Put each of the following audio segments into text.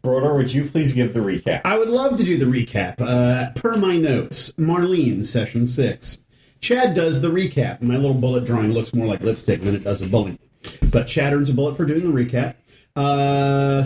Brodor, would you please give the recap? I would love to do the recap. Per my notes, Marlene, session 6. Chad does the recap. My little bullet drawing looks more like lipstick than it does a bullet. But Chad earns a bullet for doing the recap.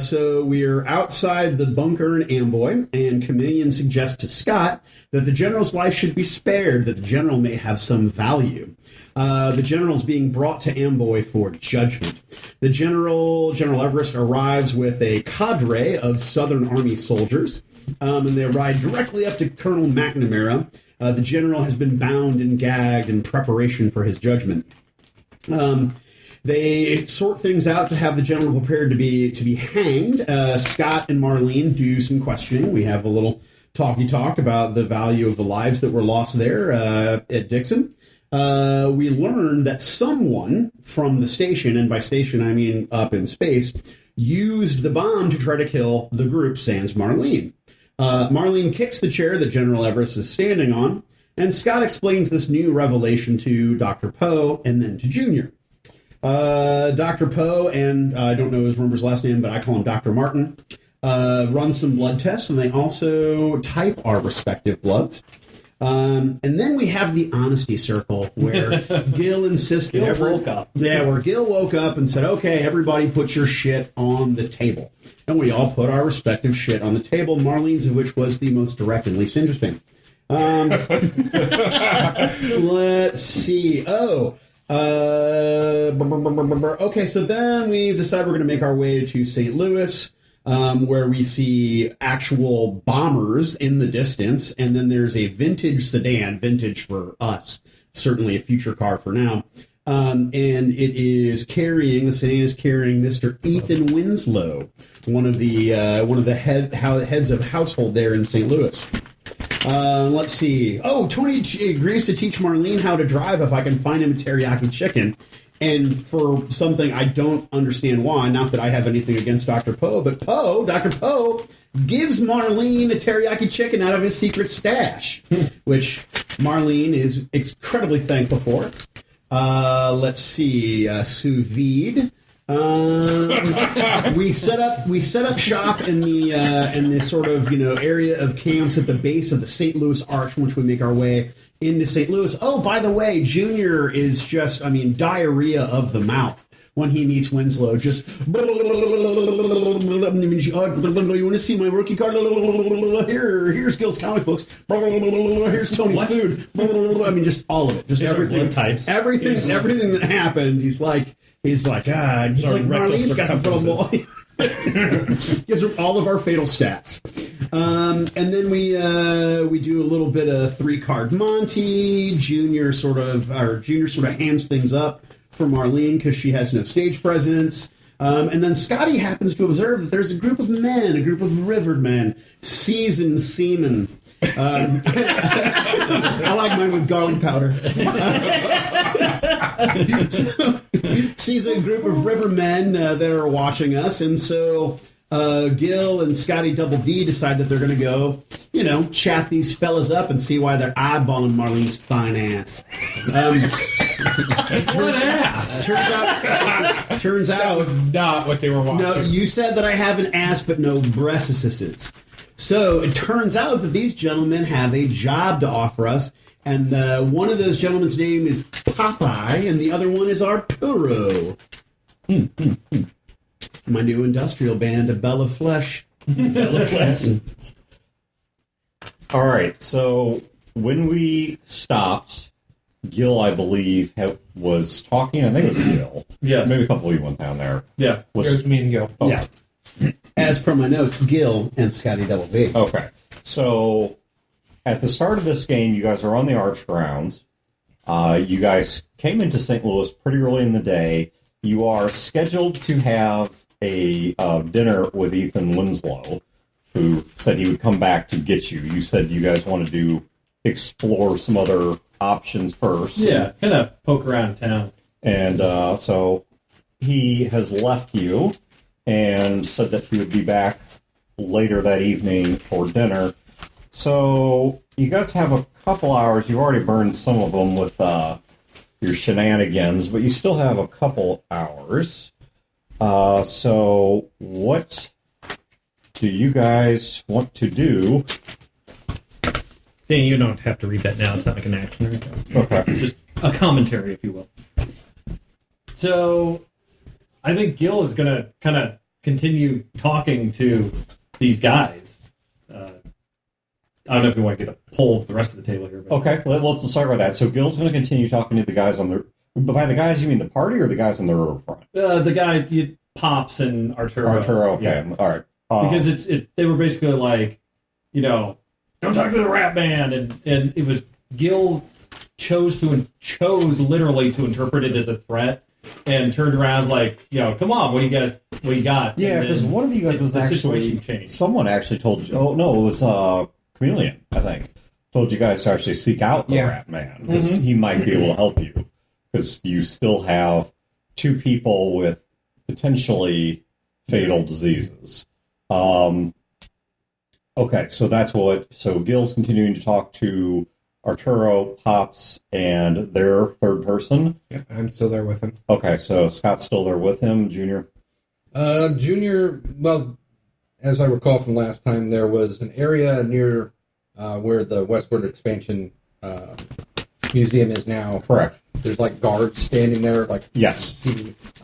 So we're outside the bunker in Amboy, and Chameleon suggests to Scott that the general's life should be spared, that the general may have some value. The general's being brought to Amboy for judgment. The General Everest, arrives with a cadre of Southern Army soldiers, and they ride directly up to Colonel McNamara. The general has been bound and gagged in preparation for his judgment. They sort things out to have the general prepared to be hanged. Scott and Marlene do some questioning. We have a little talk about the value of the lives that were lost there at Dixon. We learn that someone from the station, and by station I mean up in space, used the bomb to try to kill the group sans Marlene. Marlene kicks the chair that General Everest is standing on, and Scott explains this new revelation to Dr. Poe and then to Junior. Dr. Poe, and I don't know his remember's last name, but I call him Dr. Martin, run some blood tests, and they also type our respective bloods. And then we have the honesty circle where Gil insists that where Gil woke up and said, okay, everybody put your shit on the table. And we all put our respective shit on the table, Marlene's of which was the most direct and least interesting. Let's see. Okay, so then we decide we're going to make our way to St. Louis, where we see actual bombers in the distance, and then there's a vintage sedan, vintage for us, certainly a future car for now, and the sedan is carrying Mr. Ethan Winslow, one of the heads of household there in St. Louis. Let's see. Oh, Tony agrees to teach Marlene how to drive if I can find him a teriyaki chicken. And for something I don't understand why, not that I have anything against Dr. Poe, but Dr. Poe gives Marlene a teriyaki chicken out of his secret stash, which Marlene is incredibly thankful for. Let's see. Sous vide. We set up shop in the sort of area of camps at the base of the St. Louis Arch, from which we make our way into St. Louis. Oh, by the way, Junior is just diarrhea of the mouth when he meets Winslow. Just you want to see my rookie card? Here's Gil's comic books. Here's Tony's food. Just all of it. Just everything. Everything that happened. He's like, Marlene's got the little boy. Gives her all of our fatal stats. And then we do a little bit of 3-card Monty. Junior sort of hams things up for Marlene because she has no stage presence. And then Scotty happens to observe that there's a group of rivered men, seasoned seamen. I like mine with garlic powder. Sees a group of rivermen that are watching us, and so Gil and Scotty Double V decide that they're going to go, chat these fellas up and see why they're eyeballing Marlene's fine ass. Turns out that was not what they were watching. No, you said that I have an ass but no breastises. So it turns out that these gentlemen have a job to offer us, and one of those gentlemen's name is Popeye, and the other one is Arturo. My new industrial band, A Bell of Flesh. Bell of Flesh. All right, so when we stopped, Gil, I believe, was talking. I think it was Gil. Yes. Maybe a couple of you went down there. Yeah, it was me and Gil. Oh. Yeah. As per my notes, Gil and Scotty Double V. Okay. So, at the start of this game, you guys are on the Arch grounds. You guys came into St. Louis pretty early in the day. You are scheduled to have a dinner with Ethan Winslow, who said he would come back to get you. You said you guys wanted to explore some other options first. Yeah, kind of poke around town. And so he has left you and said that he would be back later that evening for dinner. So you guys have a couple hours. You've already burned some of them with your shenanigans, but you still have a couple hours. So what do you guys want to do? Dan, you don't have to read that now. It's not like an action or anything. Okay. Just a commentary, if you will. So, I think Gil is going to kind of continue talking to these guys. I don't know if you want to get a poll of the rest of the table here. But... Okay, let's start with that. So Gil's going to continue talking to the guys on the... By the guys, you mean the party or the guys on the riverfront? The guy, Pops and Arturo. Arturo, okay. Yeah. All right. Because they were basically like, don't talk to the rat man. And it was... Gil chose literally to interpret it as a threat and turned around as like, come on, what do you got? Yeah, because one of you guys was actually... Someone actually told you... Oh, no, it was... Chameleon, I think, told you guys to actually seek out the Rat Man because he might be able to help you because you still have 2 people with potentially fatal diseases. Okay, so that's what. So Gil's continuing to talk to Arturo, Pops, and their third person. Yeah, I'm still there with him. Okay, so Scott's still there with him. Junior. Junior. Well. As I recall from last time, there was an area near where the Westward Expansion Museum is now. Correct. There's like guards standing there. Yes.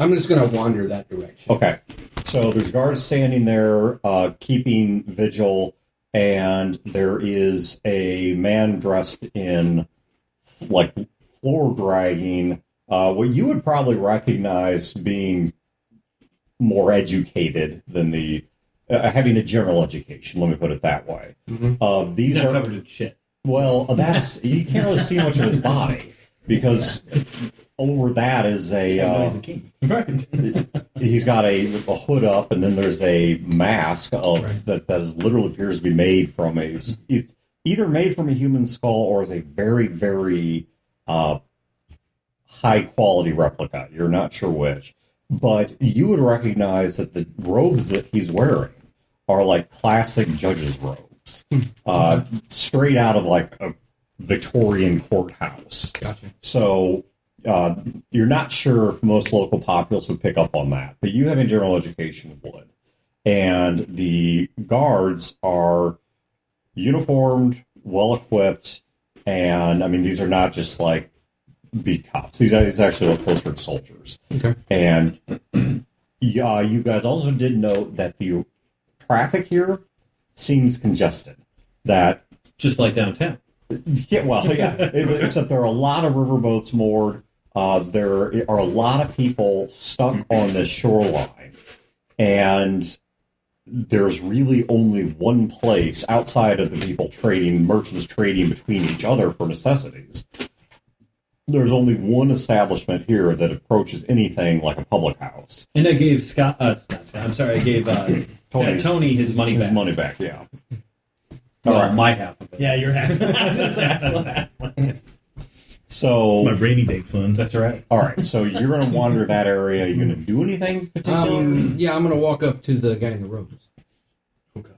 I'm just going to wander that direction. Okay. So there's guards standing there keeping vigil, and there is a man dressed in floor dragging, what you would probably recognize being more educated than the... having a general education, let me put it that way. Mm-hmm. These He's not are covered in shit. Well, that's you can't really see much of his body because over that is he's a king. Right. He's got a hood up, and then there's a mask of that is literally appears to be made from it's either made from a human skull or is a very, very high quality replica. You're not sure which. But you would recognize that the robes that he's wearing are like classic judge's robes, straight out of like a Victorian courthouse. Gotcha. So you're not sure if most local populace would pick up on that, but you having general education would. And the guards are uniformed, well equipped, and I mean these are not just like beat cops. These actually look closer to soldiers. Okay. And you guys also did note that the traffic here seems congested. That just like downtown. Yeah, except there are a lot of riverboats moored. There are a lot of people stuck on the shoreline, and there's really only one place outside of the people merchants trading between each other for necessities. There's only one establishment here that approaches anything like a public house. And I gave Scott. I'm sorry. I gave Tony his money back. His money back, yeah. All right, my half of it. Yeah, your half. So it's my rainy day fund. That's right. All right, so you're going to wander that area. You're going to do anything particular? Yeah, I'm going to walk up to the guy in the robes. Oh God.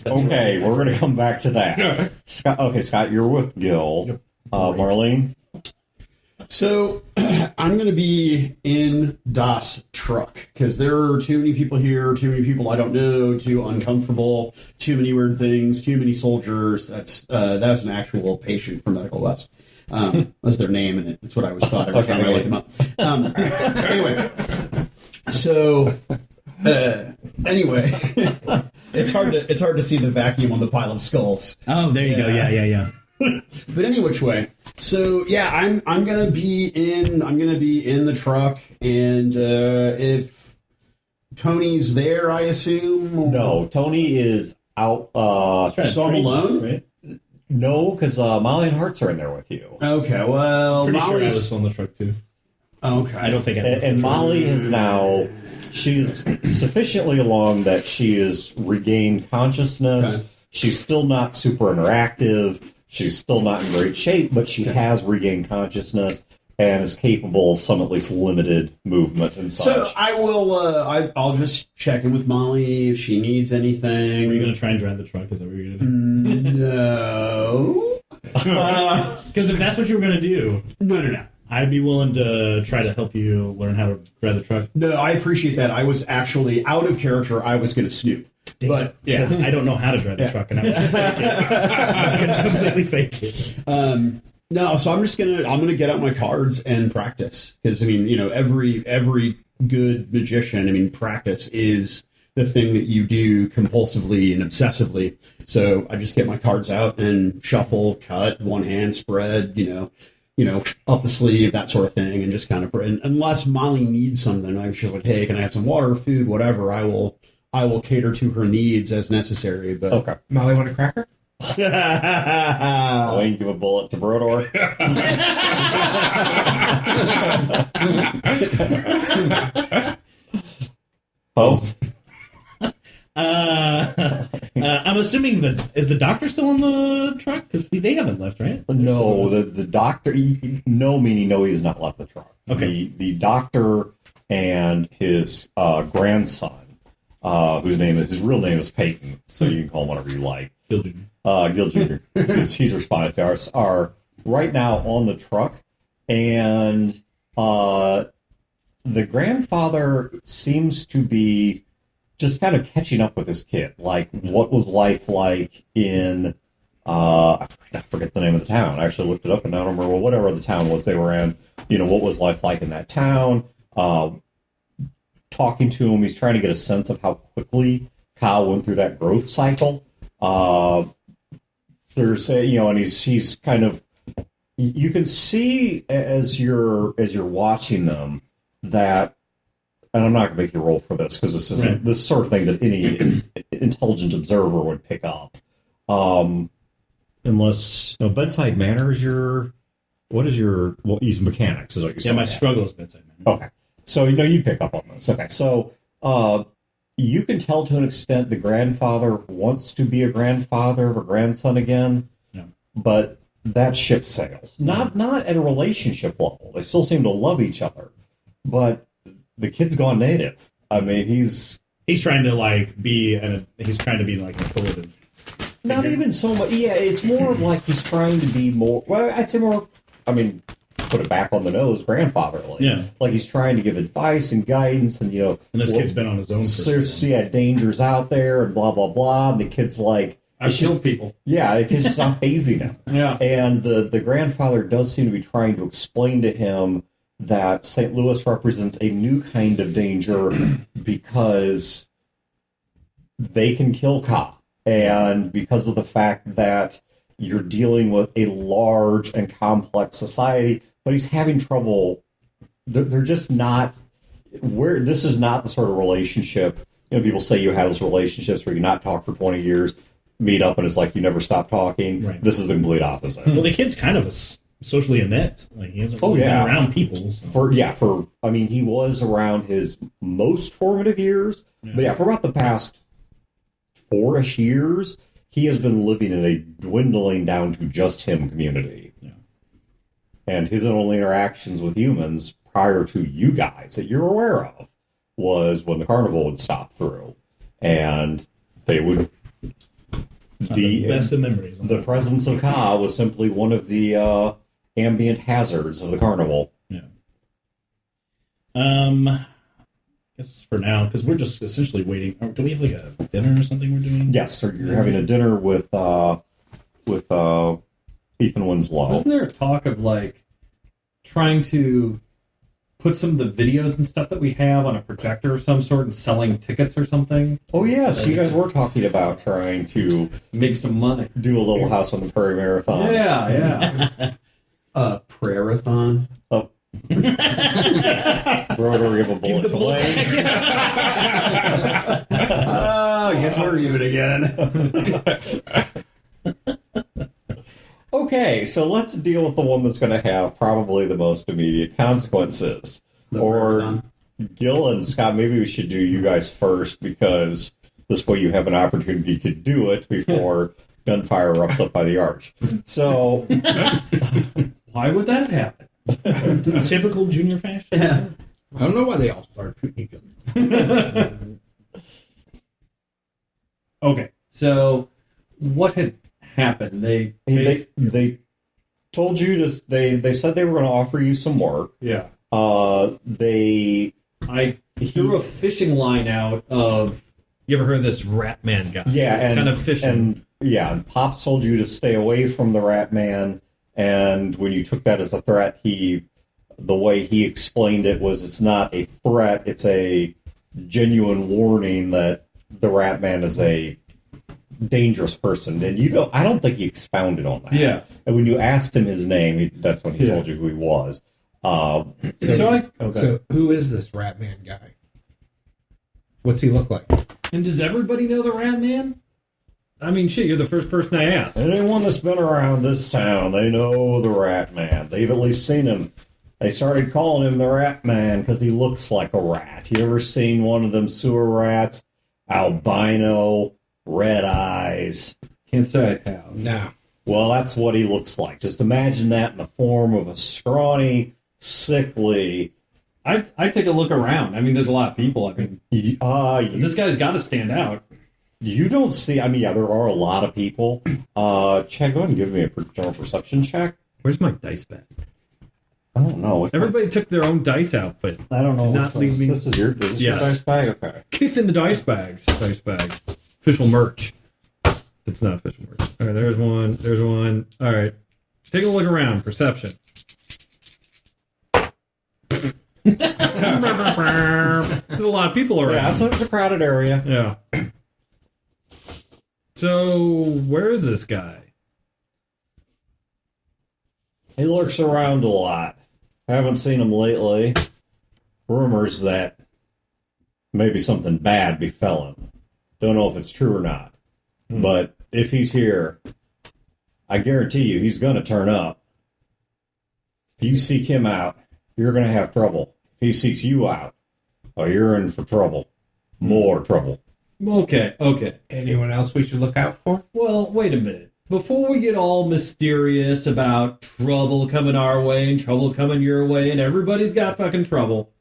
Okay, we're going to come back to that. Scott, you're with Gil. Yep. Marlene? So I'm going to be in Das truck because there are too many people here, too many people I don't know, too uncomfortable, too many weird things, too many soldiers. That's an actual patient from Medical West. That's their name, and it's what I always thought every time I looked them up. Anyway, so anyway, it's hard to see the vacuum on the pile of skulls. Oh, there you go. Yeah. But any which way. So yeah, I'm gonna be in the truck, and if Tony's there, I assume. Or... No, Tony is out. So I'm alone. Right? No, because Molly and Hearts are in there with you. Okay, well, Pretty sure I Molly's... was on the truck too. Okay, I don't think I. And Molly is now. She's sufficiently along that she has regained consciousness. Okay. She's still not super interactive. She's still not in great shape, but she has regained consciousness and is capable of some at least limited movement and such. So I will. I'll just check in with Molly if she needs anything. Were you going to try and drive the truck? Is that what you're going to do? No. Because if that's what you were going to do, No. I'd be willing to try to help you learn how to drive the truck. No, I appreciate that. I was actually out of character. I was going to snoop. But yeah, Because I don't know how to drive the truck, and I was going to fake it. I was going to completely fake it. no. So I'm gonna get out my cards and practice, because I mean, every good magician, I mean, practice is the thing that you do compulsively and obsessively. So I just get my cards out and shuffle, cut, one hand spread, up the sleeve, that sort of thing, and just kind of. And unless Molly needs something, I'm just like, hey, can I have some water, food, whatever? I will cater to her needs as necessary. But Okay. Molly, want a cracker? Wayne, give a bullet to Brodor. Oh, I'm assuming is the doctor still on the truck? Because they haven't left, right? no, the doctor, no, meaning no, he has not left the truck. Okay. The doctor and his grandson, his real name is Peyton, so you can call him whatever you like. Gil Jr. Gil Jr., because he's responded to us, are right now on the truck, and the grandfather seems to be just kind of catching up with his kid. Like, what was life like in, I forget the name of the town. I actually looked it up and I don't remember whatever the town was they were in. What was life like in that town? Talking to him, he's trying to get a sense of how quickly Kyle went through that growth cycle. There's and he's kind of, you can see as you're watching them that, and I'm not going to make you roll for this because this isn't this sort of thing that any intelligent observer would pick up, unless bedside manner is use mechanics is what you're saying. Yeah, my struggle is bedside manner. Okay, so you pick up on this. Okay, so you can tell to an extent the grandfather wants to be a grandfather of a grandson again, but that ship sails. Not at a relationship level. They still seem to love each other, but the kid's gone native. I mean, he's trying to he's trying to be like an authoritative. not even so much. Yeah, it's more like he's trying to be more. Well, I'd say more. I mean, put it back on the nose, grandfatherly. Yeah, like he's trying to give advice and guidance, and And this kid's been on his own. There's dangers out there, and blah blah blah. And the kid's like, I killed people. Yeah, it's just not phasing him. Yeah, and the grandfather does seem to be trying to explain to him that St. Louis represents a new kind of danger because they can kill Ka, and because of the fact that you're dealing with a large and complex society, but he's having trouble. They're just not where. This is not the sort of relationship. People say you have those relationships where you not talk for 20 years, meet up, and it's like you never stop talking. Right. This is the complete opposite. Well, the kid's kind of socially inept. Like he hasn't really been around people. So. He was around his most formative years, but for about the past 4-ish years, he has been living in a dwindling down to just him community. Yeah. And his only interactions with humans prior to you guys that you're aware of was when the carnival would stop through, and they would. The best of memories. The presence of Ka was simply one of the ambient hazards of the carnival. Yeah. I guess for now, because we're just essentially waiting. Do we have like a dinner or something we're doing? Yes, sir. You're having a dinner with Ethan Winslow. Wasn't there a talk of trying to put some of the videos and stuff that we have on a projector of some sort and selling tickets or something? Oh yes, you guys were talking about trying to make some money, do a little House on the Prairie marathon. Yeah. Prayer-a-thon. Oh. Broder, give a bullet to Wayne. I guess we're even again. Okay, so let's deal with the one that's going to have probably the most immediate consequences. Gil and Scott, maybe we should do you guys first, because this way you have an opportunity to do it before gunfire erupts up by the arch. So, why would that happen? Typical junior fashion. Yeah. I don't know why they all start shooting each other. Okay, so what had happened? They told you to. They said they were going to offer you some work. Yeah. I threw a fishing line out of. You ever heard of this Rat Man guy? Yeah, and kind of fishing. And Pops told you to stay away from the Rat Man. And when you took that as a threat, the way he explained it was, it's not a threat; it's a genuine warning that the Rat Man is a dangerous person. And I don't think he expounded on that. Yeah. And when you asked him his name, that's when he told you who he was. So who is this Rat Man guy? What's he look like? And does everybody know the Rat Man? I mean, shit, you're the first person I asked. Anyone that's been around this town, they know the Rat Man. They've at least seen him. They started calling him the Rat Man because he looks like a rat. You ever seen one of them sewer rats? Albino, red eyes. Can't say I have. No. Well, that's what he looks like. Just imagine that in the form of a scrawny, sickly... I take a look around. I mean, there's a lot of people. I mean, this guy's got to stand out. You don't see... I mean, yeah, there are a lot of people. Chad, go ahead and give me a general perception check. Where's my dice bag? I don't know. Everybody took their own dice out, but I don't know. Not leaving. This is your dice bag? Okay. Kicked in the dice bags. Dice bag. Official merch. It's not official merch. All right, there's one. There's one. All right. Take a look around. Perception. There's a lot of people around. Yeah, it's a crowded area. Yeah. So, where is this guy? He lurks around a lot. Haven't seen him lately. Rumors that maybe something bad befell him. Don't know if it's true or not. But if he's here, I guarantee you he's going to turn up. If you seek him out, you're going to have trouble. If he seeks you out, you're in for trouble. More trouble. Okay. Anyone else we should look out for? Well, wait a minute. Before we get all mysterious about trouble coming our way and trouble coming your way and everybody's got fucking trouble,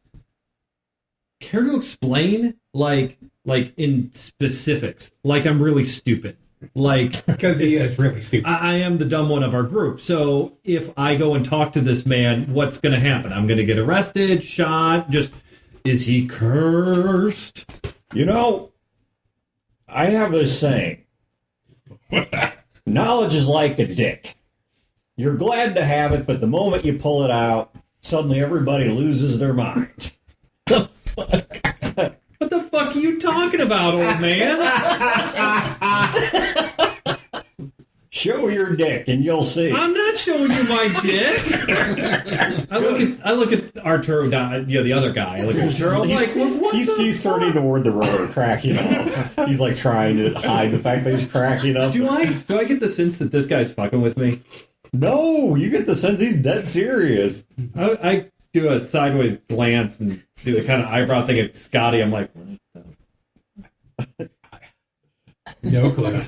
care to explain, like in specifics? Like I'm really stupid. Like, because he is really stupid. I am the dumb one of our group. So if I go and talk to this man, what's going to happen? I'm going to get arrested, shot, is he cursed? You know, I have this saying. Knowledge is like a dick. You're glad to have it, but the moment you pull it out, suddenly everybody loses their mind. The fuck? What the fuck are you talking about, old man? Show your dick and you'll see. I'm not showing you my dick. I look at Arturo, the other guy. I look at Arturo. I'm like, what he's turning toward the road, cracking up. He's like trying to hide the fact that he's cracking up. Do I get the sense that this guy's fucking with me? No, you get the sense he's dead serious. I do a sideways glance and do the kind of eyebrow thing at Scotty. I'm like, no clue.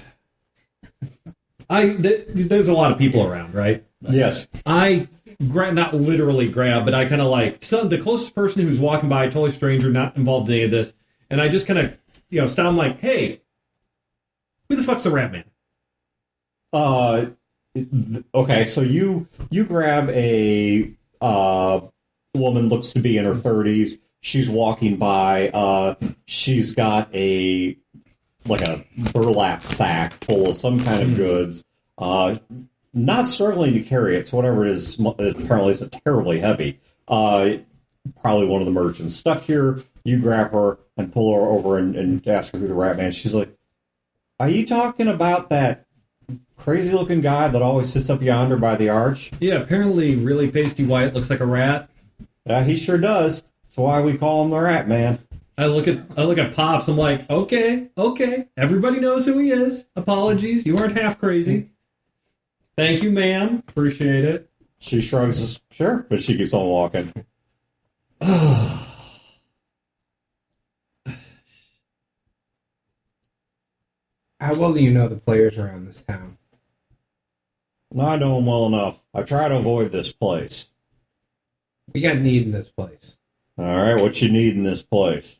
There's a lot of people around, right? Yes. I not literally grab, but I kind of like the closest person who's walking by, totally stranger, not involved in any of this, and I just kind of stop. I'm like, hey, who the fuck's the Rat Man? Okay, so you grab a woman, looks to be in her 30s. She's walking by. She's got a burlap sack full of some kind of goods. Not struggling to carry it, so whatever it is, apparently isn't terribly heavy. Probably one of the merchants stuck here. You grab her and pull her over and ask her who the Rat Man. She's like, "Are you talking about that crazy-looking guy that always sits up yonder by the arch?" Yeah, apparently really pasty white, looks like a rat. Yeah, he sure does. That's why we call him the Rat Man. I look at Pops. I'm like, okay. Everybody knows who he is. Apologies, you weren't half crazy. Thank you, ma'am. Appreciate it. She shrugs, sure, but she keeps on walking. How well do you know the players around this town? I know him well enough. I try to avoid this place. We got need in this place. All right, what you need in this place?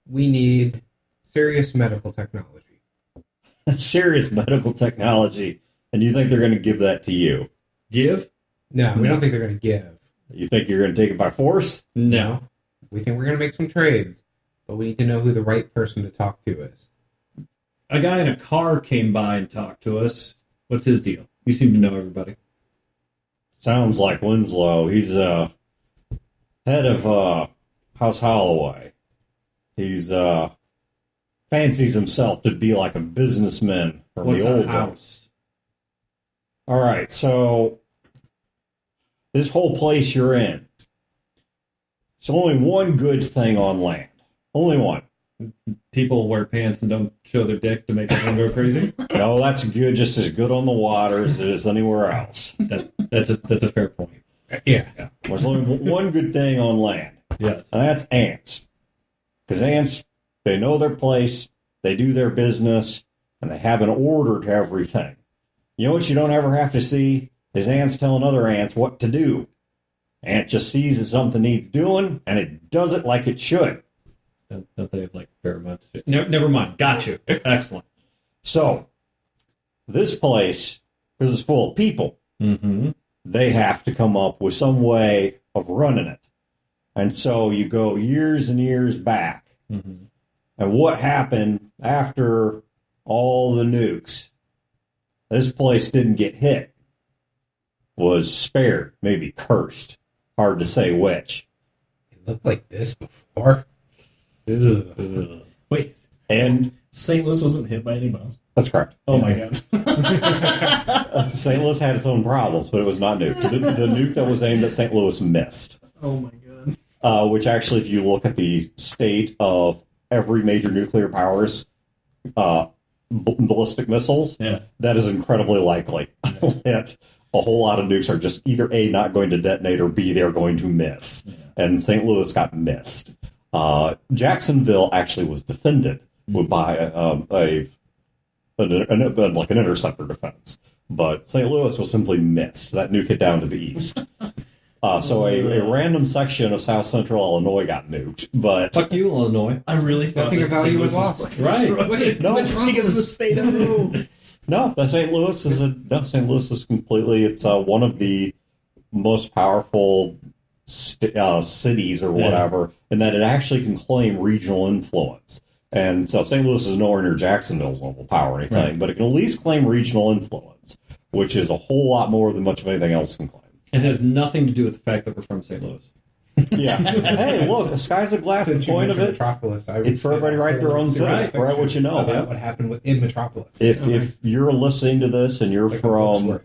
We need serious medical technology. Serious medical technology. And you think they're going to give that to you? Give? No, we don't think they're going to give. You think you're going to take it by force? No. We think we're going to make some trades, but we need to know who the right person to talk to is. A guy in a car came by and talked to us. What's his deal? You seem to know everybody. Sounds like Winslow. He's head of House Holloway. He's fancies himself to be like a businessman from What's the old a house? days. All right, so this whole place you're in, there's only one good thing on land. Only one. People wear pants and don't show their dick to make everyone go crazy. No, that's good, just as good on the water as it is anywhere else. That's a fair point. Yeah. There's only one good thing on land, Yes. and that's ants. Because ants, they know their place, they do their business, and they have an order to everything. You know what you don't ever have to see? Is ants telling other ants what to do. Ant just sees that something needs doing, and it does it like it should. Don't they have like pheromones? Never mind. Got you. Excellent. So, this place, because it's full of people, Mm-hmm. they have to come up with some way of running it. And so you go years and years back. Mm-hmm. And what happened after all the nukes, this place didn't get hit, was spared, maybe cursed. Hard to say which. It looked like this before. Ugh. Wait, And St. Louis wasn't hit by any bombs. that's correct. Oh my god. St. Louis had its own problems, but it was not nuked. The nuke that was aimed at St. Louis missed. Oh my god. Which actually, if you look at the state of every major nuclear power's ballistic missiles, Yeah. that is incredibly likely. That a whole lot of nukes are just either A, not going to detonate, or B, they're going to miss. Yeah. And St. Louis got missed. Jacksonville actually was defended by like an interceptor defense. But St. Louis was simply missed. That nuke hit down to the east. So a random section of South Central Illinois got nuked, but Fuck you, Illinois. I really thought Nothing that of value St. was Louis lost. Right. Wait, No, because of the state of it. no, the St. Louis is completely. It's one of the most powerful cities or whatever, in that it actually can claim regional influence. And so St. Louis is nowhere near Jacksonville's level of power or anything, Right. but it can at least claim regional influence, which is a whole lot more than much of anything else can claim. It has nothing to do with the fact that we're from St. Louis. Yeah. Hey, look, the sky's a glass. The Since you point of mentioned it, Metropolis, I would it's for say everybody a right their own whole city, series of right what you know. about Yeah. what happened within Metropolis. If you're listening to this and you're Like a book's from worth.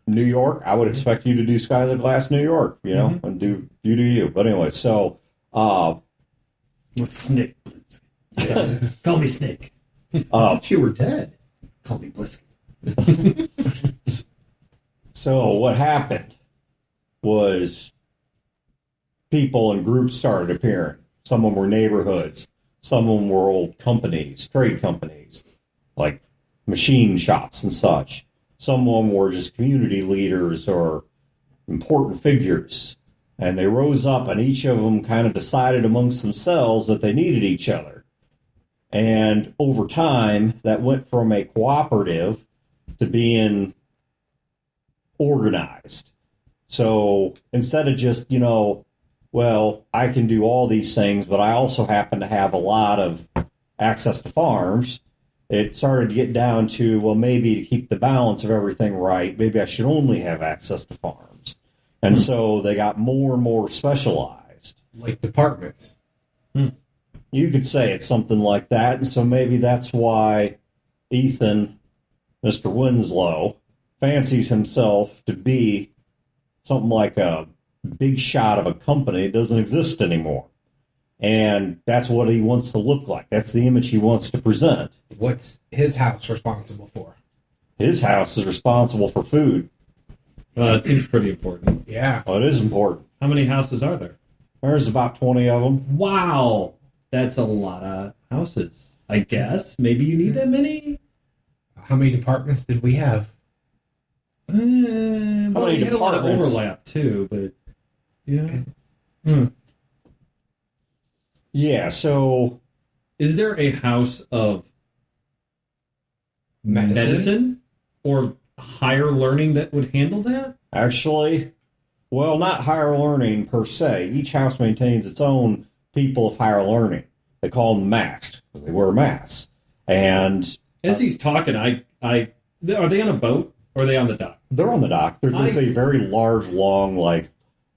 New York, I would expect you to do Skies of Glass New York, and do you. But anyway, so With Snake. Call me Snake. I thought you were dead. Call me Blisky. so what happened was people and groups started appearing. Some of them were neighborhoods, some of them were old companies, trade companies, like machine shops and such. Some of them were just community leaders or important figures. And they rose up, and each of them kind of decided amongst themselves that they needed each other. And over time, that went from a cooperative to being organized. So instead of just, well, I can do all these things, but I also happen to have a lot of access to farms, it started to get down to, well, maybe to keep the balance of everything right, maybe I should only have access to farms. And so they got more and more specialized. Like departments. You could say it's something like that. And so maybe that's why Ethan, Mr. Winslow, fancies himself to be something like a big shot of a company that doesn't exist anymore. And that's what he wants to look like. That's the image he wants to present. What's his house responsible for? His house is responsible for food. It seems pretty important. Yeah. Well, it is important. How many houses are there? There's about 20 of them. Wow. That's a lot of houses. I guess. Maybe you need that many? How many departments did we have? Well, many you had a lot of departments? overlap, too, but... Yeah. Yeah, so Is there a house of Medicine? medicine? Or higher learning that would handle that? Actually, well, not higher learning per se. Each house maintains its own people of higher learning. They call them masked because they wear masks. And as he's talking, are they on a boat or are they on the dock? They're on the dock. There's a very large, long, like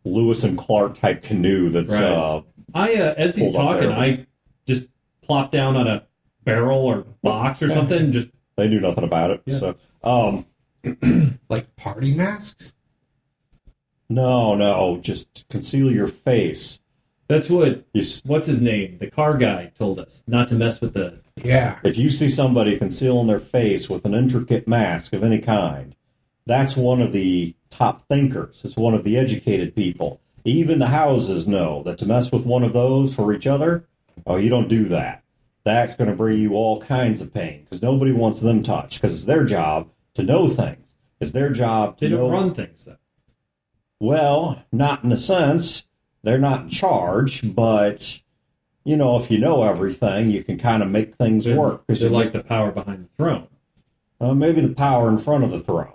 Lewis and Clark type canoe that's. Right. As he's talking, I just plop down on a barrel or box or something. Just they knew nothing about it. Yeah. So, like party masks? No, just conceal your face. That's what. What's his name? The car guy told us not to mess with the. Yeah. If you see somebody concealing their face with an intricate mask of any kind, that's one of the top thinkers. It's one of the educated people. Even the houses know that to mess with one of those for each other, you don't do that. That's going to bring you all kinds of pain because nobody wants them touched because it's their job to know things. It's their job to know. They don't run things, though. Well, not in a sense. They're not in charge, but, if you know everything, you can kind of make things work. They're like the power behind the throne. Maybe the power in front of the throne.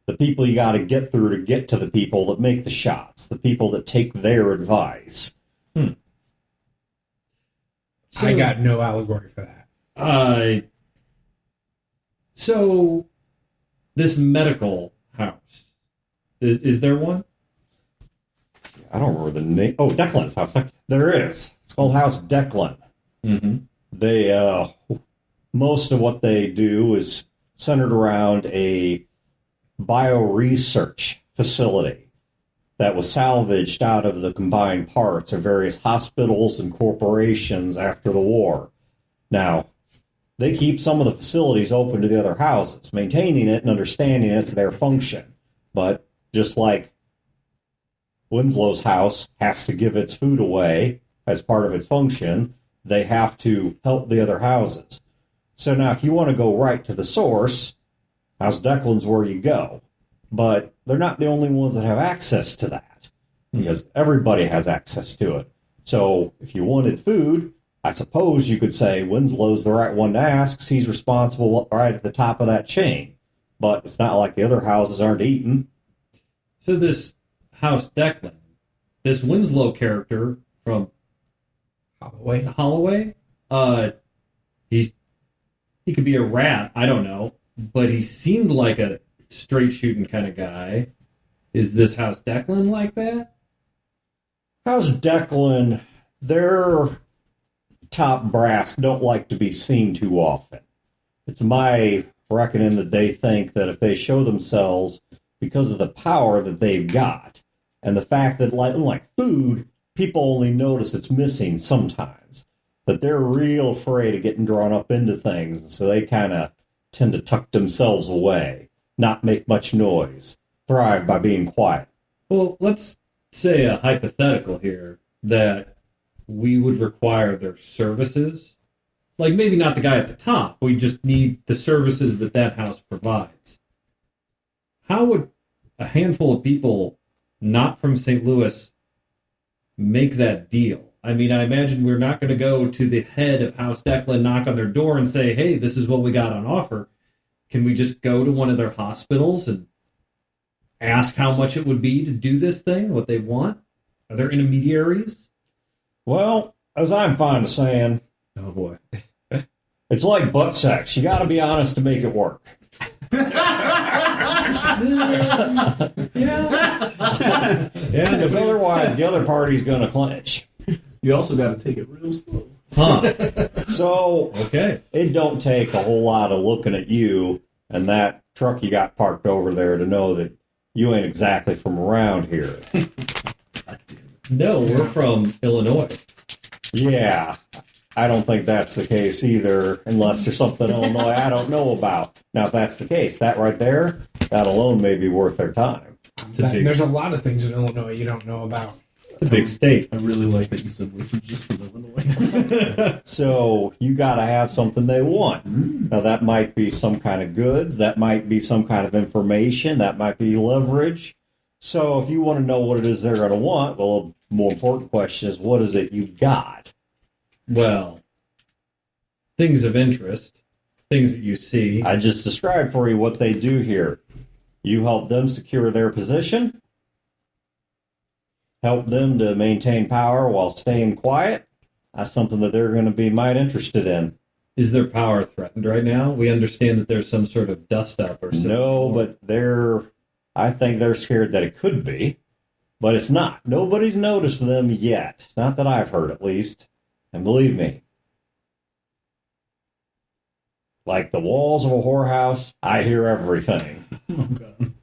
The people you got to get through to get to the people that make the shots, the people that take their advice. So, I got no allegory for that. So, this medical house, is there one? I don't remember the name. Oh, Declan's house. There is. It's called House Declan. Mm-hmm. They, most of what they do is centered around a bioresearch facility that was salvaged out of the combined parts of various hospitals and corporations after the war. Now, they keep some of the facilities open to the other houses, maintaining it and understanding it's their function. But just like Winslow's house has to give its food away as part of its function, they have to help the other houses. So now if you want to go right to the source, House Declan's where you go. But they're not the only ones that have access to that, because everybody has access to it. So if you wanted food, I suppose you could say Winslow's the right one to ask, 'cause he's responsible right at the top of that chain. But it's not like the other houses aren't eating. So this House Declan, this Winslow character from Holloway, he could be a rat, I don't know, but he seemed like a straight shooting kind of guy. Is this House Declan like that? House Declan, their top brass don't like to be seen too often. It's my reckoning that they think that if they show themselves because of the power that they've got and the fact that, like food, people only notice it's missing sometimes, that they're real afraid of getting drawn up into things, and so they kind of tend to tuck themselves away, not make much noise, thrive by being quiet. Well, let's say a hypothetical here that we would require their services. Like, maybe not the guy at the top. We just need the services that that house provides. How would a handful of people not from St. Louis make that deal? I mean, I imagine we're not going to go to the head of House Declan, knock on their door and say, hey, this is what we got on offer. Can we just go to one of their hospitals and ask how much it would be to do this thing, what they want? Are there intermediaries? Well, as I'm fond of saying, oh boy, it's like butt sex. You got to be honest to make it work. Yeah, because otherwise the other party's going to clinch. You also got to take it real slow. Huh. So, okay, it don't take a whole lot of looking at you and that truck you got parked over there to know that you ain't exactly from around here. No, we're from Illinois. Yeah, I don't think that's the case either, unless there's something in Illinois I don't know about. Now, if that's the case, that right there, that alone may be worth their time. There's a lot of things in Illinois you don't know about. It's a big state. I really like that you said we're just from Illinois. So you got to have something they want. Now, that might be some kind of goods. That might be some kind of information. That might be leverage. So if you want to know what it is they're going to want, well, a more important question is, what is it you got? Well, things of interest. things that you see. I just described for you what they do here. You help them secure their position, help them to maintain power while staying quiet. That's something that they're going to be might interested in. Is their power threatened right now? We understand that there's some sort of dust up or something. No, but I think they're scared that it could be, but it's not. Nobody's noticed them yet. Not that I've heard, at least. And believe me, like the walls of a whorehouse, I hear everything. Oh, God.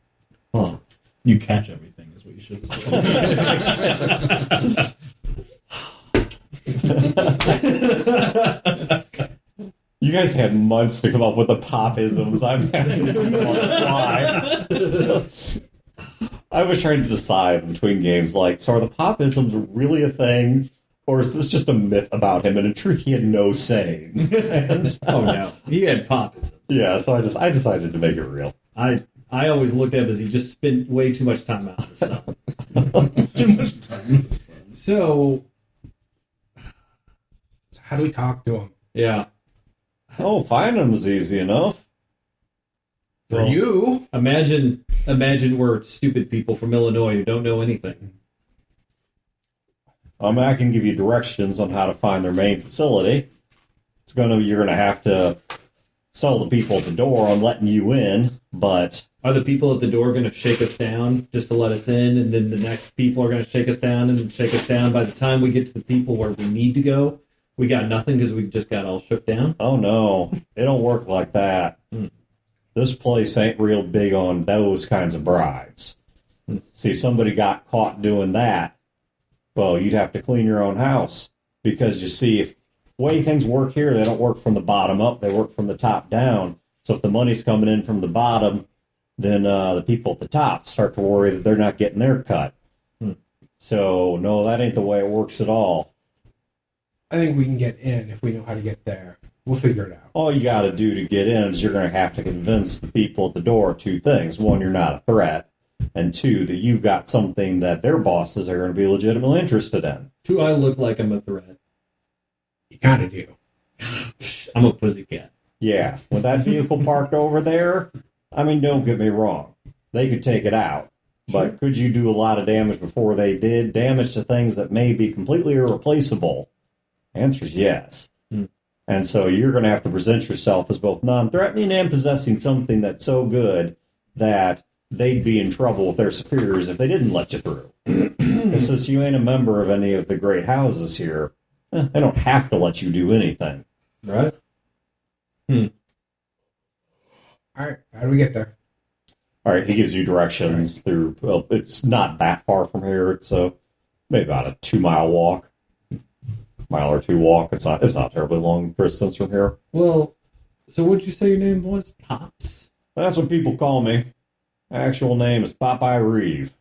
Huh. You catch everything is what you should have said. You guys had months to come up with the popisms. I'm having to do them on the fly. I was trying to decide between games like, so are the popisms really a thing? Or is this just a myth about him? And in truth, he had no sayings. Oh, no. He had popisms. Yeah, so I decided to make it real. I always looked at him as he just spent way too much time out in the sun. Too much time. So, How do we talk to him? yeah. Oh, finding them is easy enough. For Well, you? Imagine we're stupid people from Illinois who don't know anything. I can give you directions on how to find their main facility. You're gonna have to sell the people at the door on letting you in, but Are the people at the door going to shake us down just to let us in, and then the next people are going to shake us down and shake us down? By the time we get to the people where we need to go, we got nothing because we just got all shook down? oh no, it don't work like that. This place ain't real big on those kinds of bribes. See, somebody got caught doing that, well, you'd have to clean your own house. Because you see, if the way things work here, they don't work from the bottom up, they work from the top down. So if the money's coming in from the bottom, then the people at the top start to worry that they're not getting their cut. So, no, that ain't the way it works at all. I think we can get in if we know how to get there. We'll figure it out. All you got to do to get in is you're going to have to convince the people at the door two things. One, you're not a threat. And two, that you've got something that their bosses are going to be legitimately interested in. Do I look like I'm a threat? You kind of do. I'm a pussycat. Yeah, with that vehicle parked over there, I mean, don't get me wrong. They could take it out. But could you do a lot of damage before they did? Damage to things that may be completely irreplaceable? Answer is yes. And so you're going to have to present yourself as both non-threatening and possessing something that's so good that they'd be in trouble with their superiors if they didn't let you through. And since you ain't a member of any of the great houses here, they don't have to let you do anything. Right? All right, how do we get there? All right, he gives you directions through. Well, it's not that far from here. It's maybe about a 2-mile walk, mile or two walk. It's not terribly long distance from here. Well, so what'd you say your name was? Pops? That's what people call me. Actual name is Popeye Reeve.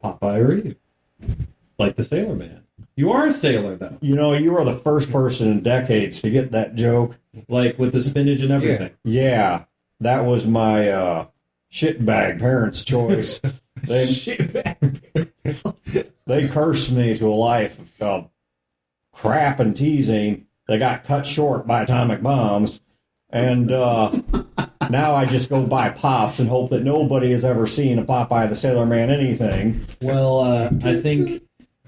Popeye Reeve. Like the Sailor Man. You are a sailor, though. You know, you are the first person in decades to get that joke. Like with the spinach and everything. Yeah, that was my shitbag parents' choice. They cursed me to a life of crap and teasing. They got cut short by atomic bombs. And now I just go by Pops and hope that nobody has ever seen a Popeye the Sailor Man anything. Well, I think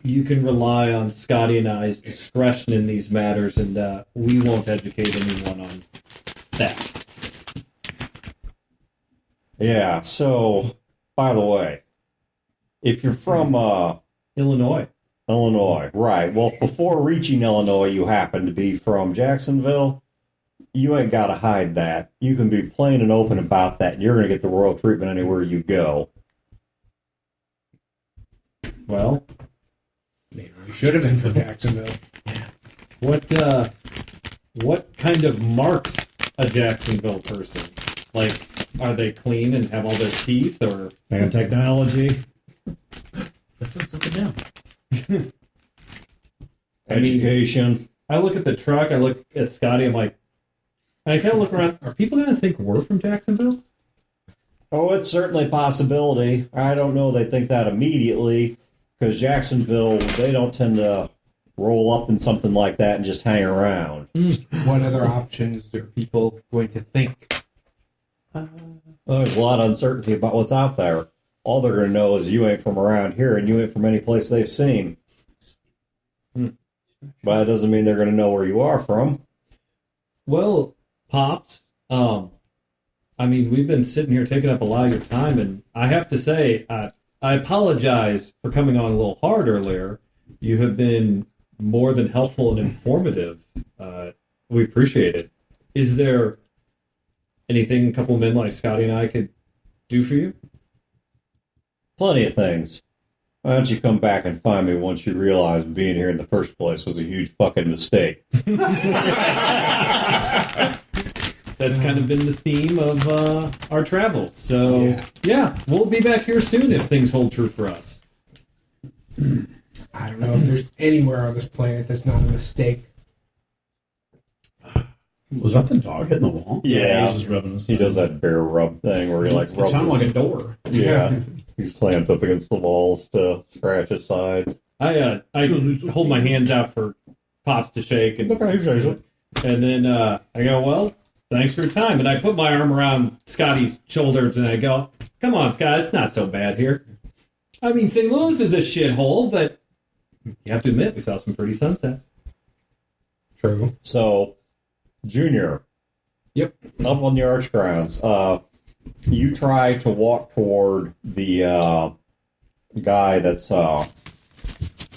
you can rely on Scotty and I's discretion in these matters, and we won't educate anyone on that. Yeah, so, by the way, if you're from Illinois. Illinois, right. Well, before reaching Illinois, you happen to be from Jacksonville. You ain't got to hide that. You can be plain and open about that, and you're going to get the royal treatment anywhere you go. Well, Maybe we should have been from Jacksonville. what kind of marks a Jacksonville person? Like, are they clean and have all their teeth, or And technology, Let's look it down. education. I look at the truck, I look at Scotty, I'm like, I kind of look around. Are people going to think we're from Jacksonville? Oh, it's certainly a possibility. I don't know they think that immediately, because Jacksonville, they don't tend to roll up in something like that and just hang around. What other options are people going to think? There's a lot of uncertainty about what's out there. All they're going to know is you ain't from around here and you ain't from any place they've seen. But that doesn't mean they're going to know where you are from. Well, Pops, I mean, we've been sitting here taking up a lot of your time, and I have to say, I apologize for coming on a little hard earlier. You have been more than helpful and informative. We appreciate it. Is there anything a couple of men like Scotty and I could do for you? Plenty of things. Why don't you come back and find me once you realize being here in the first place was a huge fucking mistake? That's kind of been the theme of our travels. So, yeah, we'll be back here soon if things hold true for us. I don't know if there's anywhere on this planet that's not a mistake. Was that the dog hitting the wall? Yeah. He's just rubbing his He does that bear rub thing where he like It rubs sounded his- like a door. Yeah. He slams up against the walls to scratch his sides. I hold my hands out for Pops to shake, and then I go, well, thanks for your time. And I put my arm around Scotty's shoulders and I go, come on, Scott, it's not so bad here. I mean, St. Louis is a shithole, but you have to admit, we saw some pretty sunsets. True. So, Junior. Yep. Up on the arch grounds. You try to walk toward the guy that's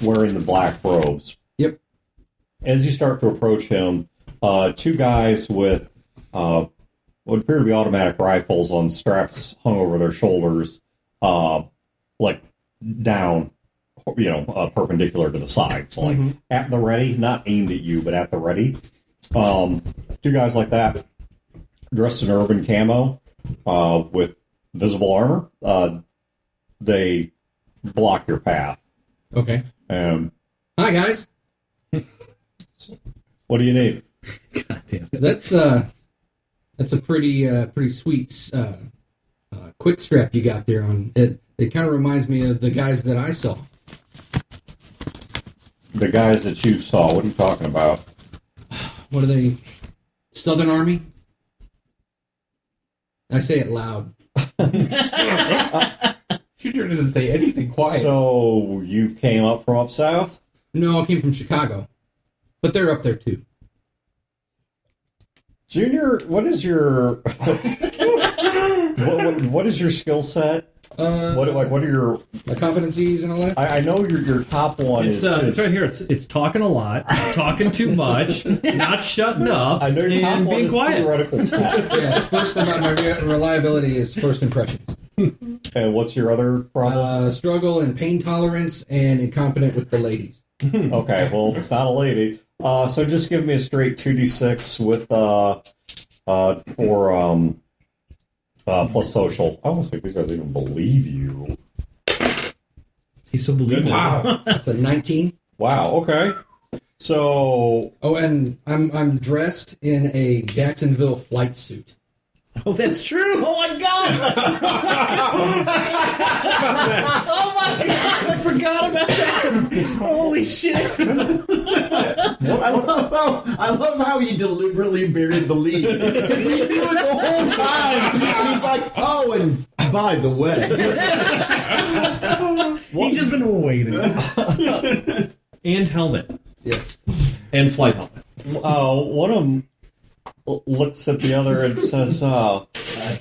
wearing the black robes. Yep. As you start to approach him, two guys with what appear to be automatic rifles on straps hung over their shoulders, like down, perpendicular to the sides, like at the ready, not aimed at you, but at the ready. Two guys like that, dressed in urban camo, with visible armor. They block your path. Okay. Hi, guys. What do you need? God damn. That's a pretty sweet quick strap you got there on it. It kind of reminds me of the guys that I saw. The guys that you saw, what are you talking about? What are they? Southern Army? I say it loud. Junior doesn't say anything quiet. So, you came up from up south? No, I came from Chicago. But they're up there, too. Junior, what is your... what is your skill set? What are your... My competencies and all that? I know your top one It's is right here. It's talking a lot, talking too much, not shutting up, I know your top and one being is quiet. theoretical stat. Yes, first my reliability is first impressions. And what's your other problem? Struggle and pain tolerance and incompetent with the ladies. Okay, well, it's not a lady. So just give me a straight 2d6 with plus social. I almost think these guys even believe you. He's so believable. Wow. That's a 19. Wow, okay. So... Oh, and I'm dressed in a Jacksonville flight suit. Oh, that's true. Oh my god. Oh my god, I forgot about that. Holy shit. I love how he deliberately buried the lead. Because he knew it the whole time. And he's like, oh, and by the way. He's just been waiting. And helmet. Yes. And flight helmet. one of them looks at the other and says, God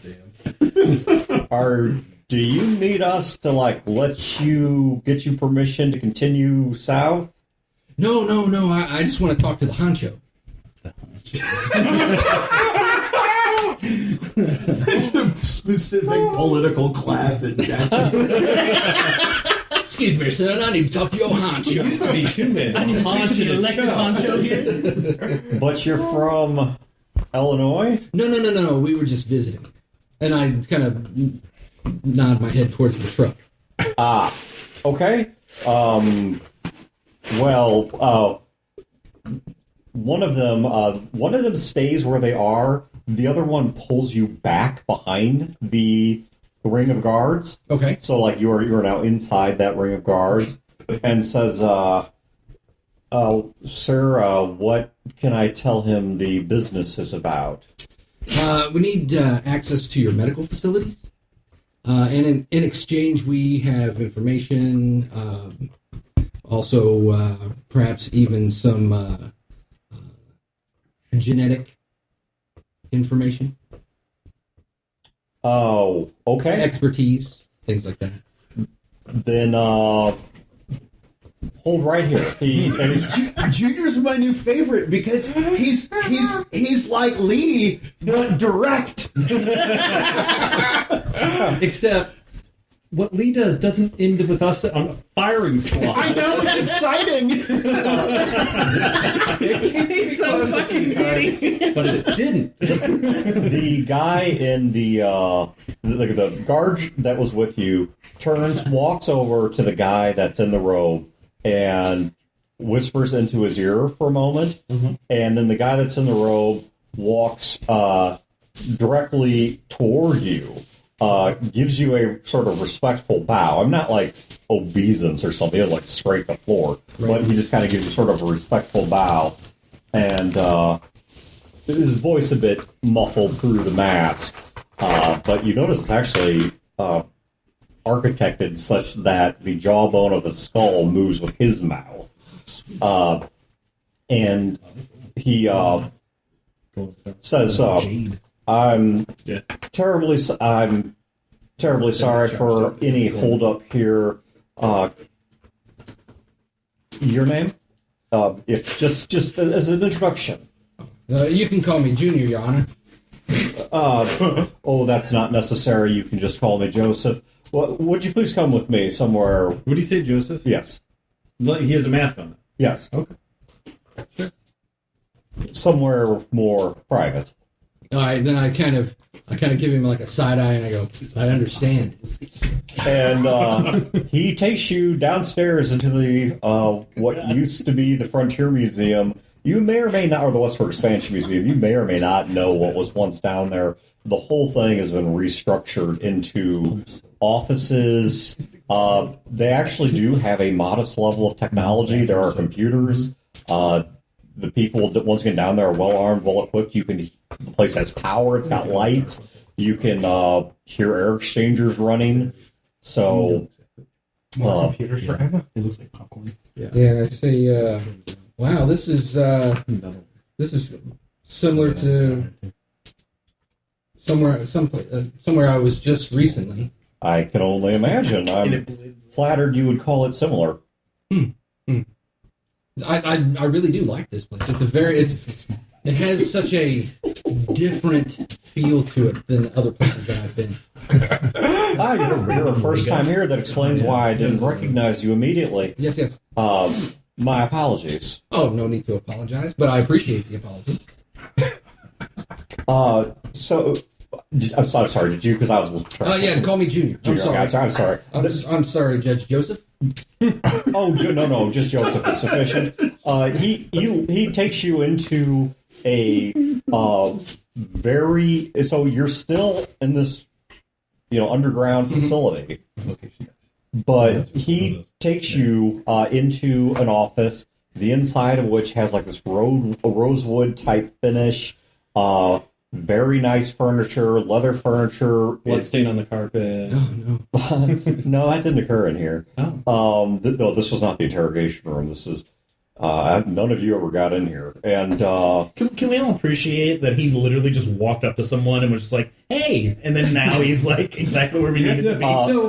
damn. do you need us to, like, get you permission to continue south? No. I just want to talk to the honcho. It's a specific political class in Jackson. Excuse me, sir. I need to talk to your honcho. Used to be two men. I need to speak to the elected honcho here. But you're from Illinois? No. We were just visiting. And I kind of nod my head towards the truck. Okay. One of them stays where they are. The other one pulls you back behind the ring of guards. Okay. So, like, you are now inside that ring of guards, and says, Sir, what can I tell him the business is about? We need access to your medical facilities. And in exchange, we have information, also perhaps even some genetic information. Oh, okay. Expertise, things like that. Then, hold right here. Junior's my new favorite because he's like Lee, but direct. Except what Lee does doesn't end with us on a firing squad. I know, it's exciting. He's so fucking needy. But it didn't. The guy in the guard that was with you turns, walks over to the guy that's in the robe, and whispers into his ear for a moment, and then the guy that's in the robe walks directly toward you, gives you a sort of respectful bow. I'm not like obeisance or something, like scrape the floor, but he just kind of gives you sort of a respectful bow, and his voice a bit muffled through the mask, but you notice it's actually architected such that the jawbone of the skull moves with his mouth. And he says, I'm terribly sorry for any holdup here. Your name? If just as an introduction. You can call me Junior, Your Honor. Oh, that's not necessary. You can just call me Joseph. Well, would you please come with me somewhere? Would he say Joseph? Yes. He has a mask on. Yes. Okay. Sure. Somewhere more private. All right, then I kind of give him like a side eye, and I go, I understand. And he takes you downstairs into the what used to be the Frontier Museum. You may or may not, or the Westward Expansion Museum. You may or may not know what was once down there. The whole thing has been restructured into offices. They actually do have a modest level of technology. There are computers. The people that once again down there are well armed, well equipped. The place has power. It's got lights. You can hear air exchangers running. So, computers for Emma. It looks like popcorn. Yeah, I say, wow, this is similar to somewhere I was just recently. I can only imagine. I'm flattered you would call it similar. I really do like this place. It has such a different feel to it than other places that I've been. You're a first time here. That explains why I didn't recognize you immediately. Yes. My apologies. Oh, no need to apologize, but I appreciate the apology. I'm sorry. Did you? Because I was. Yeah, call me Junior. Junior. I'm sorry. I'm sorry, Judge Joseph. Oh no, just Joseph is sufficient. He takes you into a so you're still in this underground facility, but he takes you into an office, the inside of which has like this rosewood type finish. Very nice furniture, leather furniture. Blood stain on the carpet. Oh, no. No, that didn't occur in here. Oh. No, this was not the interrogation room. This is none of you ever got in here. And can we all appreciate that he literally just walked up to someone and was just like, "Hey," and then now he's like exactly where we needed to be.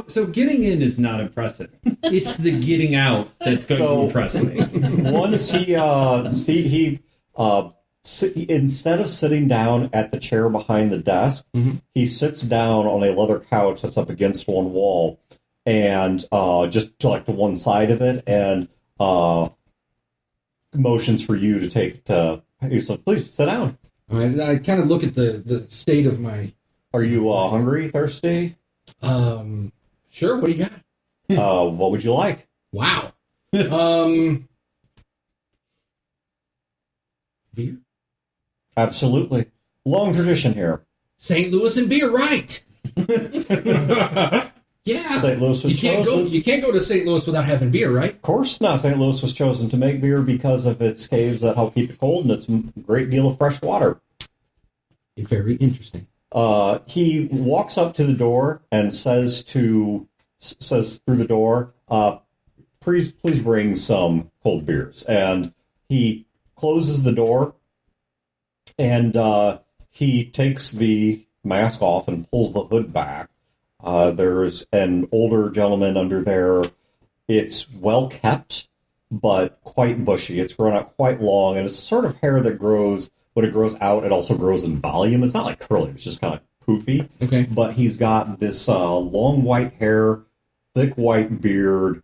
So getting in is not impressive. It's the getting out that's going to impress me. Once instead of sitting down at the chair behind the desk, he sits down on a leather couch that's up against one wall, and just to like to one side of it, and motions for you to take to. He's like, "Please sit down." I kind of look at the state of my. Are you hungry, thirsty? Sure. What do you got? What would you like? Wow. Beer. Absolutely. Long tradition here. St. Louis and beer, right? Yeah. St. Louis was chosen. You can't go to St. Louis without having beer, right? Of course not. St. Louis was chosen to make beer because of its caves that help keep it cold and its great deal of fresh water. Very interesting. He walks up to the door and says through the door, please bring some cold beers. And he closes the door, and he takes the mask off and pulls the hood back. There's an older gentleman under there. It's well kept, but quite bushy. It's grown out quite long, and it's sort of hair that grows. When it grows out, it also grows in volume. It's not like curly. It's just kind of poofy. Okay. But he's got this long white hair, thick white beard,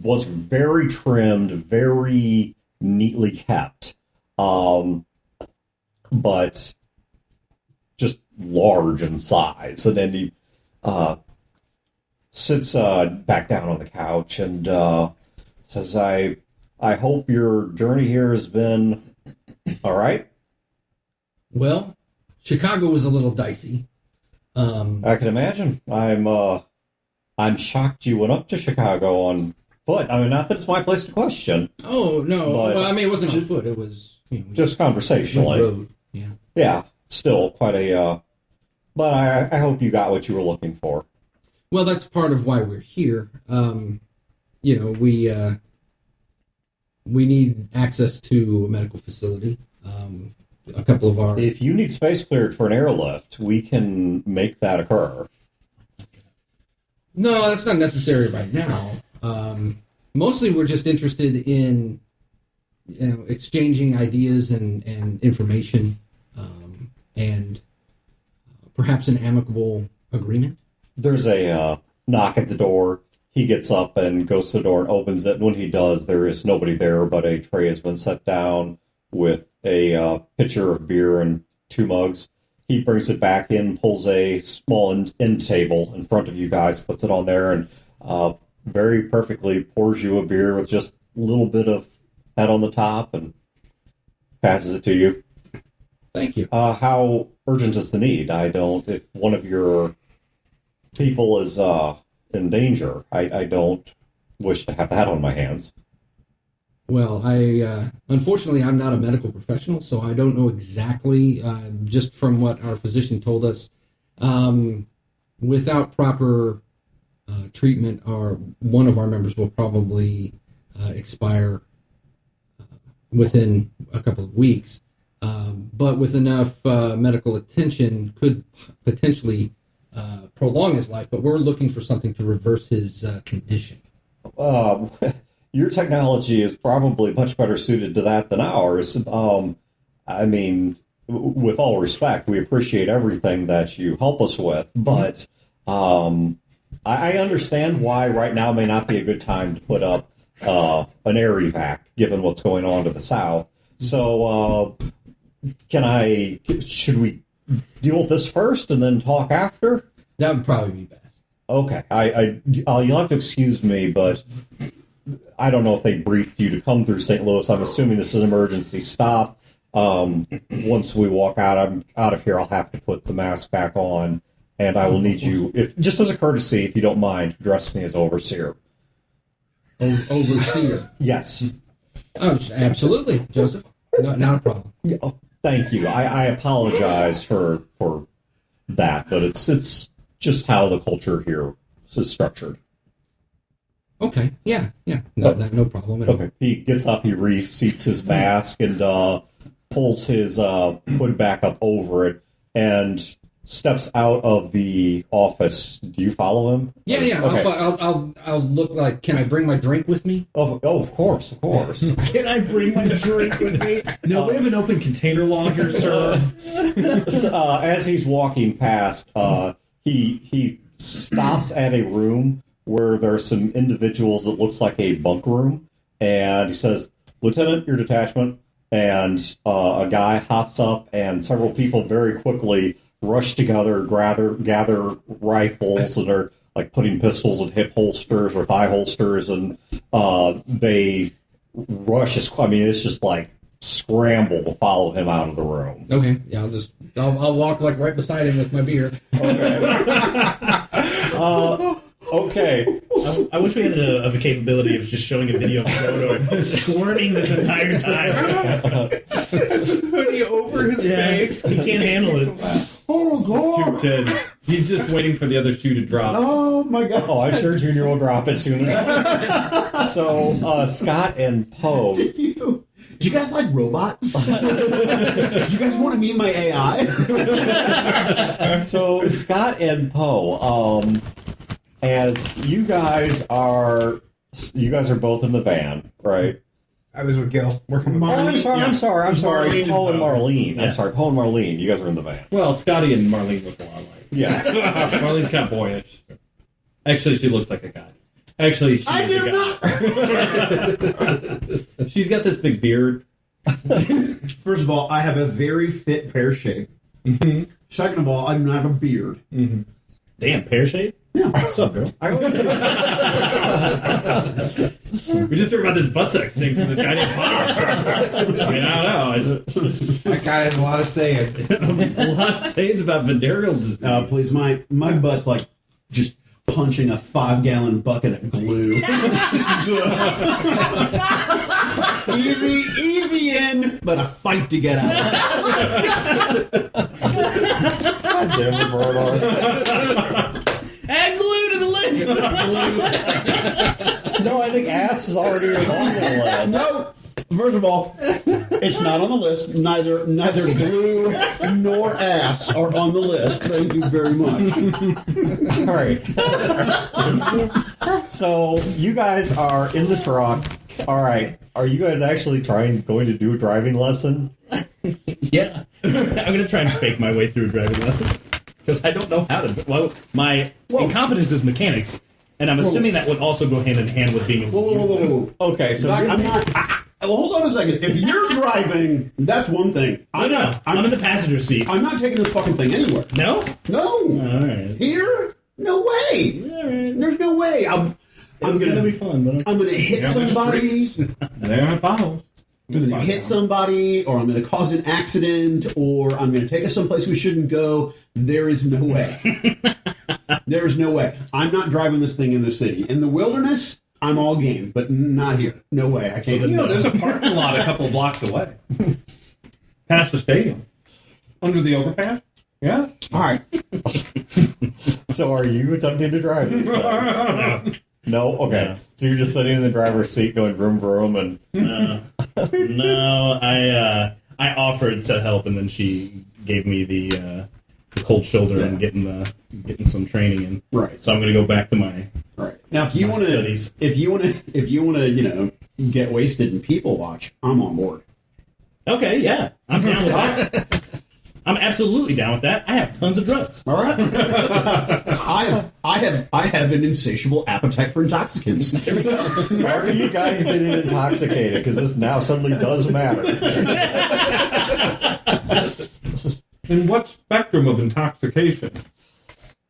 was very trimmed, very neatly kept, but just large in size. And then he sits back down on the couch and says, I hope your journey here has been all right. Well, Chicago was a little dicey. I can imagine. I'm shocked you went up to Chicago on foot. I mean, not that it's my place to question. Oh, no. But well, I mean, it wasn't on foot. It was, just conversationally. road. Yeah. Yeah, still quite a... but I hope you got what you were looking for. Well, that's part of why we're here. We need access to a medical facility. A couple of our... If you need space cleared for an airlift, we can make that occur. No, that's not necessary right now. Mostly we're just interested in exchanging ideas and information, and perhaps an amicable agreement. There's a knock at the door. He gets up and goes to the door and opens it. And when he does, there is nobody there, but a tray has been set down with a pitcher of beer and 2 mugs. He brings it back in, pulls a small end table in front of you guys, puts it on there, and very perfectly pours you a beer with just a little bit of head on the top and passes it to you. Thank you. How urgent is the need? If one of your people is in danger, I don't wish to have that on my hands. Well, unfortunately, I'm not a medical professional, so I don't know exactly, just from what our physician told us. Without proper treatment, one of our members will probably expire within a couple of weeks. But with enough medical attention, could potentially prolong his life, but we're looking for something to reverse his condition. Your technology is probably much better suited to that than ours. I mean, with all respect, we appreciate everything that you help us with, but I understand why right now may not be a good time to put up an air evac, given what's going on to the south. So, should we deal with this first and then talk after? That would probably be best. Okay, you'll have to excuse me, but I don't know if they briefed you to come through St. Louis. I'm assuming this is an emergency stop. Once we walk out of here, I'll have to put the mask back on, and I will need you, just as a courtesy, if you don't mind, to address me as overseer. Overseer? Yes. Oh, absolutely, Joseph. Not a problem. Yeah, thank you. I apologize for that, but it's just how the culture here is structured. Okay, yeah. No problem at all. Okay. He gets up, he reseats his mask, and pulls his hood back up over it, and steps out of the office. Do you follow him? Yeah. Okay. I'll look like. Can I bring my drink with me? Oh, of course. Can I bring my drink with me? No, we have an open container law here, sir. So, as he's walking past, he stops at a room where there are some individuals that looks like a bunk room, and he says, "Lieutenant, your detachment." And a guy hops up, and several people very quickly rush together, gather rifles, and are like putting pistols in hip holsters or thigh holsters, and they rush. It's just like scramble to follow him out of the room. Okay, yeah, I'll walk like right beside him with my beer. Okay. Okay. I wish we had a capability of just showing a video of Frodo squirming this entire time. Hoodie over his face. He can't handle it. Oh, God. Too tense. He's just waiting for the other shoe to drop. Oh, my God. Oh, I'm sure Junior will drop it soon enough. So, Scott and Poe. Do you guys like robots? Do you guys want to meet my AI? So, Scott and Poe, as you guys are both in the van, right? I was with Gil. Working with I'm sorry. Marlene and Poe and Poe. Marlene. Yeah. I'm sorry, Poe and Marlene. You guys are in the van. Well, Scotty and Marlene look a lot alike. Yeah. Marlene's kind of boyish. Actually, she looks like a guy. Actually, she's I do a guy. She's got this big beard. First of all, I have a very fit pear shape. Second of all, I do not have a beard. Damn, pear shape? Yeah. What's up, girl? We just heard about this butt sex thing from this guy named Fox. I mean, I don't know. that guy has a lot of sayings. It's a lot of sayings about venereal disease. Please, my butt's like just punching a 5-gallon bucket of glue. easy in, but a fight to get out. God damn it, Bernard. Add glue to the list! No, I think ass is already on the list. No. First of all, it's not on the list. Neither glue nor ass are on the list. Thank you very much. All right. So you guys are in the truck. All right. Are you guys actually going to do a driving lesson? Yeah. I'm going to try and fake my way through a driving lesson. Because I don't know how to. Well, my incompetence is mechanics. And I'm assuming that would also go hand in hand with being able to use them. Whoa. Okay, so Doc, you're- I'm not. Well, hold on a second. If you're driving, that's one thing. I'm in the passenger seat. I'm not taking this fucking thing anywhere. No? No. All right. Here? No way. All right. There's no way. I'm It's going to be gonna. fun, but I'm gonna hit somebody. There are potholes. I'm gonna hit somebody, or I'm gonna cause an accident, or I'm gonna take us someplace we shouldn't go. There is no way. There is no way. I'm not driving this thing in the city. In the wilderness, I'm all game, but not here. No way. I can't. There's a parking lot a couple blocks away. Past the stadium. Under the overpass? Yeah. All right. So are you attempting to drive this thing? No? Okay. No. So you're just sitting in the driver's seat going vroom vroom and... no, I offered to help, and then she gave me the cold shoulder and getting some training in. Right. So I'm going to go back to my Right. Now, if you My want to, studies. if you want to, get wasted and people watch, I'm on board. Okay, yeah, I'm down with that. I'm absolutely down with that. I have tons of drugs. All right. I have an insatiable appetite for intoxicants. Why are you guys getting intoxicated? Because this now suddenly does matter. In what spectrum of intoxication?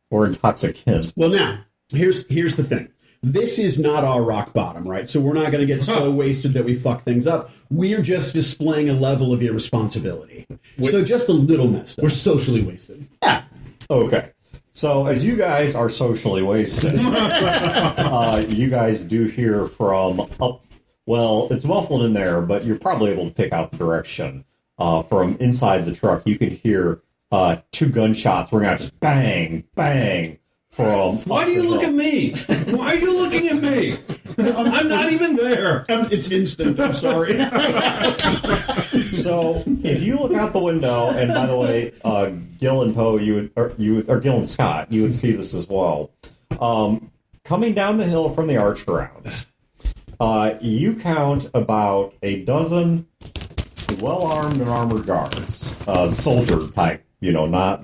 Or intoxicant. Well, now here's the thing. This is not our rock bottom, right? So we're not going to get so wasted that we fuck things up. We're just displaying a level of irresponsibility. So just a little messed up. We're socially wasted. Yeah. Okay. So as you guys are socially wasted, you guys do hear from up. Well, it's muffled in there, but you're probably able to pick out the direction. From inside the truck, you can hear 2 gunshots ring out, just bang, bang. From Why do you look at me? Why are you looking at me? I'm not even there. It's instant. I'm sorry. So if you look out the window, and by the way, Gil and Poe, or Gil and Scott, you would see this as well. Coming down the hill from the arch grounds, you count about a dozen well-armed and armored guards, soldier type, not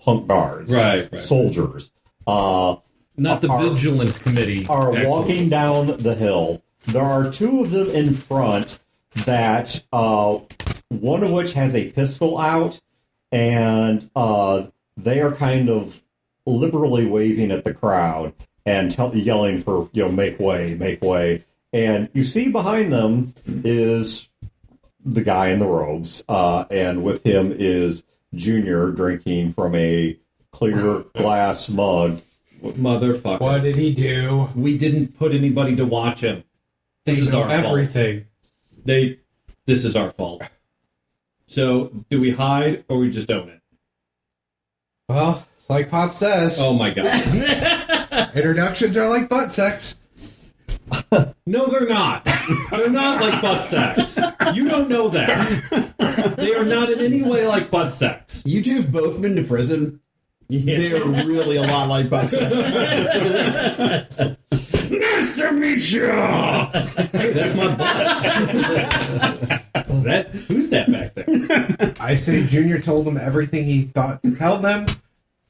punk guards, Right. soldiers. Not the Vigilance Committee. Are actually. walking down the hill. There are 2 of them in front that one of which has a pistol out, and they are kind of liberally waving at the crowd and yelling for, make way, make way. And you see behind them is the guy in the robes, and with him is Junior drinking from a clear glass mug Motherfucker. What did he do? We didn't put anybody to watch him. This They is know our everything. fault. This is our fault. So, do we hide or we just own it? Well, it's like Pop says. Oh my god. Introductions are like butt sex. No, they're not. They're not like butt sex. You don't know that. They are not in any way like butt sex. You two have both been to prison. Yeah. They're really a lot like butt sex. Nice to meet you. Hey, that's my butt. Who's that back there? I say Junior told them everything he thought to tell them,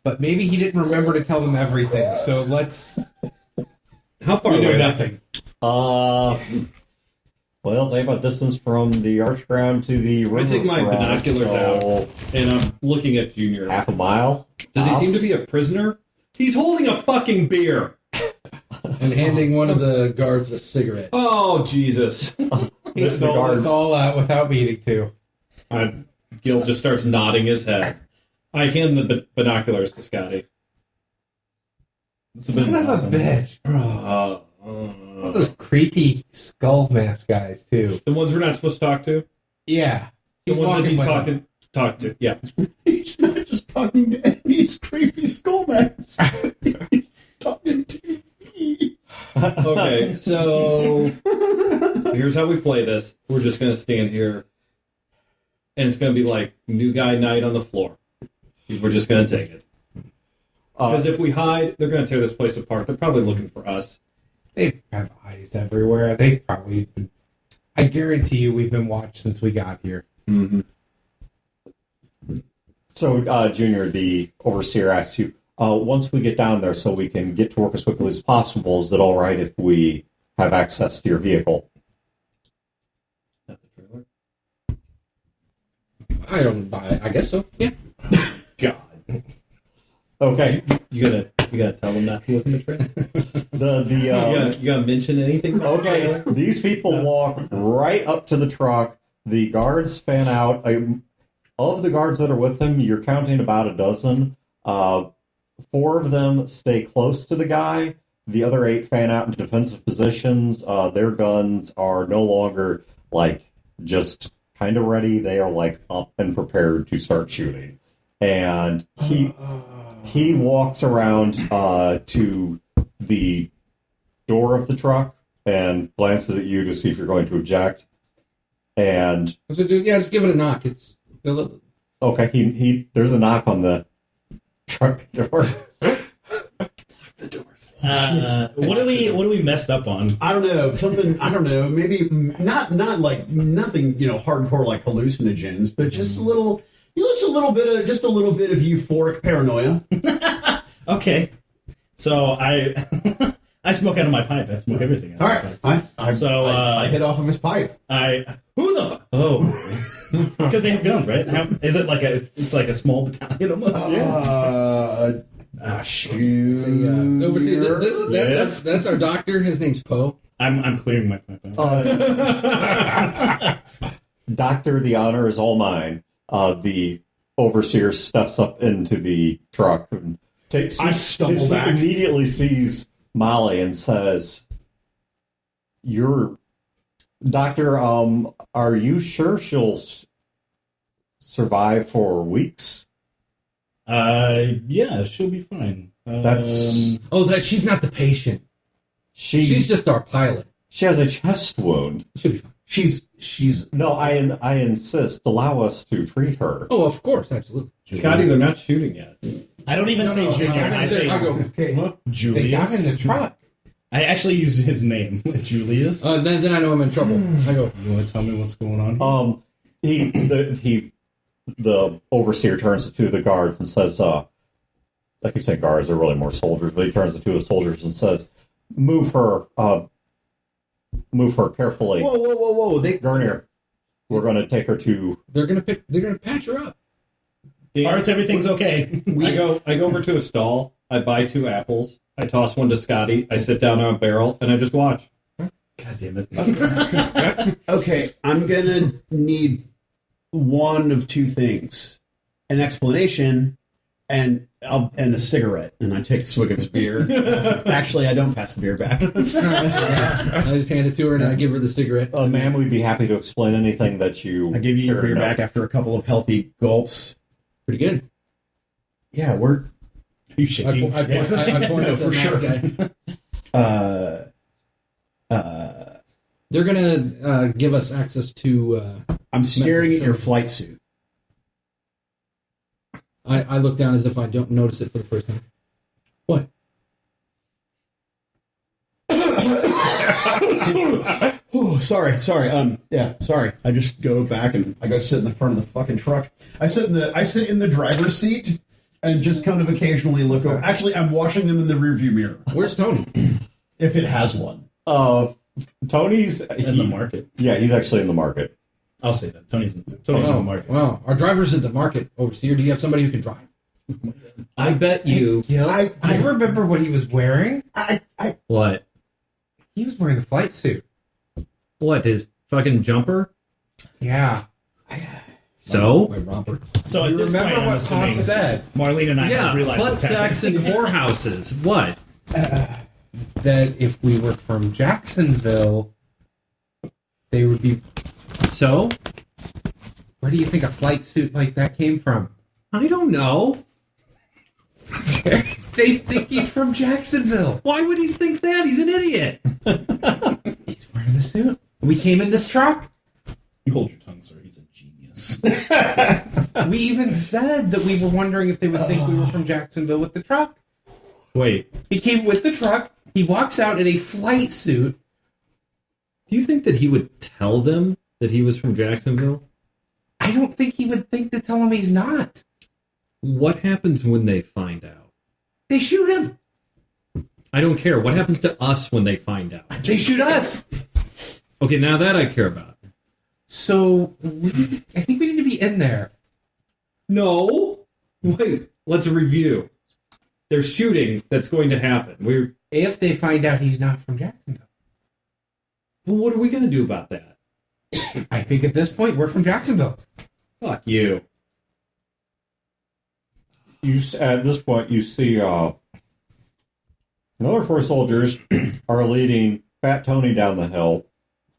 but maybe he didn't remember to tell them everything. So let's. How far We away? know nothing. Well, they have a distance from the arch ground to the river. I take my binoculars out, and I'm looking at Junior. Half a mile. Does he seem to be a prisoner? He's holding a fucking beer. And handing one of the guards a cigarette. Oh, Jesus. He The stole guard- us all out without meaning to. Gil just starts nodding his head. I hand the binoculars to Scotty. Son of a bitch. All those creepy skull mask guys, too. The ones we're not supposed to talk to? Yeah. The ones that he's with them. talking to. Yeah. He's not just talking to enemies, creepy skullbacks. He's talking to me. Okay, so here's how we play this. We're just going to stand here, and it's going to be like new guy night on the floor. We're just going to take it. Because if we hide, they're going to tear this place apart. They're probably looking for us. They have eyes everywhere. They probably. I guarantee you, we've been watched since we got here. Mm-hmm. So, Junior, the overseer asks you, once we get down there so we can get to work as quickly as possible, is it all right if we have access to your vehicle? I don't buy it. I guess so. Yeah. God. Okay. You gotta tell them not to look in the trailer? You gotta mention anything? Okay, these people walk right up to the truck. The guards fan out. Of the guards that are with him, you're counting about a dozen. 4 of them stay close to the guy. The other 8 fan out into defensive positions. Their guns are no longer, like, just kind of ready. They are, like, up and prepared to start shooting. And he walks around to the door of the truck and glances at you to see if you're going to object. And So just give it a knock. It's okay, he there's a knock on the truck door. The doors. What do we messed up on? I don't know. Something, I don't know. Maybe not like nothing, hardcore like hallucinogens, but just a little bit of euphoric paranoia. Okay, so I I smoke out of my pipe. I smoke everything out All of my right. pipe. I hit off of his pipe. Who the fuck? Oh, because they have guns, right? Is it like it's like a small battalion almost? Shoot. Overseer, that's our doctor. His name's Poe. I'm clearing my pipe. Doctor, the honor is all mine. The overseer steps up into the truck and I stumble back. He immediately sees Molly and says, Doctor, are you sure she'll survive for weeks? Yeah, she'll be fine. She's not the patient. She's just our pilot. She has a chest wound. She'll be fine. She's No, I insist. Allow us to treat her. Oh, of course, absolutely. Scotty, they're not shooting yet. I don't even say Junior. I say I go. Okay. What? Julius. They got in the truck. I actually use his name, Julius. Then I know I'm in trouble. I go. You want to tell me what's going on? The overseer turns to the guards and says, like you said, guards are really more soldiers, but he turns to 2 of the soldiers and says, move her carefully. whoa! Gurnier, we're going to take her to... They're gonna patch her up. Parts, everything's okay. I go over to a stall. I buy 2 apples. I toss one to Scotty. I sit down on a barrel and I just watch. God damn it. Okay, I'm gonna need one of 2 things: an explanation and a cigarette, and I take a swig of his beer. Actually, I don't pass the beer back. I just hand it to her and I give her the cigarette. Ma'am, we'd be happy to explain anything that you. I give you your care to beer know. back after a couple of healthy gulps. Pretty good. Yeah, we're You I shaking? point No, at the for mask sure. guy. They're gonna give us access to. I'm staring at your flight suit. I look down as if I don't notice it for the first time. What? Oh, sorry. Yeah, sorry. I just go back and I go sit in the front of the fucking truck. I sit in the driver's seat and just kind of occasionally look over. Actually, I'm watching them in the rearview mirror. Where's Tony? If it has one. Tony's In the market. Yeah, he's actually in the market. I'll say that. Tony's in the market. Wow. Our driver's at the market, overseer. Do you have somebody who can drive? I bet you. Gil, I remember what he was wearing. What? He was wearing the flight suit. What, his fucking jumper? Yeah. So? My romper. So at You this remember point, I'm what assuming Tom said? Marlene and I Yeah, have realized butt what's happening. sacks and whorehouses. What? That if we were from Jacksonville, they would be. So? Where do you think a flight suit like that came from? I don't know. They think he's from Jacksonville. Why would he think that? He's an idiot. He's wearing the suit. We came in this truck. You hold your tongue, sir. He's a genius. We even said that we were wondering if they would think we were from Jacksonville with the truck. Wait, He came with the truck. He walks out in a flight suit. do you think that he would tell them that he was from Jacksonville? I don't think he would think to tell him he's not. What happens when they find out? They shoot him. I don't care. What happens to us when they find out? They shoot us. Okay, now that I care about. So I think we need to be in there. No. Wait, let's review. There's shooting that's going to happen. If they find out he's not from Jacksonville. Well, what are we going to do about that? I think at this point we're from Jacksonville. Fuck you. At this point, you see another 4 soldiers are leading Fat Tony down the hill.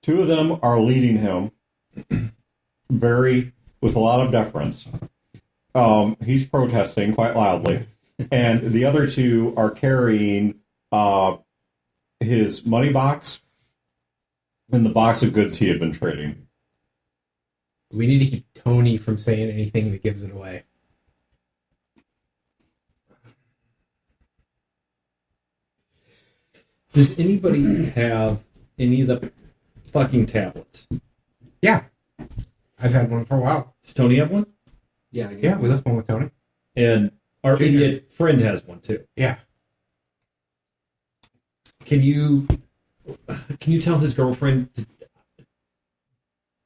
2 of them are leading him with a lot of deference. He's protesting quite loudly. And the other 2 are carrying his money box and the box of goods he had been trading. We need to keep Tony from saying anything that gives it away. Does anybody have any of the fucking tablets? Yeah. I've had one for a while. Does Tony have one? Yeah. Yeah, we left one with Tony. And our Junior. idiot friend has one too. Yeah. Can you tell his girlfriend to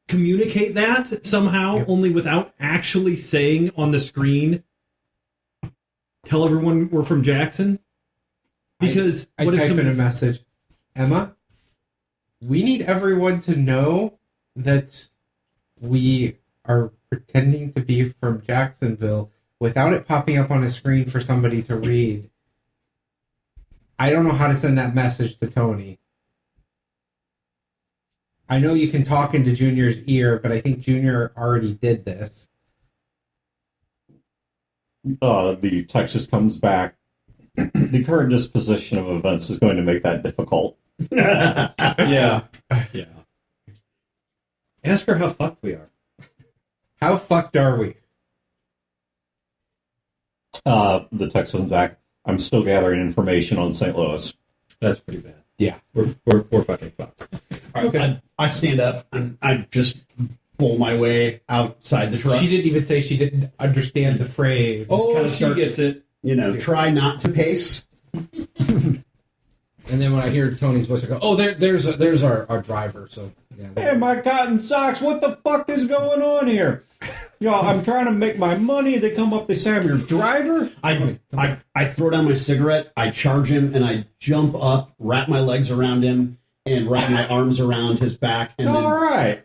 communicate that somehow, Yep. only without actually saying on the screen, tell everyone we're from Jackson? Because I what if type in a somebody... message. Emma, we need everyone to know that we are pretending to be from Jacksonville without it popping up on a screen for somebody to read. I don't know how to send that message to Tony. I know you can talk into Junior's ear, but I think Junior already did this. The text just comes back. The current disposition of events is going to make that difficult. Yeah. Yeah. Ask her how fucked we are. How fucked are we? The text comes back. I'm still gathering information on St. Louis. That's pretty bad. Yeah. We're fucking fucked. Okay. I stand up and I just pull my way outside the truck. She didn't even say she didn't understand the phrase. Oh, kinda she gets it. Try not to pace. And then when I hear Tony's voice, I go, "Oh, there's our driver." So yeah. Hey, my cotton socks, what the fuck is going on here? I'm trying to make my money. They come up, they say I'm your driver. I throw down my cigarette, I charge him, and I jump up, wrap my legs around him, and wrap my arms around his back. And All right.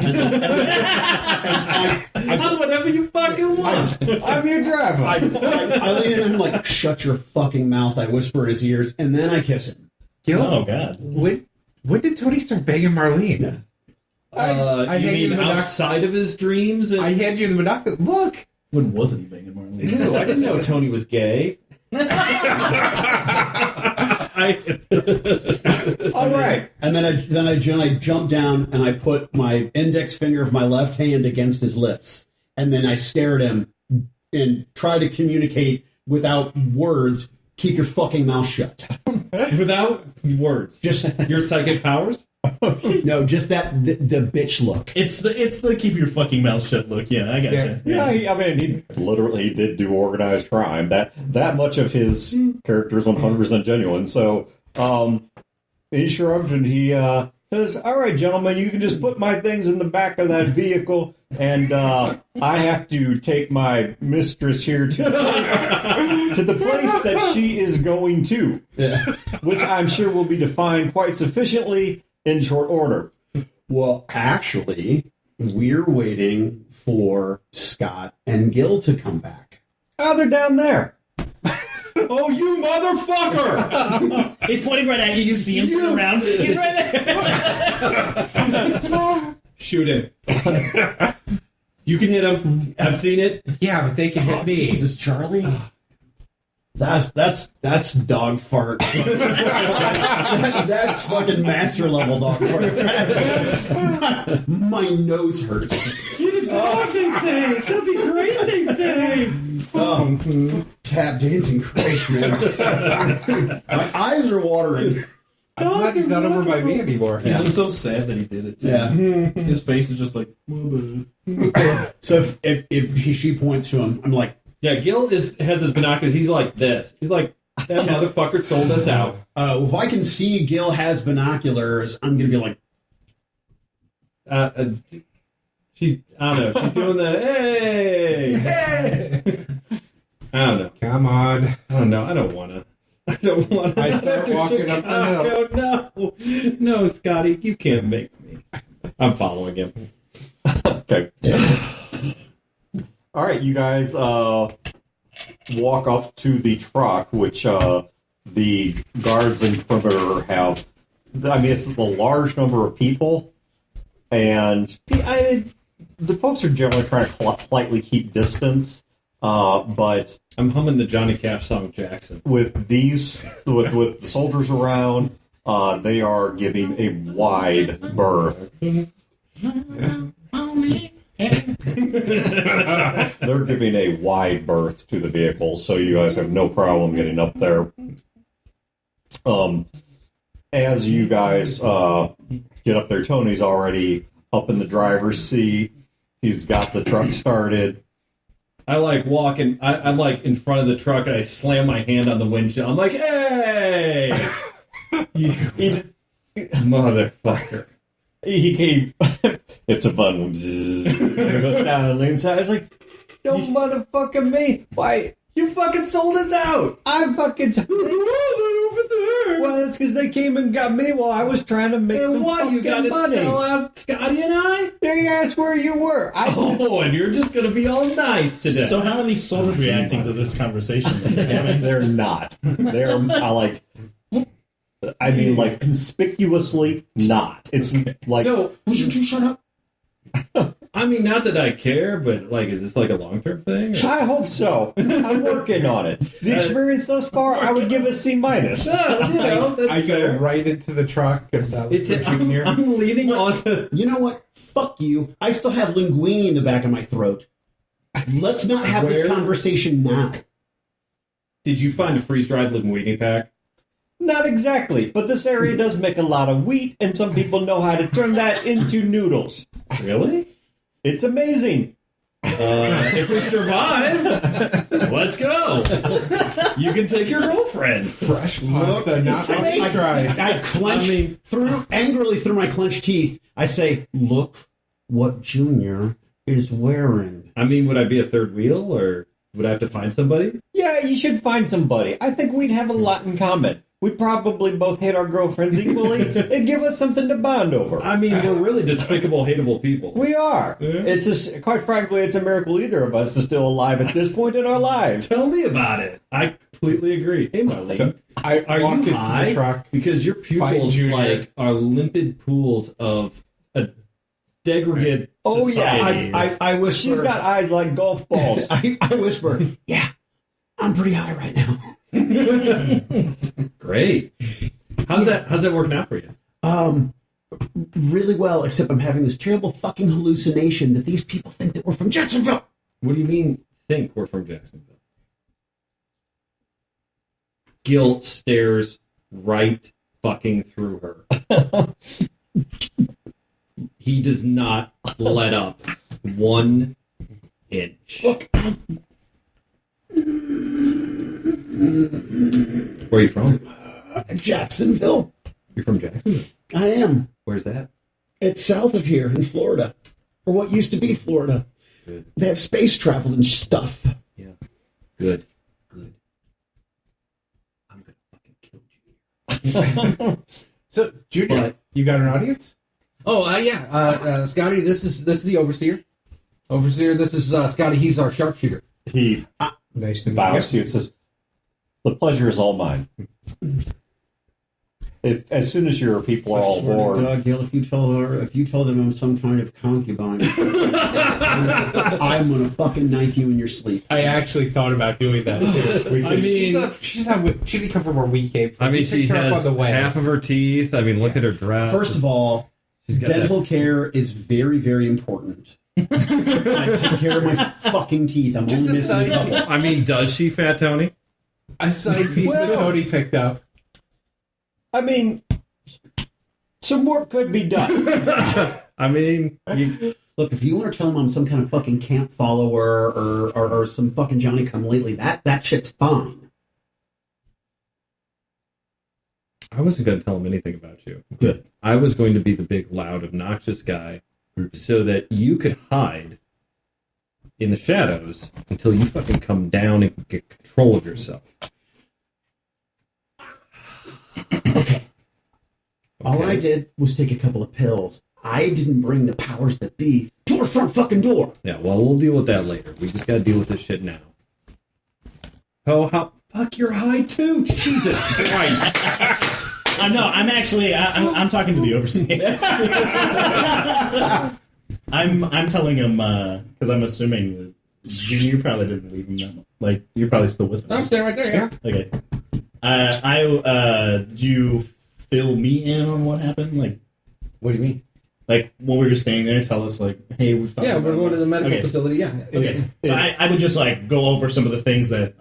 Whatever you fucking want. I'm your driver. I lean in and I'm like, shut your fucking mouth. I whisper in his ears, and then I kiss him. Gil, Oh God. when did Tony start begging Marlene? I I you hand you mean the outside of his dreams? And... I hand you the monopoly. Look! When wasn't he banging Marlene? No, I didn't know Tony was gay. All right. And then I jump down and I put my index finger of my left hand against his lips, and then I stare at him and try to communicate without words. Keep your fucking mouth shut. Without words. Just Your psychic powers? no, just that the bitch look. It's the keep your fucking mouth shut look. Yeah, I gotcha. Yeah, I mean, he literally did do organized crime. That much of his character is 100% genuine. So, he shrugs and he says, "All right, gentlemen, you can just put my things in the back of that vehicle, and I have to take my mistress here to the place that she is going to, which I'm sure will be defined quite sufficiently in short order." Well, actually, we're waiting for Scott and Gil to come back. Oh, they're down there. Oh, you motherfucker! He's pointing right at you. You see him turn around. He's right there. Shoot him. You can hit him. I've seen it. Yeah, but they can hit me. Jesus, Charlie. That's dog fart. that's fucking master level dog fart. My nose hurts. Oh, they say. That'll be great, they say. Oh, tap dancing, Christ, man. My eyes are watering. I'm glad he's not over by me anymore. He looks so sad that he did it. Too. Yeah. His face is just like. So if she points to him, I'm like, Yeah, Gil has his binoculars. He's like this. He's like, that motherfucker sold us out. if I can see Gil has binoculars, I'm gonna be like, I don't know. She's doing the hey. I don't know. Come on. I don't know. I don't want to. I don't want to. I start walking up the hill. No, no, Scotty, you can't make me. I'm following him. Okay. All right, you guys walk off to the truck, which the guards and perimeter have. I mean, it's a large number of people, and the folks are generally trying to politely keep distance. But I'm humming the Johnny Cash song Jackson. with the soldiers around, they are giving a wide berth. They're giving a wide berth to the vehicle, so you guys have no problem getting up there. As you guys get up there, Tony's already up in the driver's seat. He's got the truck started. I like walking. I'm like in front of the truck, and I slam my hand on the windshield. I'm like, "Hey, you motherfucker!" He came. It's a fun one. He goes down and leans out. It's like, don't motherfucking me. Why? You fucking sold us out. I fucking. Over there. Well, it's because they came and got me while I was trying to make And some what? fucking You got to money. sell out Scotty and I? They asked where you were. Oh, and you're just gonna be all nice today. So how are these soldiers reacting to this conversation that you're having? They're not. They're like. I mean, like conspicuously not. It's like. So, would you two shut up? I mean, not that I care, but like, is this like a long-term thing? Or? I hope so. I'm working on it. The experience thus far, I would give a C minus. No, you know, that's I go fair. right into the truck and look for Junior. I'm leaning on the. You know what? Fuck you. I still have linguine in the back of my throat. Let's not have this conversation now. Did you find a freeze-dried linguine pack? Not exactly, but this area does make a lot of wheat, and some people know how to turn that into noodles. Really? It's amazing. If we survive, let's go. You can take your girlfriend. Fresh pasta, not I dried. I clench angrily through my clenched teeth. I say, "Look what Junior is wearing." I mean, would I be a third wheel, or would I have to find somebody? Yeah, you should find somebody. I think we'd have a lot in common. we'd probably both hate our girlfriends equally and give us something to bond over. I mean, we're really despicable, hateable people. We are. Yeah. It's just, quite frankly, it's a miracle either of us is still alive at this point in our lives. Tell me about it. I completely agree. Hey, Marlene, So I are walk you into high? the truck. Because your pupils Junior. are limpid pools of a degraded Oh, yeah. society. I whisper. She's got eyes like golf balls. I whisper. Yeah, I'm pretty high right now. Great. How's that working out for you? Really well. Except I'm having this terrible fucking hallucination that these people think that we're from Jacksonville. What do you mean? Think we're from Jacksonville? Gil stares right fucking through her. He does not let up 1 inch. Look, Where are you from? Jacksonville. You're from Jacksonville. I am. Where's that? It's south of here in Florida, or what used to be Florida. Good. They have space travel and stuff. Yeah. Good. I'm gonna fucking kill you. So, Junior, But- you got an audience? Oh, yeah. Scotty, this is the overseer. Overseer, this is Scotty. He's our sharpshooter. He Nice to meet bows to you. you and says, "The pleasure is all mine." If as soon as your people are all aboard, Gil, if you tell them I'm some kind of concubine, I'm gonna fucking knife you in your sleep. I actually thought about doing that too. I mean- she's not she didn't come from where we came from. I mean, We she picked her up has on the way. half of her teeth. I mean, look at her dress. First of all, She's got dental care is very, very important. I take care of my fucking teeth. I'm Just only a missing a side couple. I mean, does she, Fat Tony? A side piece that Well- Cody picked up. I mean, some work could be done. I mean, you, Look, if you want to tell them I'm some kind of fucking camp follower or some fucking Johnny come lately, that shit's fine. I wasn't going to tell him anything about you. Good. I was going to be the big, loud, obnoxious guy so that you could hide in the shadows until you fucking come down and get control of yourself. All I did was take a couple of pills. I didn't bring the powers that be to our front fucking door. Yeah, well, we'll deal with that later. We just got to deal with this shit now. Oh, how... Fuck, you're high too! Jesus Christ! No, I'm actually I'm talking to the overseer. I'm telling him because I'm assuming that you probably didn't leave him that. Like you're probably still with him. I'm standing right there. Yeah. Okay. Did you fill me in on what happened? What do you mean? Like when we were staying there, tell us like, hey, we've talked Yeah, about we're going to the medical Okay. facility. Yeah. Okay, so I would just like go over some of the things that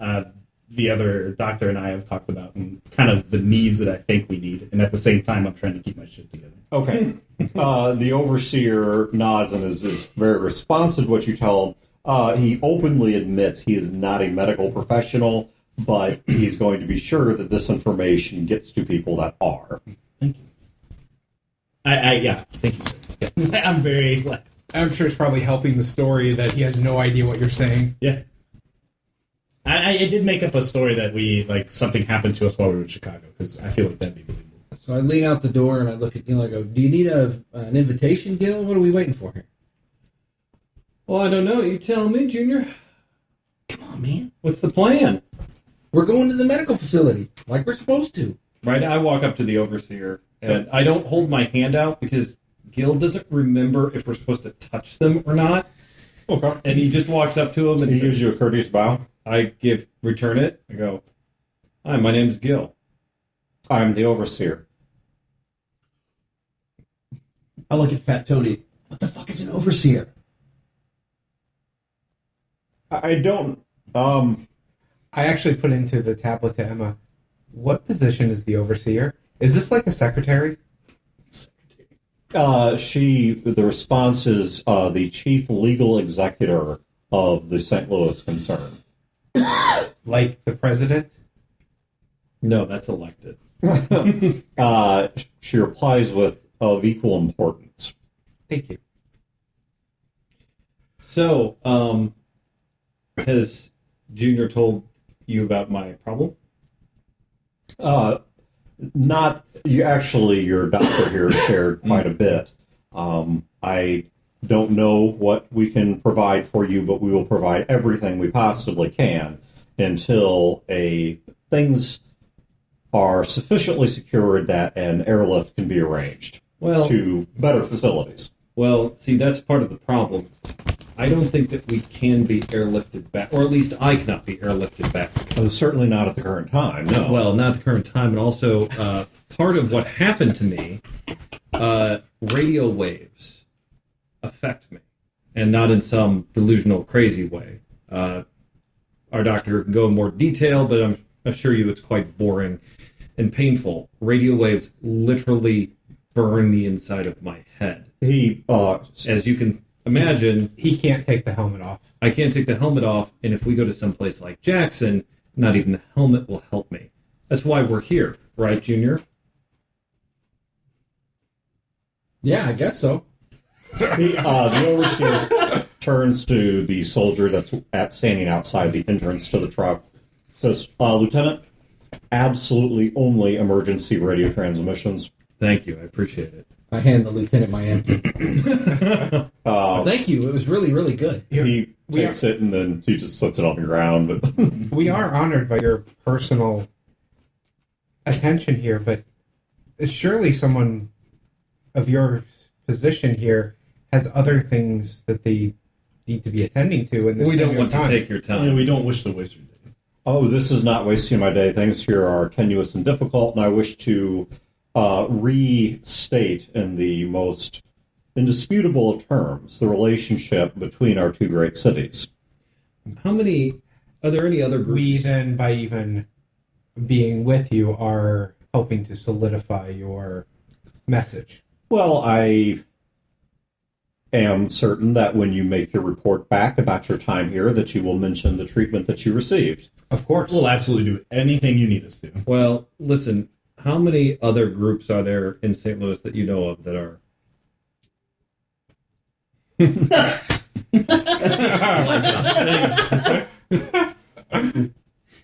the other doctor and I have talked about, and kind of the needs that I think we need, and at the same time, I'm trying to keep my shit together. Okay. The overseer nods and is very responsive to what you tell him. He openly admits he is not a medical professional, but he's going to be sure that this information gets to people that are. Thank you. Yeah, thank you, sir. Yeah. I'm very like, I'm sure it's probably helping the story that he has no idea what you're saying. yeah. I did make up a story that we like something happened to us while we were in Chicago because I feel like that'd be believable. So I lean out the door and I look at Gil. I go, "Do you need an invitation, Gil? What are we waiting for here?" Well, I don't know. You tell me, Junior. Come on, man. What's the plan? We're going to the medical facility, like we're supposed to. Right, I walk up to the overseer, and I don't hold my hand out because Gil doesn't remember if we're supposed to touch them or not. Okay. And he just walks up to him and He says, gives you a courteous bow. I return it. I go, "Hi, my name's Gil." I'm the overseer. I look at Fat Tony. What the fuck is an overseer? I don't. I actually put into the tablet to Emma, what position is the overseer? Is this like a secretary? The response is the chief legal executor of the St. Louis concern. Like the president? No, that's elected. She replies with of equal importance. Thank you. So, has Junior told you about my problem? Not you. Actually, your doctor here shared quite a bit. I don't know what we can provide for you, but we will provide everything we possibly can until things are sufficiently secured that an airlift can be arranged to better facilities. Well, see, that's part of the problem. I don't think that we can be airlifted back, or at least I cannot be airlifted back. Certainly not at the current time, no. Well, not at the current time, and also part of what happened to me, radio waves affect me, and not in some delusional, crazy way. Our doctor can go in more detail, but I'm assure you it's quite boring and painful. Radio waves literally burn the inside of my head. As you can imagine, he can't take the helmet off. I can't take the helmet off, and if we go to some place like Jackson, not even the helmet will help me. That's why we're here, right, Junior? Yeah, I guess so. The overseer turns to the soldier that's standing outside the entrance to the truck, says, Lieutenant, absolutely only emergency radio transmissions. Thank you, I appreciate it. I hand the lieutenant my empty. Thank you. It was really, really good. He takes it and then he just sets it on the ground. But we are honored by your personal attention here, but surely someone of your position here has other things that they need to be attending to. In this we don't want time. to take your time. Yeah, we don't wish to waste your day. Oh, this is not wasting my day. Things here are tenuous and difficult, and I wish to restate in the most indisputable of terms the relationship between our two great cities. Are there any other groups? We then, by even being with you, are helping to solidify your message. Well, I am certain that when you make your report back about your time here, that you will mention the treatment that you received. Of course. We'll absolutely do anything you need us to. Well, listen, how many other groups are there in St. Louis that you know of that are?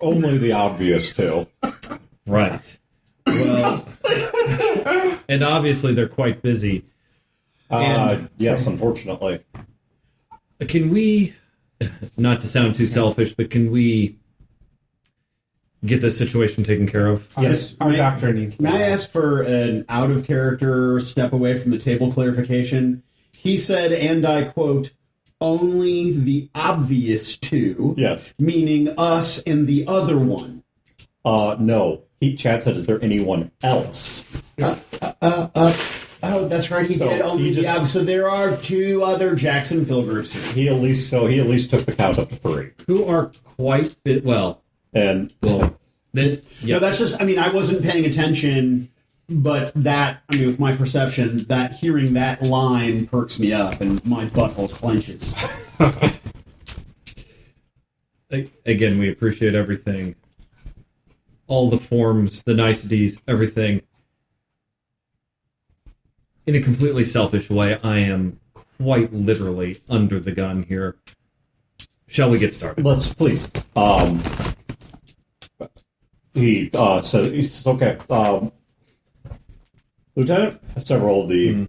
Only the obvious two. Right. Well, and obviously they're quite busy. Yes, unfortunately. Can we, not to sound too selfish, but can we get this situation taken care of? Yes. Our doctor needs to. May I ask for an out-of-character step away from the table clarification? He said, and I quote, only the obvious two. Yes. Meaning us and the other one. No. Chad said, is there anyone else? Oh, that's right. He did only so there are two other Jacksonville groups here. He at least took the count up to 3. Who are quite well. And No, that's just. I mean, I wasn't paying attention, but with my perception, that hearing that line perks me up, and my butthole clenches. Again, we appreciate everything. All the forms, the niceties, everything. In a completely selfish way, I am quite literally under the gun here. Shall we get started? let's please. He says, okay. Lieutenant, several of the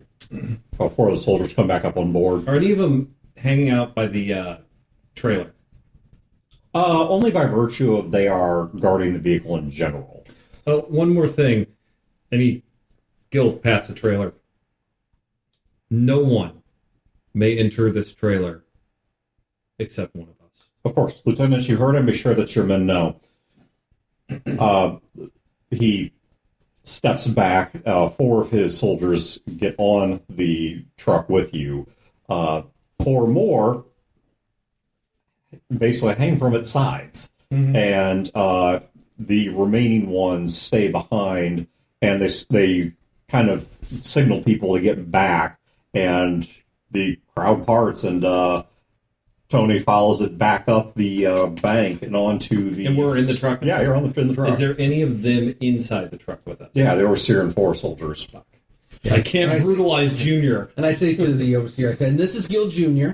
4 of the soldiers come back up on board. Are any of them hanging out by the trailer? Only by virtue of they are guarding the vehicle in general. Oh, one more thing. Gil pats the trailer. No one may enter this trailer except one of us. Of course. Lieutenant, you heard him. Be sure that your men know. He steps back. 4 of his soldiers get on the truck with you. 4 more basically hang from its sides. Mm-hmm. And the remaining ones stay behind, and they kind of signal people to get back, and the crowd parts, and Tony follows it back up the bank and onto the... And we're in the truck? Yeah, you're in the truck. Is there any of them inside the truck with us? Yeah, there were Syrian 4 soldiers. Yeah. I can't brutalize Junior. And I say to the overseer, I said, and this is Gil Jr.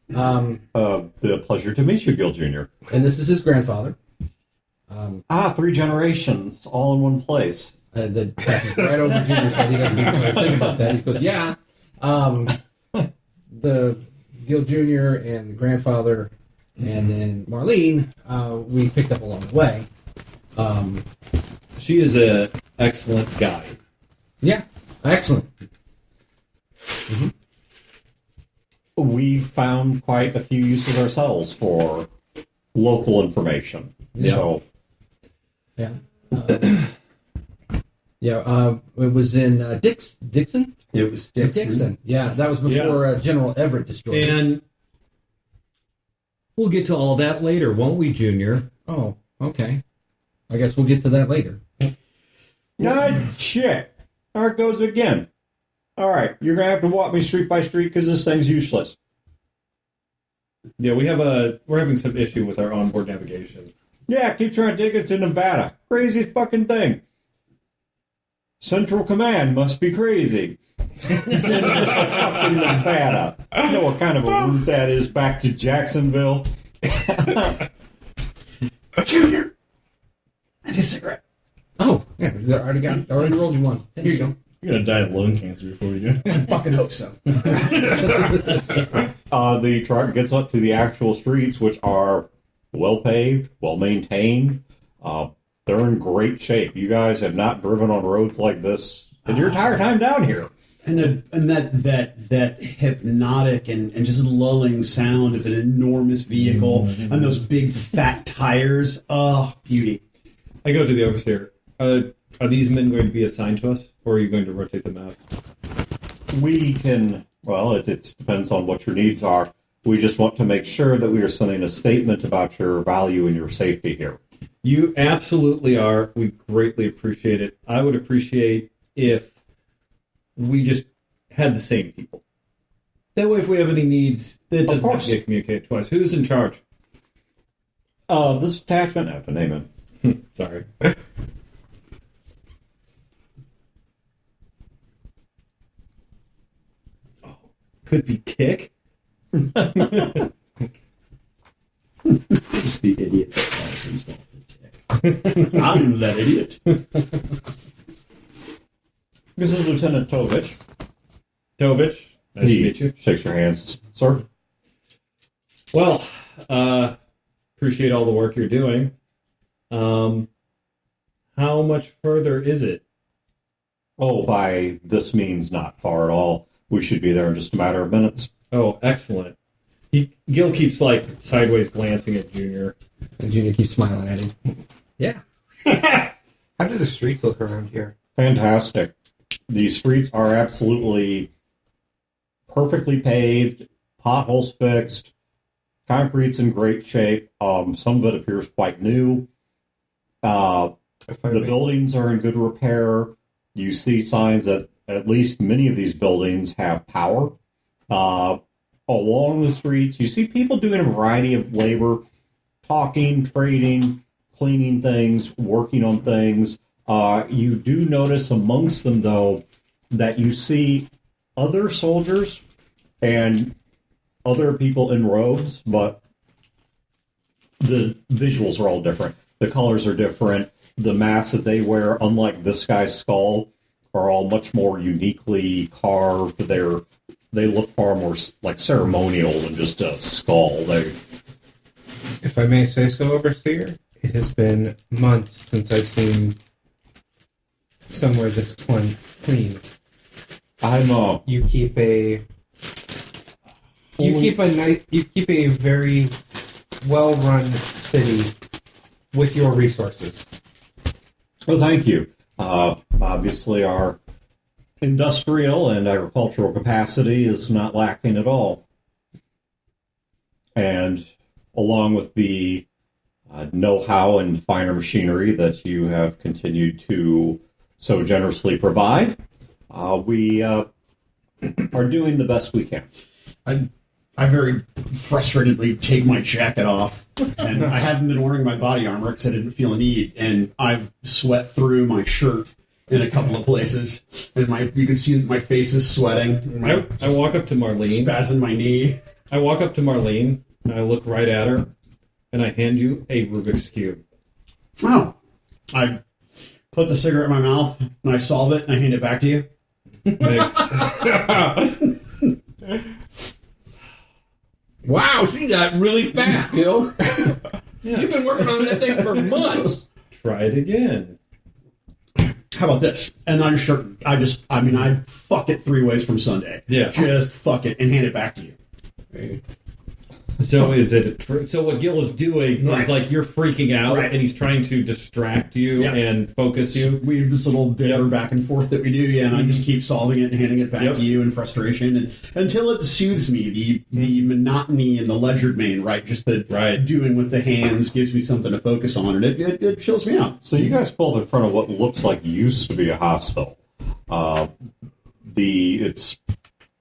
The pleasure to meet you, Gil Jr. And this is his grandfather. 3 generations, all in one place. That passes right over Junior, so he doesn't even think about that. He goes, yeah. The Gil Jr. and the grandfather, and then Marlene, we picked up along the way. She is an excellent guide. Yeah, excellent. We've found quite a few uses ourselves for local information. Yeah. So, Yeah. It was in Dixon? It was Dixon. Yeah, that was before General Everett destroyed it. And we'll get to all that later, won't we, Junior? Oh, okay. I guess we'll get to that later. Shit. There it goes again. All right, you're going to have to walk me street by street because this thing's useless. Yeah, we're having some issue with our onboard navigation. Yeah, keep trying to take us to Nevada. Crazy fucking thing. Central Command must be crazy. Send us to fucking Nevada. You know what kind of a route that is back to Jacksonville? Junior, I need a cigarette. Oh, yeah, already rolled you one. Here you go. You're gonna die of lung cancer before we do. I fucking hope so. The truck gets up to the actual streets, which are well paved, well maintained. They're in great shape. You guys have not driven on roads like this in your entire time down here. And that hypnotic and just lulling sound of an enormous vehicle and those big fat tires. Oh, beauty. I go to the overseer. Are these men going to be assigned to us, or are you going to rotate them out? We can, well, it depends on what your needs are. We just want to make sure that we are sending a statement about your value and your safety here. You absolutely are. We greatly appreciate it. I would appreciate if we just had the same people. That way, if we have any needs, it doesn't have to get communicated twice. Who's in charge? This attachment, I have to name him. Sorry. Could be Tick. Just the idiot that calls himself the Tick. I'm that idiot. This is Lieutenant Tovich. Tovich, nice to meet you. Shakes your hands, sir. Well, appreciate all the work you're doing. How much further is it? Oh, by this means not far at all. We should be there in just a matter of minutes. Oh, excellent. Gil keeps sideways glancing at Junior. And Junior keeps smiling at him. Yeah. How do the streets look around here? Fantastic. The streets are absolutely perfectly paved, potholes fixed, concrete's in great shape. Some of it appears quite new. The buildings are in good repair. You see signs that at least many of these buildings have power. Along the streets, you see people doing a variety of labor, talking, trading, cleaning things, working on things. You do notice amongst them, though, that you see other soldiers and other people in robes, but the visuals are all different. The colors are different. The masks that they wear, unlike this guy's skull, are all much more uniquely carved. They look far more like ceremonial than just a skull. If I may say so, Overseer, it has been months since I've seen somewhere this clean. You keep a very well-run city with your resources. Well, thank you. Obviously, our industrial and agricultural capacity is not lacking at all. And along with the know-how and finer machinery that you have continued to so generously provide, we are doing the best we can. I very frustratedly take my jacket off, and I haven't been wearing my body armor because I didn't feel a need, and I've sweat through my shirt in a couple of places, and you can see that my face is sweating. I walk up to Marlene. Spazzing my knee. I walk up to Marlene, and I look right at her, and I hand you a Rubik's Cube. Oh. I put the cigarette in my mouth, and I solve it, and I hand it back to you. Wow, she got really fast, Gil. You've been working on that thing for months. Try it again. How about this? And I fuck it 3 ways from Sunday. Yeah. Just fuck it and hand it back to you. So is it? So what Gil is doing is like you're freaking out, Right. and he's trying to distract you Yep. and focus you. We have this little bitter back and forth that we do, and I just keep solving it and handing it back to you in frustration, and until it soothes me. The monotony and the legerdemain, right? Just the doing with the hands gives me something to focus on, and it chills me out. So you guys pull up in front of what looks like used to be a hospital. It's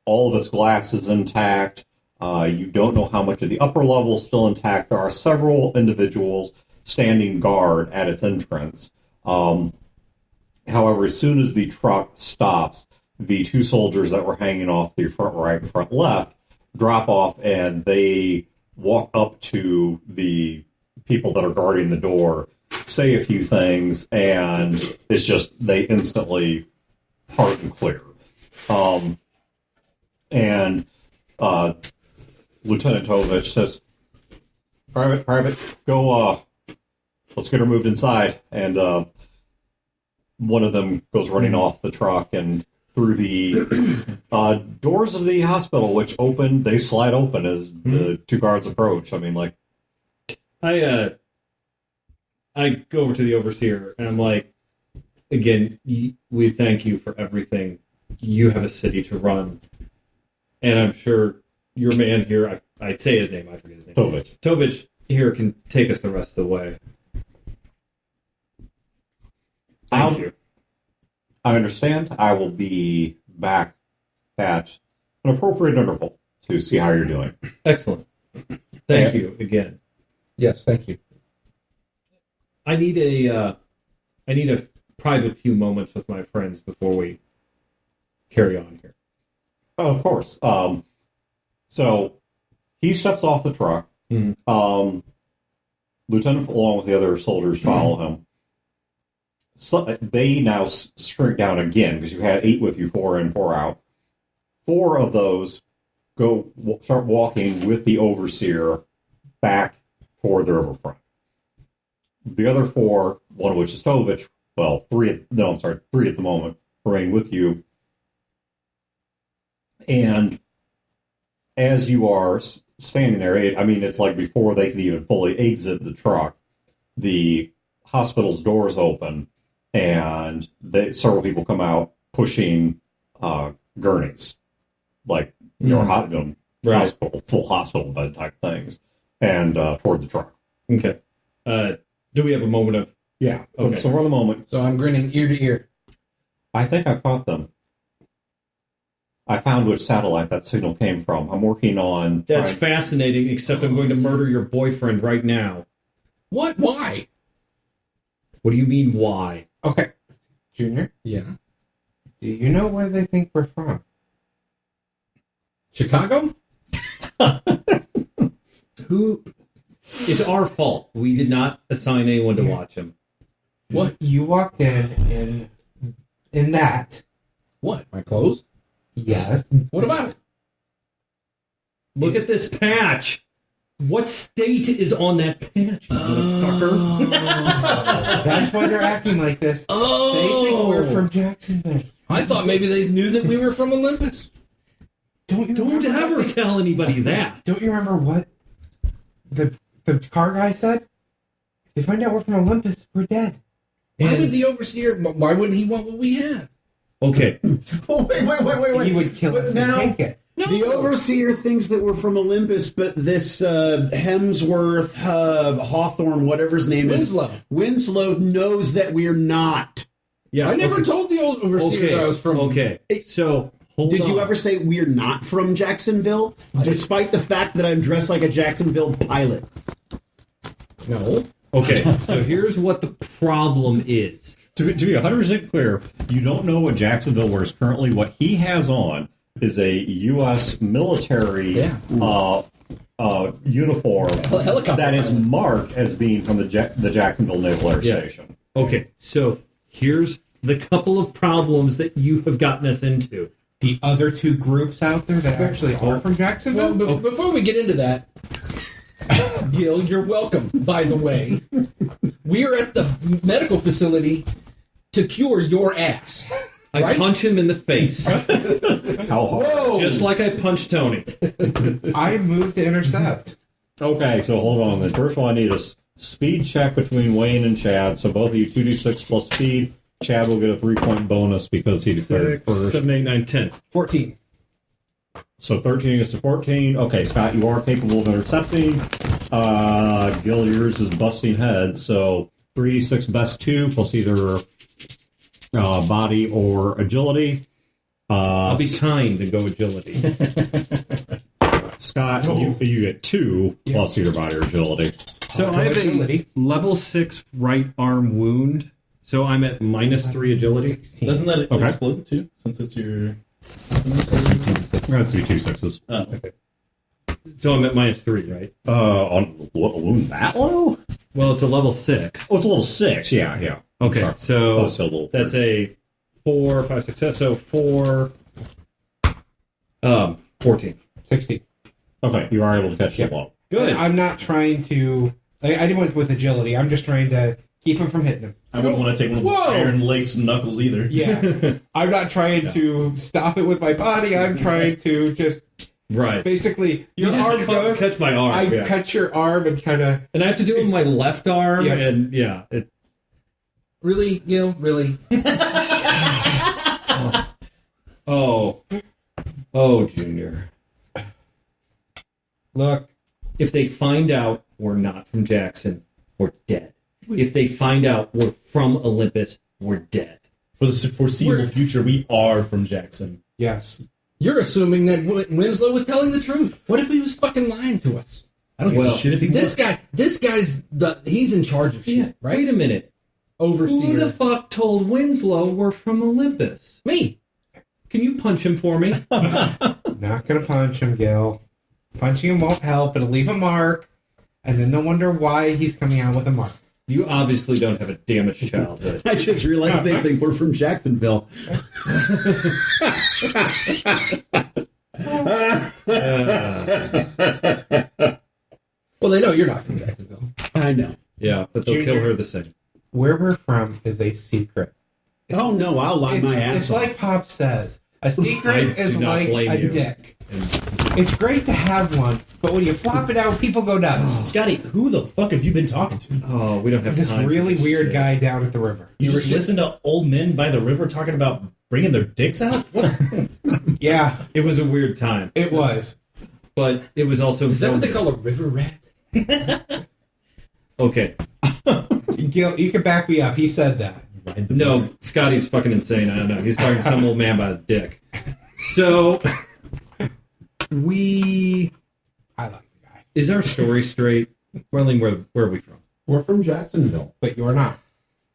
all of its glass is intact. You don't know how much of the upper level is still intact. There are several individuals standing guard at its entrance. However, as soon as the truck stops, the 2 soldiers that were hanging off the front right and front left drop off, and they walk up to the people that are guarding the door, say a few things, and it's just they instantly part and clear. Lieutenant Tovich says, Private, go, let's get her moved inside. And one of them goes running off the truck and through the doors of the hospital, which they slide open as the 2 guards approach. I mean, like... I go over to the overseer, and I'm like, again, we thank you for everything. You have a city to run. And I'm sure your man here, I'd say his name, I forget his name. Tovich here can take us the rest of the way. Thank you. I understand. I will be back at an appropriate interval to see how you're doing. Excellent. Thank you again. Yes, thank you. I need a private few moments with my friends before we carry on here. Oh, of course. So he steps off the truck. Mm-hmm. Lieutenant, along with the other soldiers, follow him. So they now shrink down again because you had 8 with you, 4 in, 4 out. 4 of those start walking with the overseer back toward the riverfront. The other 4, one of which is Tovich, 3 at the moment, remain with you. And as you are standing there, it's like before they can even fully exit the truck, the hospital's doors open, and several people come out pushing gurneys, like hospital, full hospital bed type things, and toward the truck. Okay. Do we have a moment of... Yeah. Okay. So for the moment... So I'm grinning ear to ear. I think I've caught them. I found which satellite that signal came from. I'm working on... That's fascinating, except I'm going to murder your boyfriend right now. What? Why? What do you mean, why? Okay. Junior? Yeah. Do you know where they think we're from? Chicago? Who... It's our fault. We did not assign anyone to watch him. What? You walked in that. What? My clothes? Yes. What about it? Look at this patch. What state is on that patch, motherfucker? That's why they're acting like this. Oh. They think we're from Jacksonville. I thought maybe they knew that we were from Olympus. Don't ever tell anybody that. Don't you remember what the car guy said? If they find out we're from Olympus, we're dead. Why would the overseer... Why wouldn't he want what we had? Okay. Oh, wait. He would kill us now, and take it. No. The overseer thinks that we're from Olympus, but this Hemsworth, Hawthorne, whatever his name Winslow knows that we're not. Yeah. I never told the old overseer that I was from... Okay. So, Did you ever say we're not from Jacksonville? Despite the fact that I'm dressed like a Jacksonville pilot. No. Okay, so here's what the problem is. To be 100% clear, you don't know what Jacksonville wears currently. What he has on is a U.S. military uniform Helicopter that is marked as being from the Jacksonville Naval Air Station. Okay, so here's the couple of problems that you have gotten us into. The other two groups out there that actually are from Jacksonville? Well, before we get into that, Gil, you're welcome, by the way. We are at the medical facility to cure your ass. I Right? punch him in the face, How hard? just like I punched Tony. I moved to intercept. Okay, so hold on. Then first of all, I need a speed check between Wayne and Chad. So both of you 2d6 plus speed. Chad will get a 3-point bonus because he declared 6, first. 7, 8, 9, 10. 14. So 13 against 14. Okay, Scott, you are capable of intercepting. Gil, yours is busting heads. So 3d6 best 2 plus either body or agility. I'll be kind and go agility. Scott, you get 2 plus either body or agility. So I have a Agility. level 6 right arm wound. So I'm at -3 agility. Doesn't that Okay. explode too? Since it's your. I'm going to do 2 6s. Oh, okay. So I'm at -3, right? On a wound that low? Well, it's a level 6. Oh, it's a level 6. Yeah. Okay, Sorry. so Oh, it's a little that's a 4, 5, 6, so 4, 14. 16. Okay, you are able to catch the Yep. blow. Good. I'm not trying to... I didn't went with agility. I'm just trying to keep him from hitting him. I wouldn't want to take one of those Whoa! iron lace knuckles either. Yeah. I'm not trying to stop it with my body. I'm trying to just... Right. Basically, your You just arm goes... catch my arm. I yeah. cut your arm and kind of... And I have to do it with my left arm, Yeah. and yeah. Really, Gil? Really? Oh, Junior. Look, If they find out we're not from Jackson, we're dead. If they find out we're from Olympus, we're dead. For the foreseeable We're- future, we are from Jackson. yes. You're assuming that Winslow was telling the truth. What if he was fucking lying to us? I don't give Well, a shit if he This was. guy's he's in charge of shit, right? Wait a minute. Overseer. Who the fuck told Winslow we're from Olympus? Me. Can you punch him for me? Not gonna punch him, Gil. Punching him won't help. It'll leave a mark. And then they'll wonder why he's coming out with a mark. You obviously don't have a damaged childhood. I just realized they think we're from Jacksonville. Well, they know you're not from Jacksonville. I know. Yeah, but they'll kill her the same. Where we're from is a secret. Oh, no, I'll lie my ass It's off. like Pop says. A secret I is do not like blame a you. dick. It's great to have one, but when you flop it out, people go nuts. Scotty, who the fuck have you been talking to? Oh, we don't have This time. for really this weird shit. guy down at the river. You just listen to old men by the river talking about bringing their dicks out? What? Yeah, It was a weird time, it was. but it was also. Is that what they call a river rat? Okay. Gil, you can back me up. He said that. No, Scotty's fucking insane. I don't know. He's talking to some old man about a dick. So, I like the guy, is our story straight? Marlene, where are we from? We're from Jacksonville. but you're not.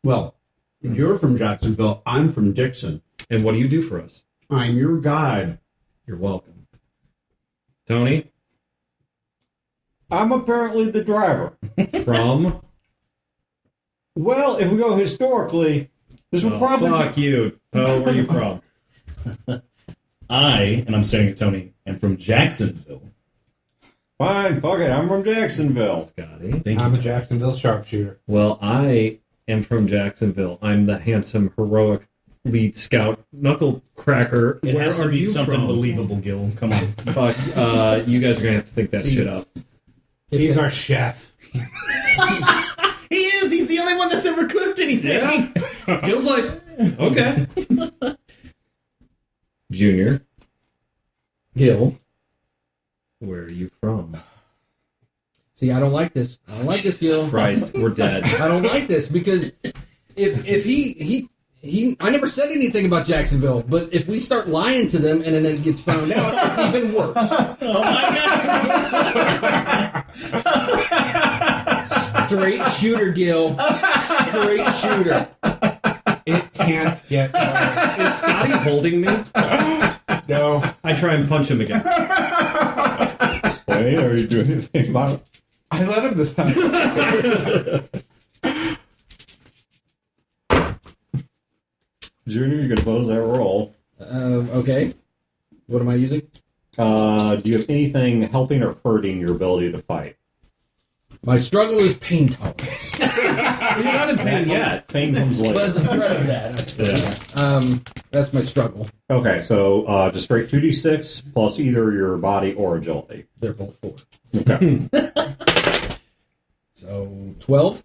Well, you're from Jacksonville. I'm from Dixon. And what do you do for us? I'm your guide. You're welcome. Tony? I'm apparently the driver. From? Well, if we go historically, this would Oh, probably fuck you. Oh, where are you from? And I'm staring at Tony, am from Jacksonville. Fine, fuck it. I'm from Jacksonville. Scotty. Thank I'm you. a Jacksonville sharpshooter. Well, I am from Jacksonville. I'm the handsome, heroic lead scout, knuckle cracker. It Where has to are be you something from? believable, Gil. Come on. Fuck, you guys are gonna have to think that See, shit up. He's our chef. He is. He's the only one that's ever cooked anything. Yeah. Feels like, okay. Junior, Gil. where are you from? See, I don't like this. I don't like this, Gil. Christ, we're dead. I don't like this because if he I never said anything about Jacksonville, but if we start lying to them and then it gets found out, it's even worse. Oh my god. Straight shooter, Gil. Straight shooter. It can't get worse. Is Scotty holding me? No. I try and punch him again. Wait, are you doing anything about it? I let him this time. Junior, you can oppose that roll. Okay. What am I using? Do you have anything helping or hurting your ability to fight? My struggle is pain tolerance. You're not in pain yet. Pain comes later. But the threat of that, I suppose. That's my struggle. Okay, so just straight 2d6 plus either your body or agility. They're both 4. Okay. So 12.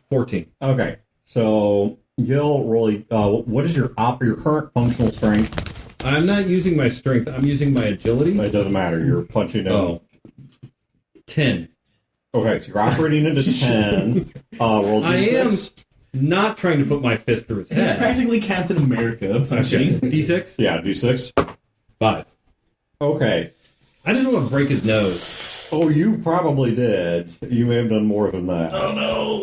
14. Okay, so Gil, really, what is your current functional strength? I'm not using my strength. I'm using my agility. It doesn't matter. You're punching in. Oh. 10. Okay, so you're operating at a 10. Roll I d6. am not trying to put my fist through his He's head. practically Captain America punching. D6? Yeah, d6. 5. Okay. I just want to break his nose. Oh, you probably did. You may have done more than that. Oh no!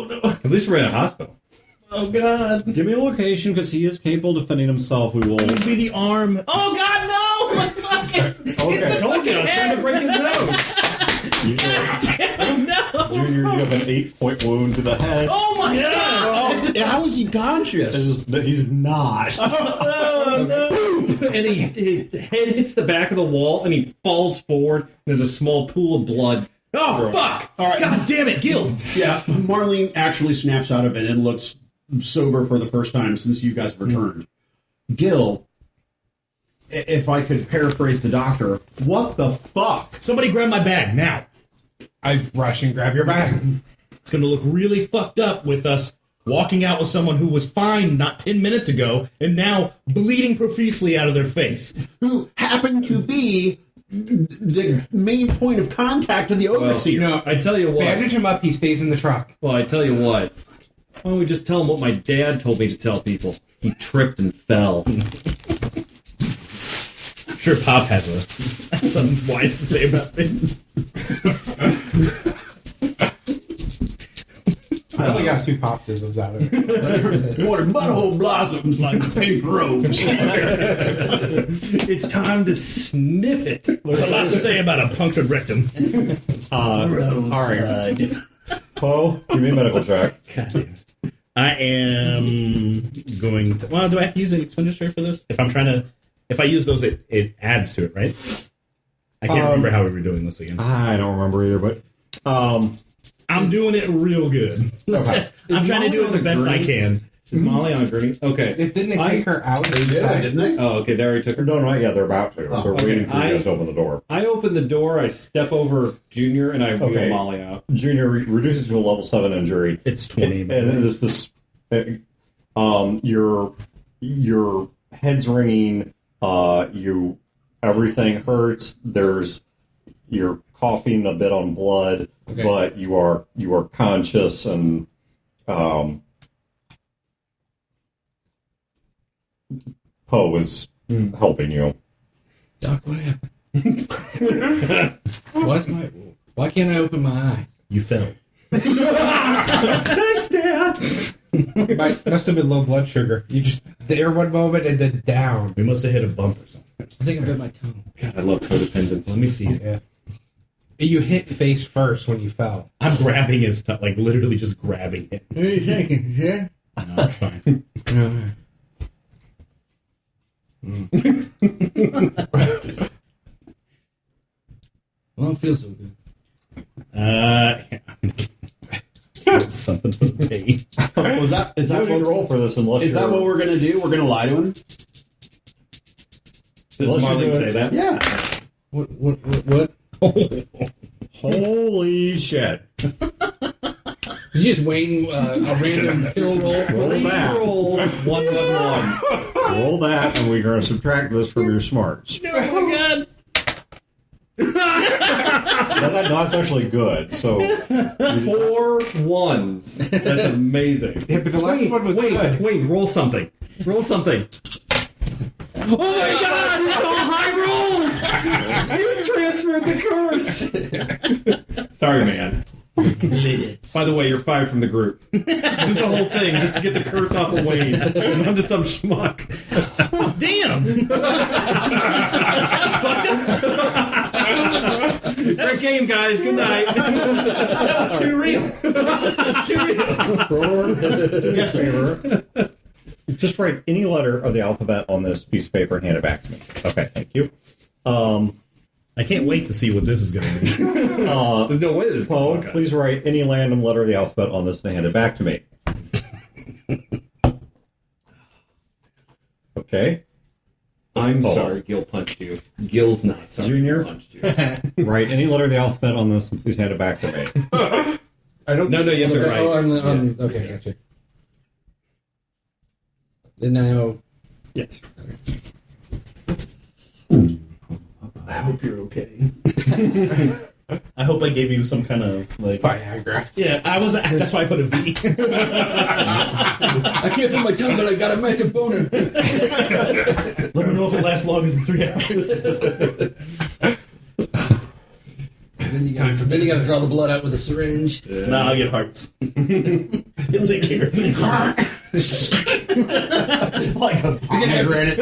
No! At least we're in a hospital. Oh god! Give me a location because he is capable of defending himself. We will. Please be the arm. Oh god, no! My fucking. Okay. I told you I was trying to break his nose. No! Junior, you have an 8-point wound to the head. Oh my god! How is he conscious? He's not. Oh no! And his head hits the back of the wall, and he falls forward. And there's a small pool of blood. Oh fuck! All right. God damn it, Gil! Yeah, Marlene actually snaps out of it and looks sober for the first time since you guys have returned. Gil, if I could paraphrase the doctor, what the fuck? Somebody grab my bag now. I rush and grab your bag. It's gonna look really fucked up with us walking out with someone who was fine not 10 minutes ago and now bleeding profusely out of their face. Who happened to be the main point of contact of the overseer. No, I tell you what. bandage him up. He stays in the truck. Well, I tell you what. Why don't we just tell him what my dad told me to tell people? He tripped and fell. I'm sure Pop has something wise to say about things. I only got 2 popsisms out of it. You wanted butthole blossoms like the pink rose. It's time to sniff it. There's a lot to say about a punctured rectum. All right. Poe, give me a medical check. God damn it. I am going to... Well, do I have to use an expenditure for this? If I use those, it adds to it, right? I can't remember how we were doing this again. I don't remember either, but I'm doing it real good. Okay. I'm trying to do it the best I can. Is Molly on a gurney? Okay. Didn't they take her out? They did, didn't they? Oh, okay. They already took her. no, not yet. They're about to. They're okay. waiting for you guys to open the door. I open the door, I step over Junior, and I wheel Okay. Molly out. Junior reduces to a level 7 injury. It's 20. And then your head's ringing. Everything hurts. You're coughing a bit on blood, Okay. but you are conscious and Poe is helping you. Doc, what happened? Why can't I open my eyes? You fell. Thanks, Dad! Must have been low blood sugar. You just there one moment and then down. We must have hit a bump or something. I think I bit my tongue. God, I love codependence. Let me see it. Yeah. You hit face first when you fell. I'm grabbing his stuff, like literally just grabbing it. What are you thinking? Yeah? No, that's fine. Well, it feels so good. Something for the pain. Is that You don't need to roll for this unless is that what we're gonna do? We're gonna lie to him? Does Unless you Marley do say it- that? Yeah. What? Holy shit! You just waiting a random pill roll? Roll that. Roll 111. Roll that, and we're going to subtract this from your smarts. Oh my god! That's actually good. So 4 ones. That's amazing. Yeah, but the last one was good. Wait, roll something. Roll something. Oh my god, it's all high rolls! You transferred the curse! Sorry, man. By the way, you're fired from the group. This is the whole thing, just to get the curse off of Wayne. And onto some schmuck. Damn! That's fucked up. Great game, guys. Good night. That was too real. That's too real. yes, favor. Just write any letter of the alphabet on this piece of paper and hand it back to me. Okay, thank you. I can't wait to see what this is going to be. There's no way this. Poe, please write any random letter of the alphabet on this and hand it back to me. Okay. I'm Poe. sorry, Gil punched you. Gil's not sorry. Junior? Gil punched you. Write any letter of the alphabet on this and please hand it back to me. I don't. No, you have to write. Okay, gotcha. And now, Yes. I hope you're okay. I hope I gave you some kind of like Viagra. Yeah, I was. That's why I put a V. I can't feel my tongue, but I got a magic boner. Let me know if it lasts longer than 3 hours. Then you got to draw the blood out with a syringe. Nah, I'll get hearts. He'll take care of it. Like a pomegranate.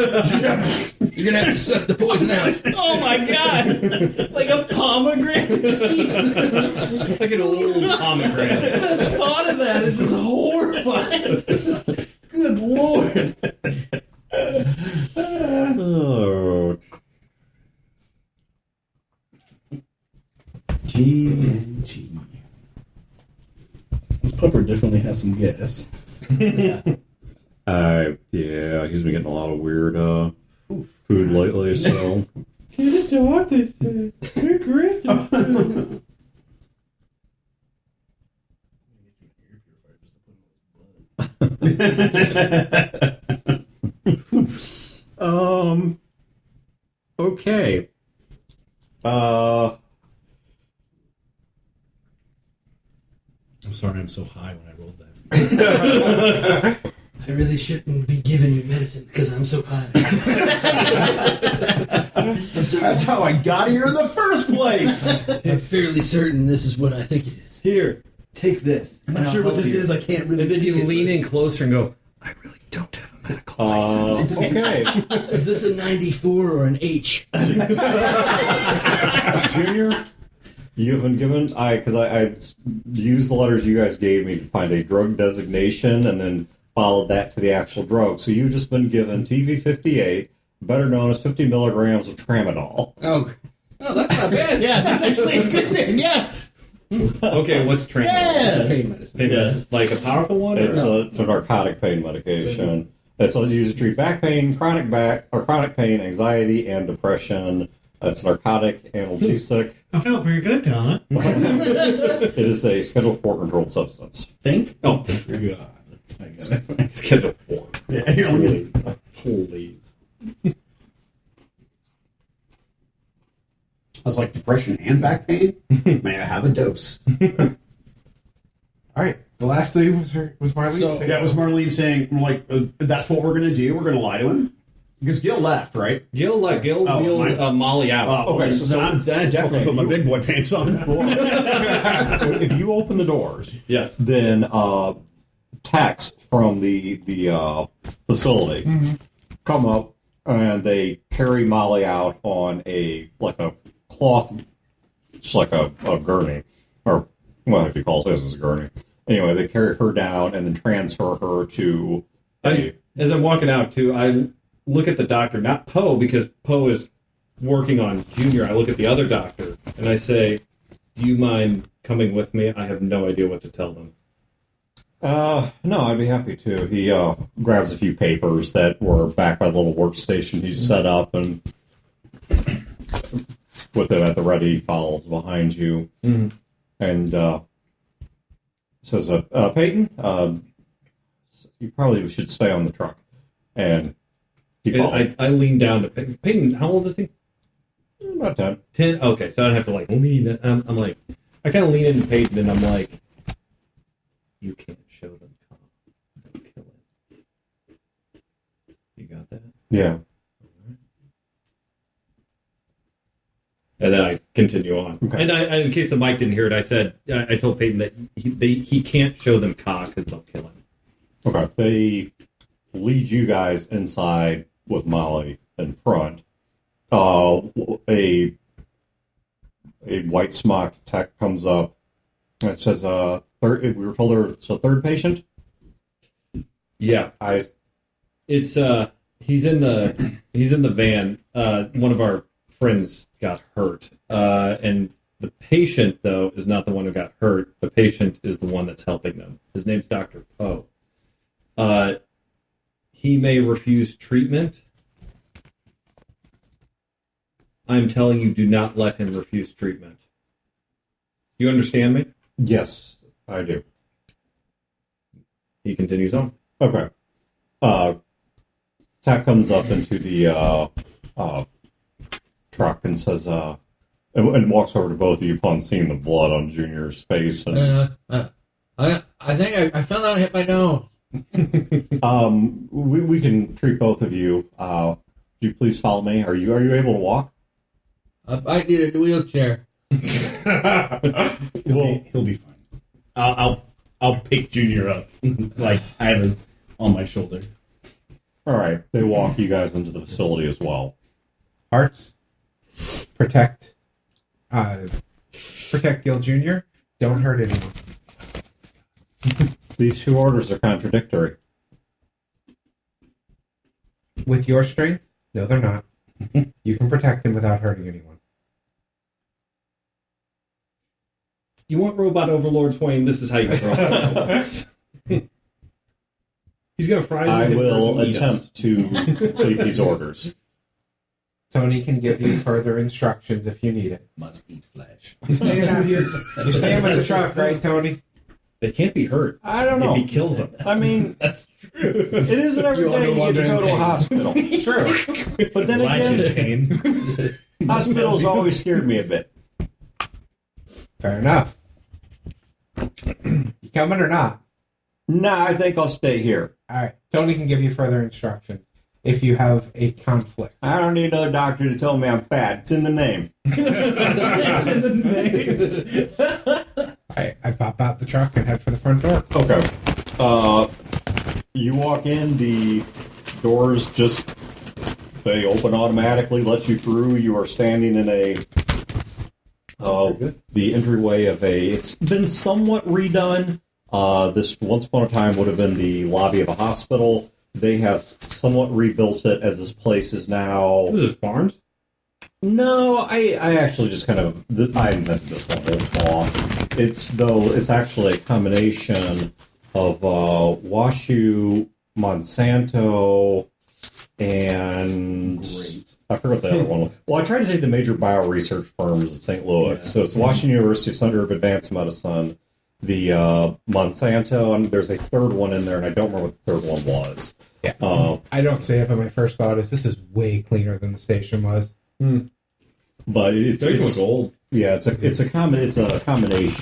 You're gonna have to suck the poison out. Oh my god! Like a pomegranate. Jesus. Like an old pomegranate. The thought of that is just horrifying. Good lord. Oh. TNT. This pupper definitely has some gas. Yeah, he's been getting a lot of weird food lately, so. Get a dog this day. Good grief. Okay. I'm sorry I'm so high when I rolled that. I really shouldn't be giving you medicine because I'm so high. I'm sorry. That's how I got here in the first place. I'm fairly certain this is what I think it is. Here, take this. I'm not sure what this is. I can't really And then see you it, lean but- in closer and go, I really don't have a medical license. Okay. Is this a 94 or an H? Junior, you have been given, because I used the letters you guys gave me to find a drug designation and then followed that to the actual drug. So you've just been given TV58, better known as 50 milligrams of tramadol. Oh, that's not bad. Yeah, that's actually a good thing. Yeah. Okay, what's tramadol? Yeah. It's a pain medicine. Pain medicine. Like a powerful one? It's or? a narcotic pain medication. It's used to treat back pain, chronic pain, anxiety, and depression. It's narcotic, analgesic. I feel pretty good, Don. It is a Schedule 4 controlled substance. Think? Oh, God. I got it. Schedule 4. Yeah, here, let me- Please. I was like, depression and back pain? May I have a dose? All right. The last thing was Marlene. So- saying- Yeah, it was Marlene saying, like, that's what we're going to do. We're going to lie to him. Because Gil left, right? Gil Oh, wheeled my- Molly out. Okay, so then I definitely okay, put my you- big boy pants on. If you open the doors, Yes. then techs from the facility come up and they carry Molly out on a cloth, it's like a gurney, or what he calls this is a gurney. Anyway, they carry her down and then transfer her to As I'm walking out, too, I look at the doctor, not Poe, because Poe is working on Junior. I look at the other doctor, and I say, do you mind coming with me? I have no idea what to tell them. No, I'd be happy to. He grabs a few papers that were back by the little workstation he's set up, and with them at the ready, follows behind you, and says, "Peyton, you probably should stay on the truck." And he And I lean down to Peyton. Peyton, how old is he? about 10. 10? Okay, so I don't have to, lean in. I'm like, I kind of lean into Peyton, and I'm like, you can't show them Kong. They'll kill him. You got that? Yeah. And then I continue on. Okay. And in case the mic didn't hear it, I said, I told Peyton that he can't show them Ka because they'll kill him. Okay. They lead you guys inside with Molly in front. A white smocked tech comes up. And it says, we were told it's a third patient. Yeah. Eyes It's he's in the van. One of our friends got hurt, and the patient though is not the one who got hurt. The patient is the one that's helping them. His name's Dr. Poe. He may refuse treatment. I'm telling you, do not let him refuse treatment. Do you understand me? Yes, I do. He continues on. Okay. Tack comes up into the truck and says, and walks over to both of you upon seeing the blood on Junior's face. And, I think I fell down and hit my nose. we can treat both of you. Do you please follow me? Are you able to walk? I need a wheelchair. He'll be fine. I'll pick Junior up like I have his on my shoulder. All right. They walk you guys into the facility as well. Hearts, protect Gil Jr. Don't hurt anyone. These two orders are contradictory. With your strength? No, they're not. You can protect him without hurting anyone. You want robot overlords, Wayne? This is how you get robot overlords. He's gonna fry. I will attempt to complete these orders. Tony can give you further instructions if you need it. Must eat flesh. You're staying with the truck, right, Tony? They can't be hurt. I don't know. If he kills them. I mean, That's true. it isn't every day you get to go to a hospital. True. But then Life is again, pain. hospitals always scared me a bit. Fair enough. You coming or not? Nah, I think I'll stay here. All right. Tony can give you further instructions if you have a conflict. I don't need another doctor to tell me I'm fat. It's in the name. It's in the name. I pop out the truck and head for the front door. Okay. You walk in, the doors just, they open automatically, let you through. You are standing in the entryway of it's been somewhat redone. This once upon a time would have been the lobby of a hospital. They have somewhat rebuilt it as this place is now. What is this, Barnes? No, I actually just kind of I invented this one off. It's actually a combination of Washu, Monsanto, and I forgot the other one was. Well, I tried to take the major bio-research firms of St. Louis. Yeah. So it's Washington University Center of Advanced Medicine, the Monsanto, and there's a third one in there, and I don't remember what the third one was. Yeah. I don't say it, but my first thought is this is way cleaner than the station was. But it's gold. Yeah, it's a combination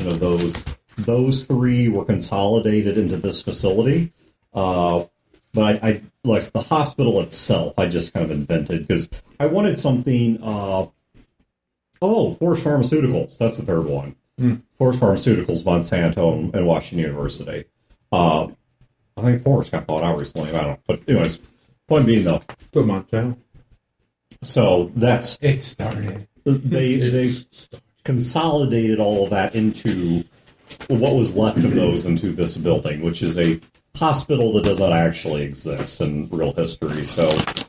of those. Those three were consolidated into this facility. But I like the hospital itself. I just kind of invented because I wanted something. Forest Pharmaceuticals. That's the third one. Forest Pharmaceuticals, Monsanto, and Washington University. I think Forest got bought out recently. I don't know. But anyways, point being though. Put Monsanto. So that's It started. they consolidated all of that into what was left of those into this building, which is a hospital that does not actually exist in real history. So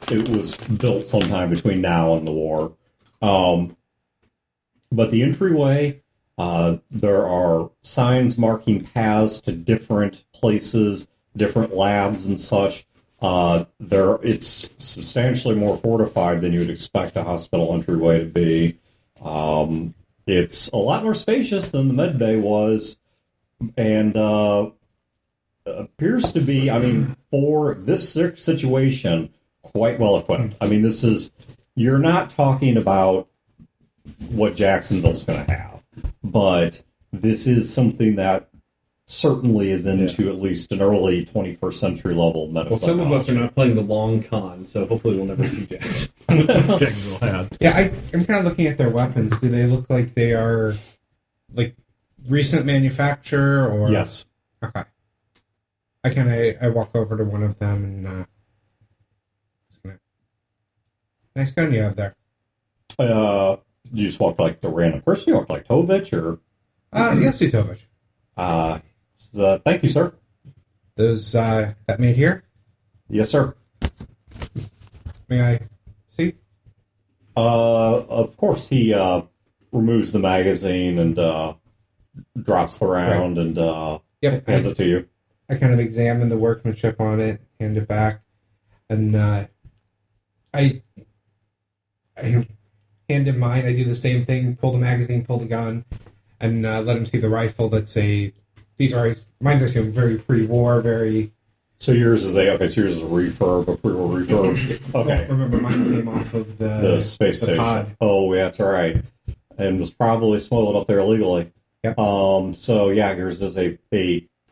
it was built sometime between now and the war. But the entryway, there are signs marking paths to different places, different labs and such. It's substantially more fortified than you would expect a hospital entryway to be. It's a lot more spacious than the med bay was, and appears to be, I mean, for this situation, quite well equipped. I mean, you're not talking about what Jacksonville's going to have, but this is something that certainly is into at least an early 21st century level medical. Well, some of us are not playing the long con, so hopefully we'll never see Jackson. Jacksonville had. Yeah, I'm kind of looking at their weapons. Do they look like they are like recent manufacture or? Yes. Okay. I walk over to one of them and nice gun you have there. You just walked like the random person. You walked like Tovich or? Yes, Utovich. Thank you, sir. Those that made here? Yes, sir. May I see? Of course, he removes the magazine and drops the round and Yep. hands it to you. I kind of examine the workmanship on it, hand it back, and I hand him mine. I do the same thing: pull the magazine, pull the gun, and let him see the rifle. Mine's actually very pre-war, very. So yours is a refurb, a pre-war refurb. Okay. Remember, mine came off of The space the station. pod. Oh, yeah, that's right. And was probably smuggled up there illegally. Yep. So yeah, yours is a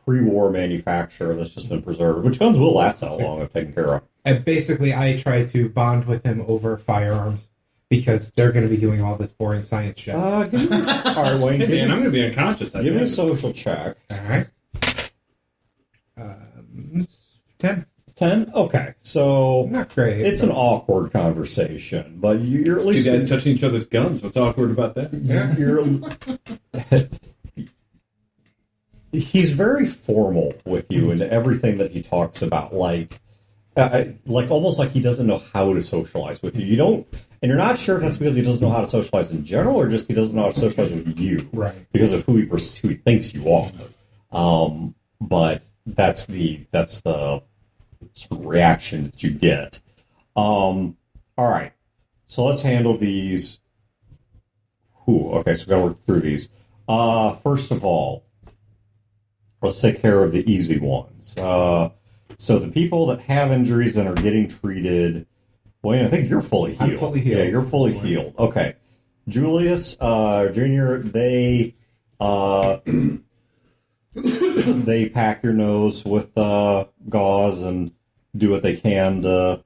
pre-war manufacturer that's just been preserved, which guns will last that long if taken care of. And basically, I try to bond with him over firearms because they're going to be doing all this boring science shit. Give me all right, Wayne. Hey, Give man, I'm me, going to be unconscious. give me a social check. All right. 10. 10? Okay. So Not great. it's an awkward conversation, but you're at Two least guys touching each other's guns. What's awkward about that? Yeah. He's very formal with you and everything that he talks about, like almost like he doesn't know how to socialize with you. You don't, and you're not sure if that's because he doesn't know how to socialize in general, or just he doesn't know how to socialize with you, Right. Because of who he thinks you are. But that's the sort of reaction that you get. All right, so let's handle these. Okay, so we gotta work through these. First of all, let's take care of the easy ones. So the people that have injuries and are getting treated, Wayne, I think you're fully healed. I'm fully healed. Yeah, you're fully healed. Okay. Julius, Jr., they pack your nose with gauze and do what they can to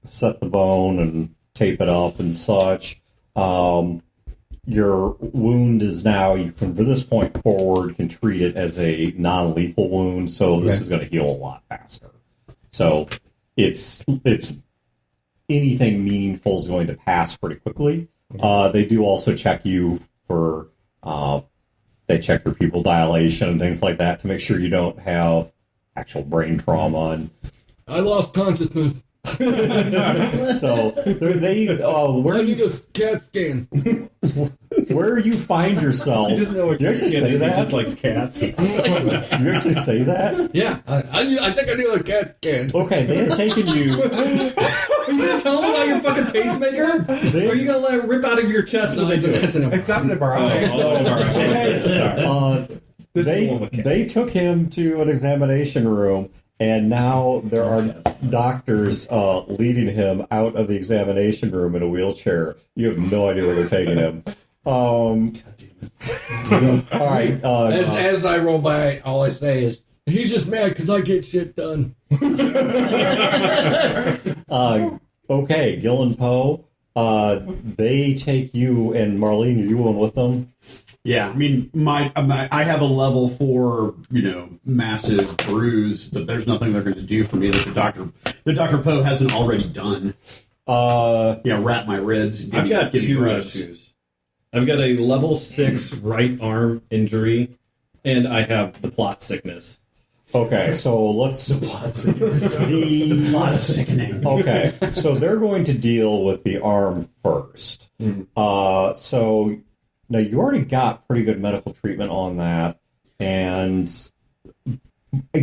set the bone and tape it up and such. Your wound is now, you can, from this point forward, can treat it as a non-lethal wound, so this is going to heal a lot faster. So it's anything meaningful is going to pass pretty quickly. They do also check you for, they check your pupil dilation and things like that to make sure you don't have actual brain trauma. And I lost consciousness. so they I need a CAT scan. where you find yourself. He doesn't know what you actually say that? He just likes cats. You actually say that? Yeah, I think I need a CAT scan. Okay, they had taken you. Are you gonna tell them about your fucking pacemaker? Or are you gonna let it rip out of your chest No, when they do it? that's an It's not an MRI. All right. This is the one with cats. They took him to an examination room, and now there are doctors leading him out of the examination room in a wheelchair. You have no idea where they're taking him. All right. As I roll by, all I say is, he's just mad because I get shit done. Okay, Gil and Poe. They take you, and Marlene, are you going with them? Yeah, I mean, I have a level 4, massive bruise, but there's nothing they're going to do for me that the Dr. Poe hasn't already done. Wrap my ribs. And I've got give me two drugs. issues. I've got a level 6 right arm injury, and I have the plot sickness. Okay, so let's... Plot sickening. Okay, so they're going to deal with the arm first. So now you already got pretty good medical treatment on that, and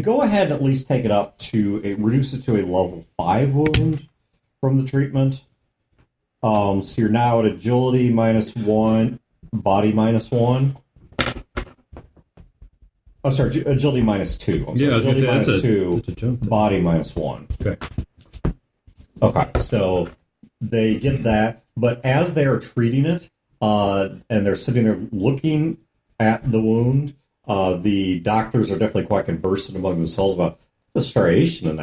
go ahead and at least take it up to reduce it to a level 5 wound from the treatment. So you're now at agility -1, body -1. I'm sorry, agility -2. I'm sorry, Yeah, I was gonna agility say, that's -2, a jump there. body -1. Okay. Okay, so they get that, but as they are treating it, and they're sitting there looking at the wound, the doctors are definitely quite conversant among themselves about the striation in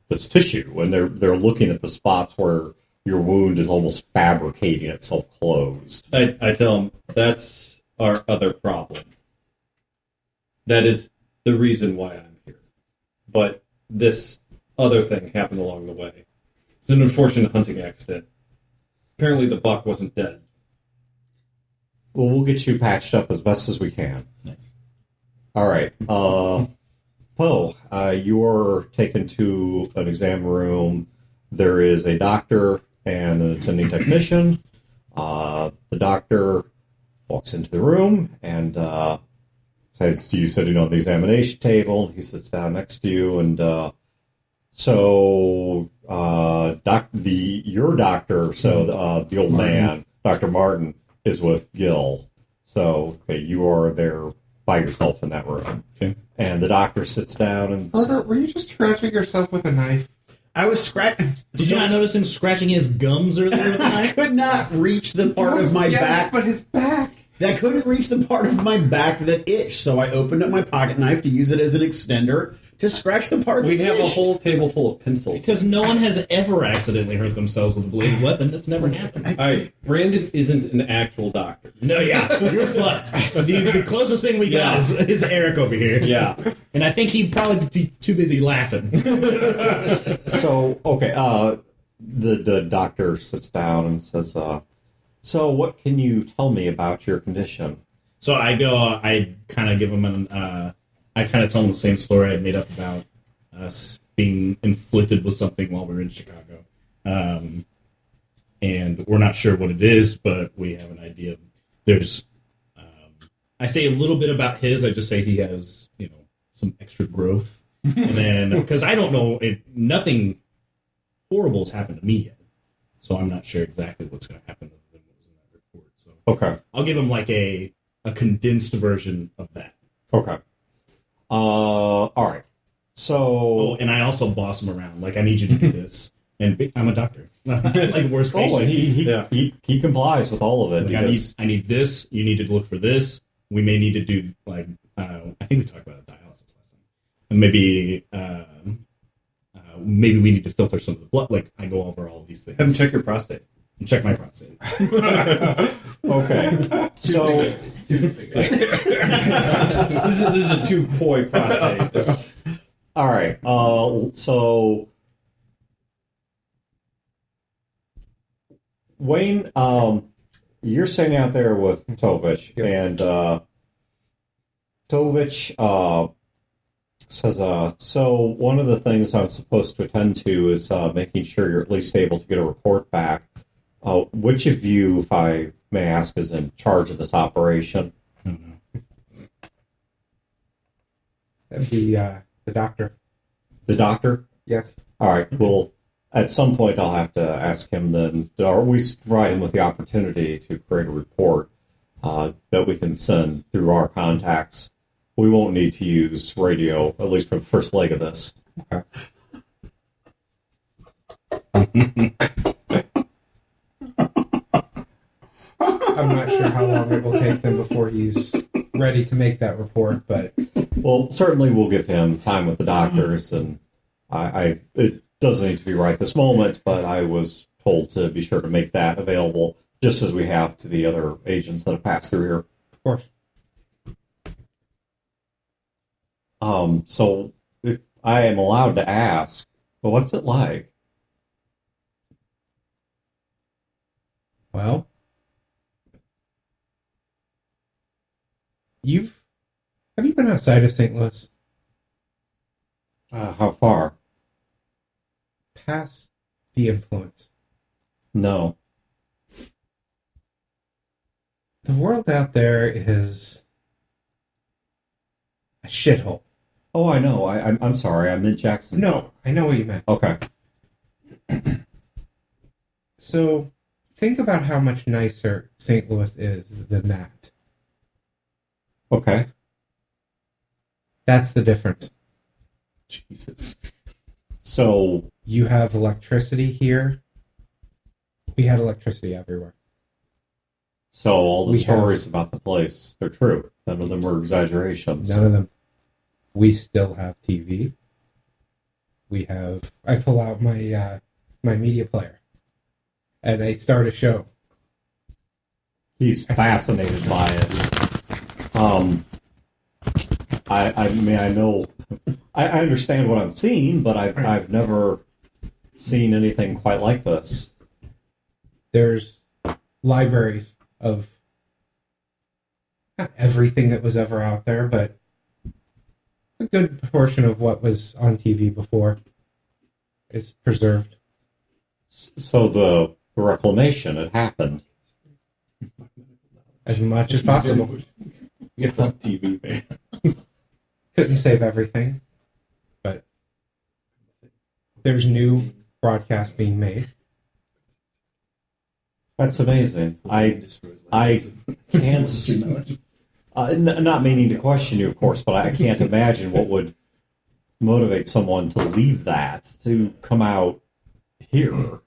this tissue, and they're looking at the spots where your wound is almost fabricating itself closed. I tell them, that's our other problem. That is the reason why I'm here. But this other thing happened along the way. It's an unfortunate hunting accident. Apparently the buck wasn't dead. Well, we'll get you patched up as best as we can. Nice. All right. Poe, you're taken to an exam room, there is a doctor and an attending technician. The doctor walks into the room and says to you sitting on the examination table. He sits down next to you, and your doctor, the old man, Dr. Martin, is with Gil. So, okay, you are there by yourself in that room. Okay. And the doctor sits down and... Herbert, were you just scratching yourself with a knife? I was scratching. Did you not notice him scratching his gums earlier with a I knife? could not reach the part of my back. But his back. I couldn't reach the part of my back that itched, so I opened up my pocket knife to use it as an extender to scratch the part We that have a itched. whole table full of pencils. Because no one has ever accidentally hurt themselves with a bladed weapon. That's never happened. All right, Brandon isn't an actual doctor. No, yeah, you're fucked. The closest thing we got is Eric over here. Yeah. And I think he'd probably be too busy laughing. So, okay, the doctor sits down and says, so what can you tell me about your condition? So I kind of give him I kind of tell him the same story I made up about us being inflicted with something while we were in Chicago. And we're not sure what it is, but we have an idea. There's, I say a little bit about his. I just say he has, some extra growth. And then, because I don't know, nothing horrible has happened to me yet. So I'm not sure exactly what's going to happen other than what was in that report. So Okay. I'll give him like a condensed version of that. Okay. All right. So... Oh, and I also boss him around. Like, I need you to do this. And I'm a doctor. Like, worst patient. and he complies with all of it. Like, I need this. You need to look for this. We may need to do, like, I think we talked about dialysis last time. And maybe we need to filter some of the blood. Like, I go over all of these things. Have him check your prostate. And check my prostate. Okay. So... This is a 2-poi prostate. All right. So... Wayne, you're sitting out there with Tovich, and Tovich says, so one of the things I'm supposed to attend to is making sure you're at least able to get a report back. Which of you, if I may ask, is in charge of this operation? That'd be the doctor. The doctor? Yes. All right, well, at some point I'll have to ask him then, or we provide him with the opportunity to create a report that we can send through our contacts. We won't need to use radio, at least for the first leg of this. Okay. I'm not sure how long it will take them before he's ready to make that report, but... Well, certainly we'll give him time with the doctors, and it doesn't need to be right this moment, but I was told to be sure to make that available, just as we have to the other agents that have passed through here. Of course. So if I am allowed to ask, well, what's it like? Well, have you been outside of St. Louis? How far? Past the influence. No. The world out there is a shithole. Oh, I know. I'm sorry. I meant Jackson. No, I know what you meant. Okay. So, think about how much nicer St. Louis is than that. Okay. That's the difference. Jesus. So You have electricity here. We had electricity everywhere. So all the We stories about the place, they're true. None of them were exaggerations. None of them. We still have TV. I pull out my my media player, and I start a show. He's fascinated by it. I mean, I understand what I'm seeing, but I've never seen anything quite like this. There's libraries of not everything that was ever out there, but a good portion of what was on TV before is preserved. So the reclamation had happened. As much as possible. Get fuck TV, man. Couldn't save everything, but there's new broadcasts being made. That's amazing. I can't. Not meaning to question you, of course, but I can't imagine what would motivate someone to leave that, to come out here,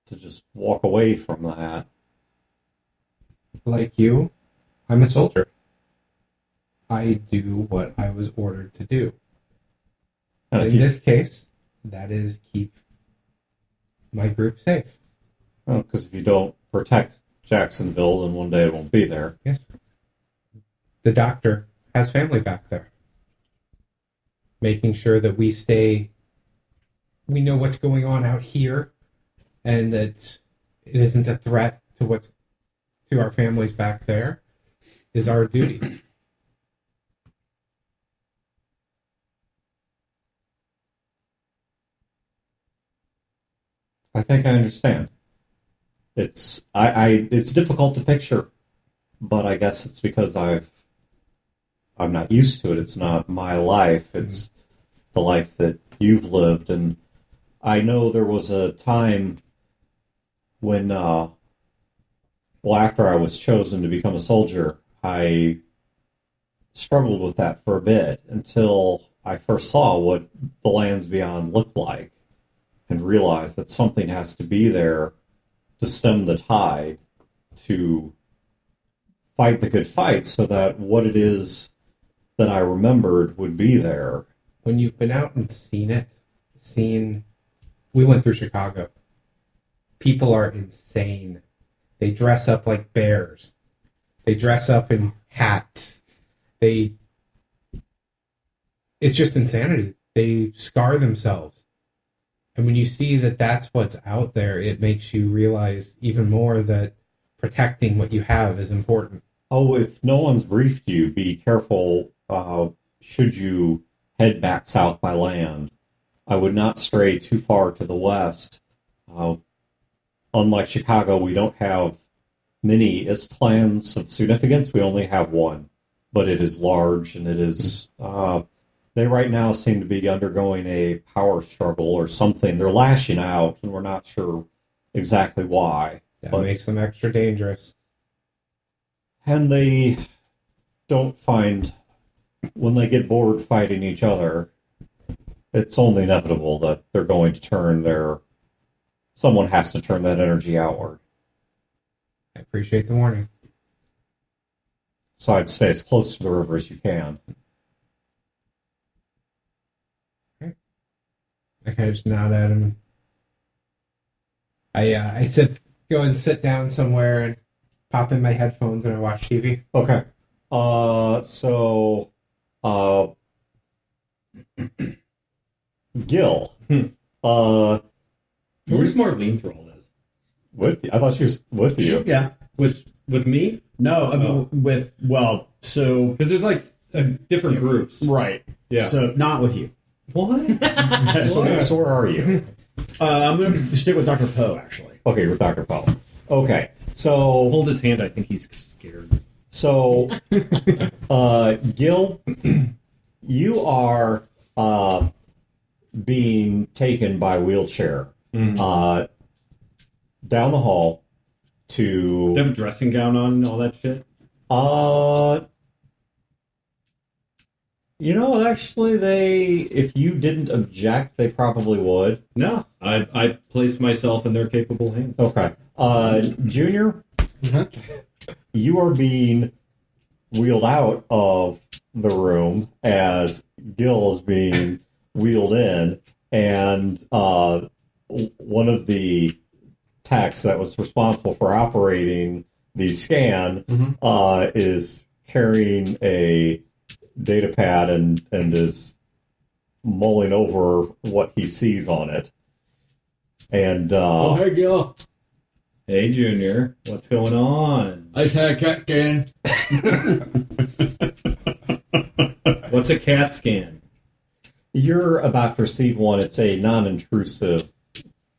to just walk away from that. Like you, I'm a soldier. I do what I was ordered to do. And if In this case, that is keep my group safe. because if you don't protect Jacksonville, then one day it won't be there. Yes. The doctor has family back there. Making sure that we know what's going on out here, and that it isn't a threat to our families back there, is our duty. I think I understand. It's it's difficult to picture, but I guess it's because I'm not used to it. It's not my life. It's the life that you've lived, and I know there was a time when, after I was chosen to become a soldier, I struggled with that for a bit until I first saw what the lands beyond looked like, and realized that something has to be there to stem the tide, to fight the good fight, so that what it is that I remembered would be there. When you've been out and we went through Chicago. People are insane. They dress up like bears. They dress up in hats. It's just insanity. They scar themselves. And when you see that that's what's out there, it makes you realize even more that protecting what you have is important. Oh, if no one's briefed you, be careful should you head back south by land. I would not stray too far to the west. Unlike Chicago, we don't have many Ist-clans of significance. We only have one, but it is large, and it is... they right now seem to be undergoing a power struggle or something. They're lashing out, and we're not sure exactly why. That makes them extra dangerous. And they don't find, when they get bored fighting each other, it's only inevitable that they're going to turn someone has to turn that energy outward. I appreciate the warning. So I'd stay as close to the river as you can. I kind of just nod at him. I said, go and sit down somewhere and pop in my headphones and I watch TV. Okay. Gil. Where's Marlene through all this? With you. I thought she was with you. Yeah. With me? No, I mean, so... Because there's like different groups. Right. Yeah. So, not with you. What? So where are you? I'm going to stick with Dr. Poe, actually. Okay, with Dr. Poe. Okay, so... Hold his hand. I think he's scared. So, Gil, you are being taken by wheelchair down the hall to... They have a dressing gown on and all that shit? Actually, if you didn't object, they probably would. No, I placed myself in their capable hands. Okay. Junior, you are being wheeled out of the room as Gil is being wheeled in, and one of the techs that was responsible for operating the scan is carrying a data pad and is mulling over what he sees on it. And hey, Gil. Hey, Junior, what's going on? I had a cat scan. What's a CAT scan? you're about to receive one. It's a non-intrusive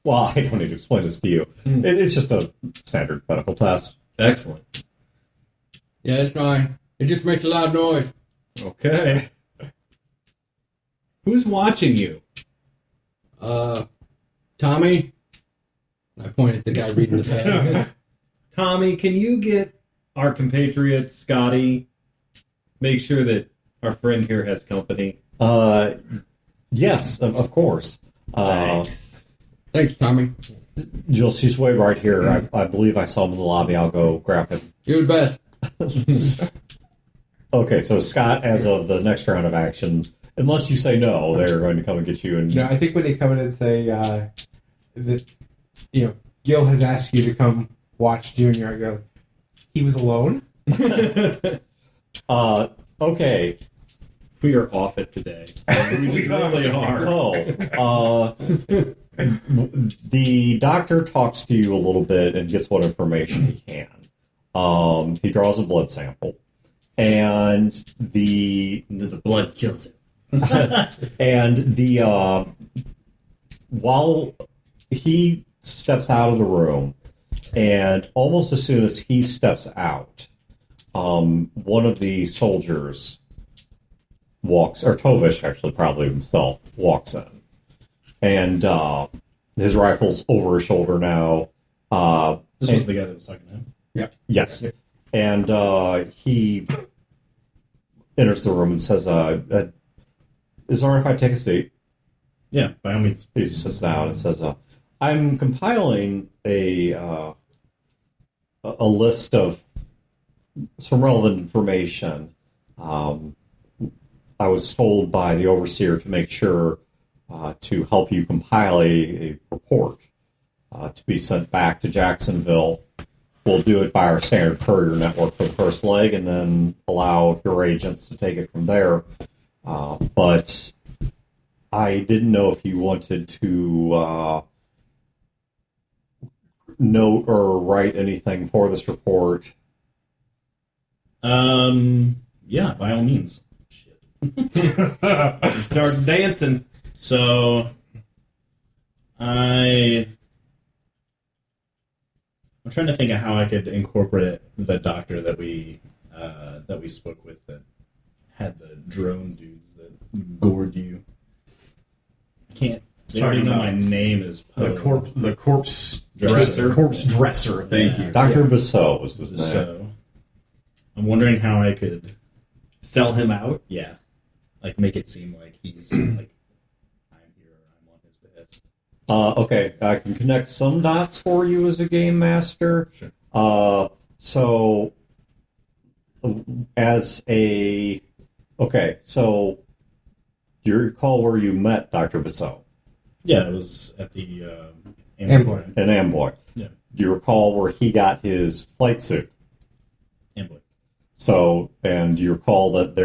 Well, I don't need to explain this to you. It's just a standard medical test. Excellent. Yeah, it's fine. It just makes a loud noise. Okay. Who's watching you? Tommy? I point at the guy reading the pad. Tommy, can you get our compatriot, Scotty, make sure that our friend here has company? Yes, of course. Thanks. Thanks, Tommy. He's way right here. I believe I saw him in the lobby. I'll go grab him. You're the best. Okay, so Scott, as of the next round of actions, unless you say no, they're going to come and get you. And No, I think when they come in and say that, Gil has asked you to come watch Junior, I go, he was alone? Okay. We are off it today. We really are. The doctor talks to you a little bit and gets what information he can. He draws a blood sample. And the blood kills it. and while he steps out of the room, and almost as soon as he steps out, one of the soldiers walks, or Tovish actually probably himself walks in, and his rifle's over his shoulder now. This was the guy that was talking to him. Yep. Yes. Yep. And he enters the room and says, is it all right if I take a seat? Yeah, by all means. He sits down and says, I'm compiling a list of some relevant information. I was told by the overseer to make sure to help you compile a report to be sent back to Jacksonville. We'll do it by our standard courier network for the first leg, and then allow your agents to take it from there. But I didn't know if you wanted to note or write anything for this report. Yeah, by all means. Shit. You started dancing. So, I'm trying to think of how I could incorporate the doctor that we spoke with that had the drone dudes that gored you. I can't. They already know my name is Poe. The corpse Dresser. Corpse dresser. Thank you. Dr. Bissot was his name. So, I'm wondering how I could, Sell him out? yeah, like make it seem like he's like I'm here, I'm on his behest. Okay, I can connect some dots for you as a game master. Sure. So, so do you recall where you met Dr. Bissot? Yeah, it was at the Amboy. In Amboy. Yeah, Do you recall where he got his flight suit? Amboy. So, and do you recall that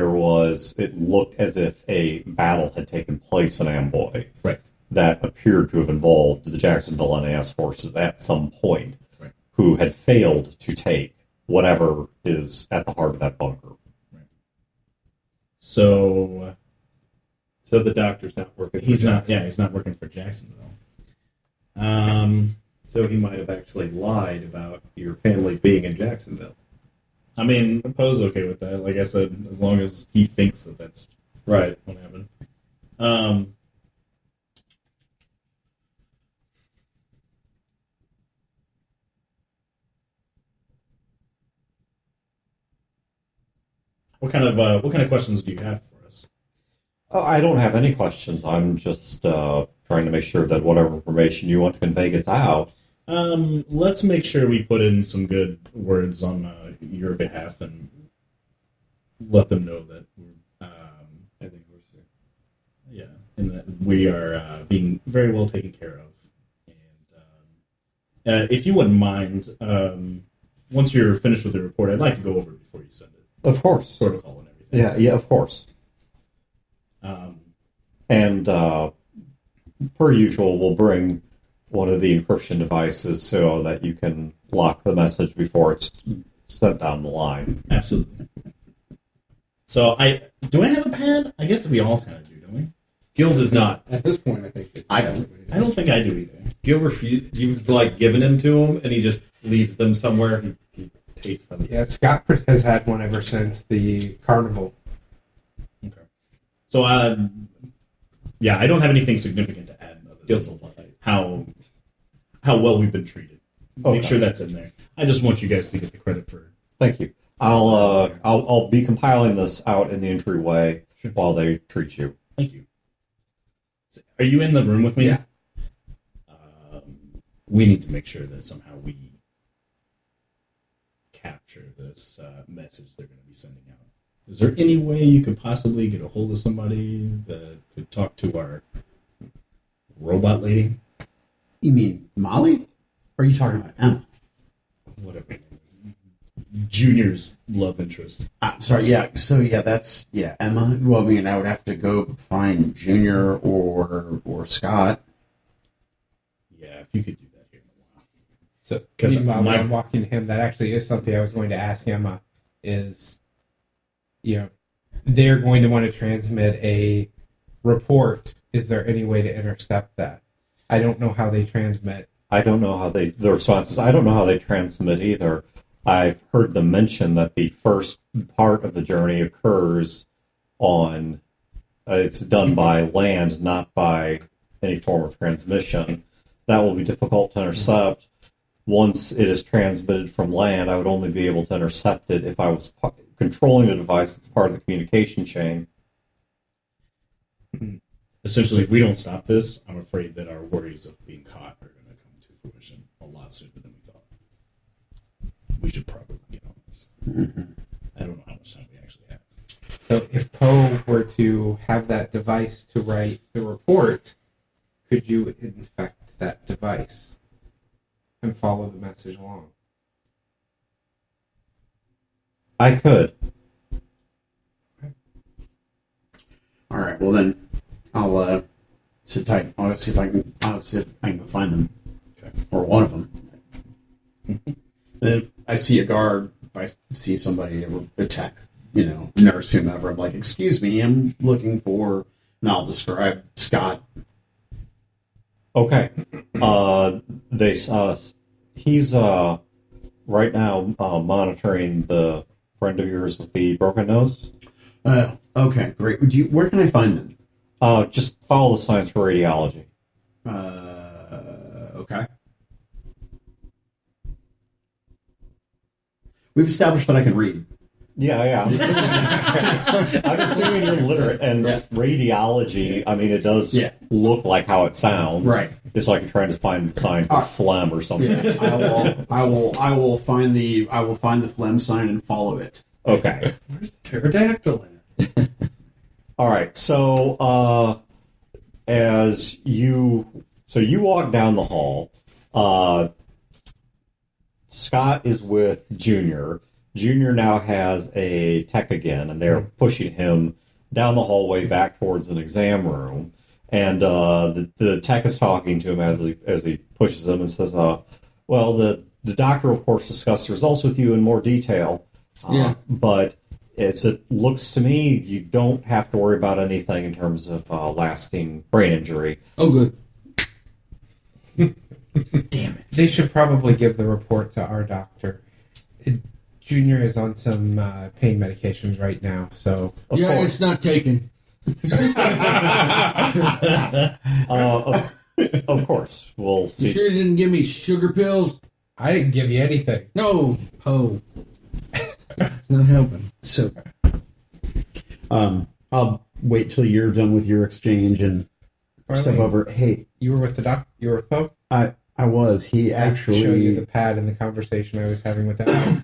it looked as if a battle had taken place in Amboy. Right. That appeared to have involved the Jacksonville NAS forces at some point, Right. who had failed to take whatever is at the heart of that bunker. So the doctor's not working for he's not. Jackson. Yeah, he's not working for Jacksonville. So he might have actually lied about your family being in Jacksonville. I mean, Poe's okay with that. Like I said, as long as he thinks that that's Right. what happened. What kind of questions do you have for us? I don't have any questions. I'm just trying to make sure that whatever information you want to convey gets out. Let's make sure we put in some good words on your behalf and let them know that I think we're yeah, and that we are being very well taken care of. And if you wouldn't mind, once you're finished with the report, I'd like to go over it before you send it. Of course. Protocol and everything. Yeah, of course. And per usual, we'll bring one of the encryption devices so that you can lock the message before it's sent down the line. Absolutely. So do I have a pad? I guess we all kind of do, don't we? Gil does not. At this point, I think I don't. I don't think I do either. Gil you've like given him to him, and he just leaves them somewhere. He takes them. Yeah, Scott has had one ever since the carnival. Okay. So, yeah, I don't have anything significant to add. Gil's a lot. How well we've been treated. Okay. Make sure that's in there. I just want you guys to get the credit for. Thank you. I'll be compiling this out in the entryway while they treat you. Thank you. So, are you in the room with me? Yeah. We need to make sure that somehow we capture this message they're going to be sending out. Is there any way you could possibly get a hold of somebody that could talk to our robot lady? You mean Molly? Or are you talking about Emma? Whatever her name is. Junior's love interest. Sorry, yeah. So, that's Emma. Well, I mean, I would have to go find Junior or Scott. Yeah, if you could do that here in a while. So, 'Cause meanwhile, my- when I'm walking to him, that actually is something I was going to ask Emma. Is, they're going to want to transmit a report. Is there any way to intercept that? I don't know how they transmit. I don't know how the response is. I don't know how they transmit either. I've heard them mention that the first part of the journey occurs on, it's done by land, not by any form of transmission. That will be difficult to intercept. Once it is transmitted from land, I would only be able to intercept it if I was controlling the device that's part of the communication chain. Essentially, if we don't stop this, I'm afraid that our worries of being caught are going to come to fruition a lot sooner than we thought. We should probably get on this. I don't know how much time we actually have. So if Poe were to have that device to write the report, could you infect that device and follow the message along? I could. All right. Well, then I'll sit tight. I'll see if I can. I'll see if I can go find them, or one of them. If I see a guard, if I see somebody, a tech, nurse, whomever, I'm like, "Excuse me, I'm looking for," and I'll describe Scott. Okay. He's right now monitoring the friend of yours with the broken nose. Okay, great. Where can I find them? Just follow the signs for radiology. Okay. We've established that I can read. Yeah. I'm assuming you're literate, and radiology. I mean, it does look like how it sounds. Right. It's like you're trying to find the sign for phlegm or something. Yeah, I will find the phlegm sign and follow it. Okay. Where's the pterodactyl at? All right. So, you walk down the hall. Scott is with Junior. Junior now has a tech again, and they're pushing him down the hallway back towards an exam room. And the tech is talking to him as he pushes him and says, well, the doctor, of course, discussed the results with you in more detail. But it looks to me you don't have to worry about anything in terms of lasting brain injury. Oh, good. Damn it. They should probably give the report to our doctor. Junior is on some pain medications right now, so... Of course. It's not taken. Of course. We'll You see. sure you didn't give me sugar pills? I didn't give you anything. No, Poe. It's not helping. So, I'll wait till you're done with your exchange and step over. Hey, You were with the doc. You were with Poe. I was. He I show you the actually. pad in the conversation I was having with that.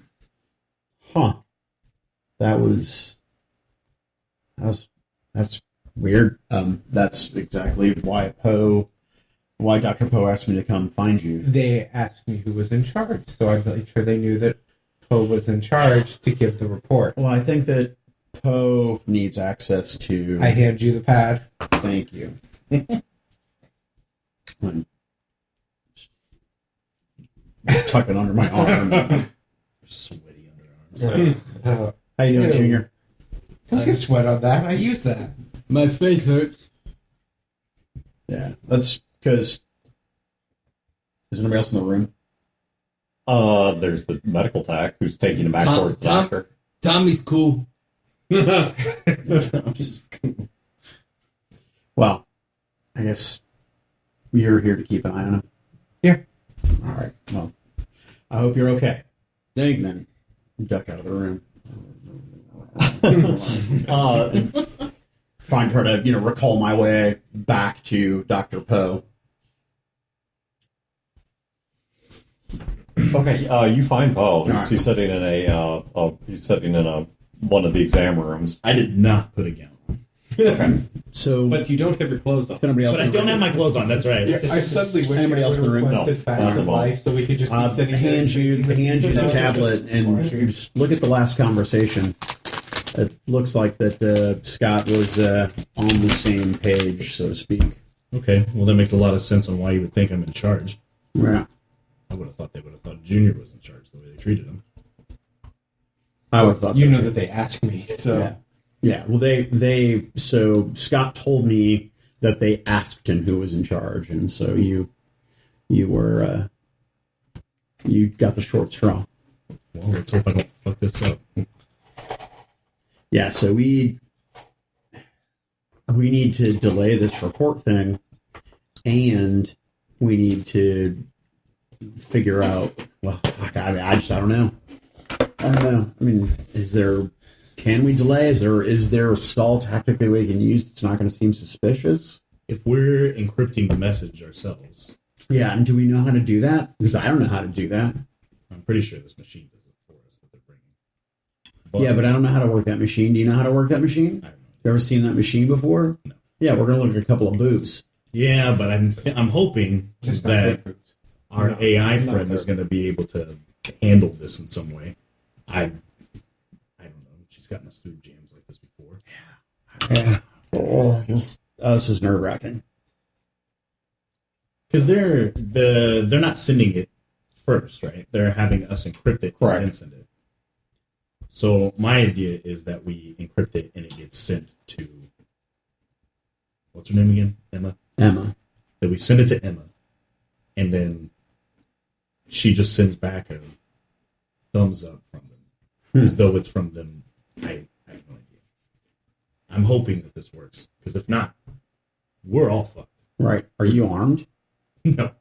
Huh. That's weird. That's exactly why Dr. Poe asked me to come find you. They asked me who was in charge, so I made sure they knew that Poe was in charge to give the report. Well, I think that Poe needs access to. I hand you the pad. Thank you. I'm tuck it under my arm. Sweaty underarms. How you doing, Ew. Junior? Don't get sweat on that. I use that. My face hurts. Yeah, that's because Is anybody else in the room? There's the medical tech who's taking him back Tom- towards the Tom- doctor. Tommy's cool. Well, I guess you're here to keep an eye on him. Yeah. All right. Well, I hope you're okay. Thanks. And then duck out of the room. Try to recall my way back to Dr. Poe. Okay, you find Poe. right. He's sitting in a one of the exam rooms. I did not put a gown on. Okay. So, But you don't have your clothes on. anybody else But I in the don't have room? my clothes on, that's right. I suddenly wish Anybody I else in the room? requested No. facts of No. life so we could just be sitting here. hand you the tablet and you just look at the last conversation. It looks like that Scott was on the same page, so to speak. Okay, well that makes a lot of sense on why you would think I'm in charge. Yeah. I would have thought they would have thought Junior was in charge the way they treated him. I would have thought You so, know too. that they asked me, so Yeah. Yeah. Well, so Scott told me that they asked him who was in charge, and so you were you got the short straw. Well, let's hope I don't fuck this up. Yeah. So we need to delay this report thing, and we need to figure out. Well, I don't know. I mean, can we delay? Is there a stall tactically we can use that's not going to seem suspicious? If we're encrypting the message ourselves, Yeah, and do we know how to do that? Because I don't know how to do that. I'm pretty sure this machine does it for us that they're bringing. Yeah, but I don't know how to work that machine. Do you know how to work that machine? I don't know. You ever seen that machine before? No. Yeah, we're going to look at a couple of boobs. Yeah, but I'm hoping just not that good. our No, AI not friend is fair. going to be able to handle this in some way. I don't know. She's gotten us through jams like this before. Yeah. This is nerve wracking. Because they're not sending it first, right? They're having us encrypt it Correct. and then send it. So my idea is that we encrypt it and it gets sent to, what's her name again? Emma. Emma. That we send it to Emma, and then she just sends back a thumbs up from them, as though it's from them. I have no idea. I'm hoping that this works, because if not, we're all fucked. Right. Are you armed? No.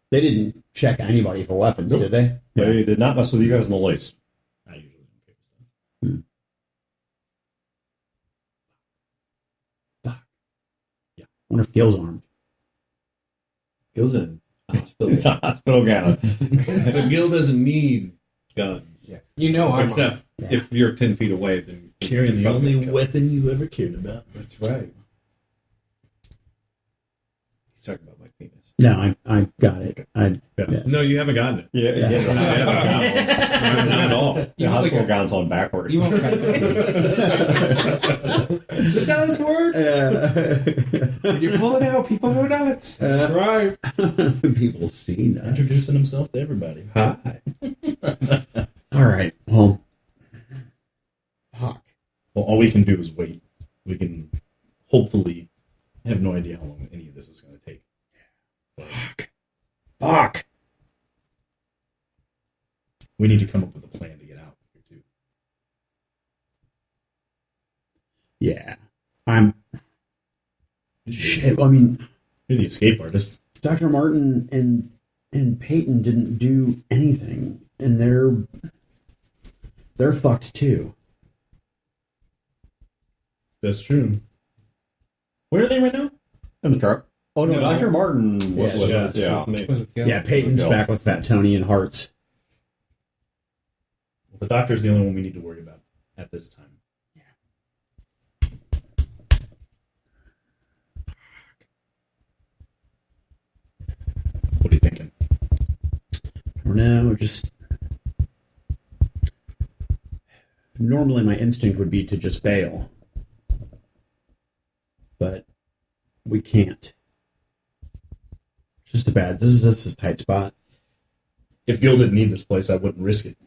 They didn't check anybody for weapons, Nope. did they? They did not mess with you guys in the least. I usually don't care with that. I wonder if Gil's armed. Gil's in hospital. It's a hospital gown. But Gil doesn't need guns. Yeah. You know I'm Except if you're 10 feet away, then Carrying the only gun. weapon you ever cared about. That's right. He's talking about my penis. No, I got it. Yeah. No, you haven't gotten it. Yeah, Yeah. yeah. Not at all. The hospital gown's on backward. You won't got Is this how this works? When you pull it out, people go nuts. That's right. People see nuts. Introducing himself to everybody. Hi. All right. Well, Hawk. Well, all we can do is wait. We can hopefully have no idea how long any of this is going to take. But Fuck. we need to come up with a plan to get out here too. Yeah. I'm. Shit. I mean, You're the escape artist. Dr. Martin and Peyton didn't do anything, and they're fucked too. That's true. Where are they right now? In the truck. Oh, no, No. Dr. Martin was Yeah, with yeah, us. Yeah. Was it Gil? Yeah, Peyton's Go. back with Fat Tony and Hearts. The doctor's the only one we need to worry about at this time. What are you thinking? I don't know, just normally my instinct would be to just bail, but we can't. It's just a bad. This is a tight spot. If Gil didn't need this place, I wouldn't risk it.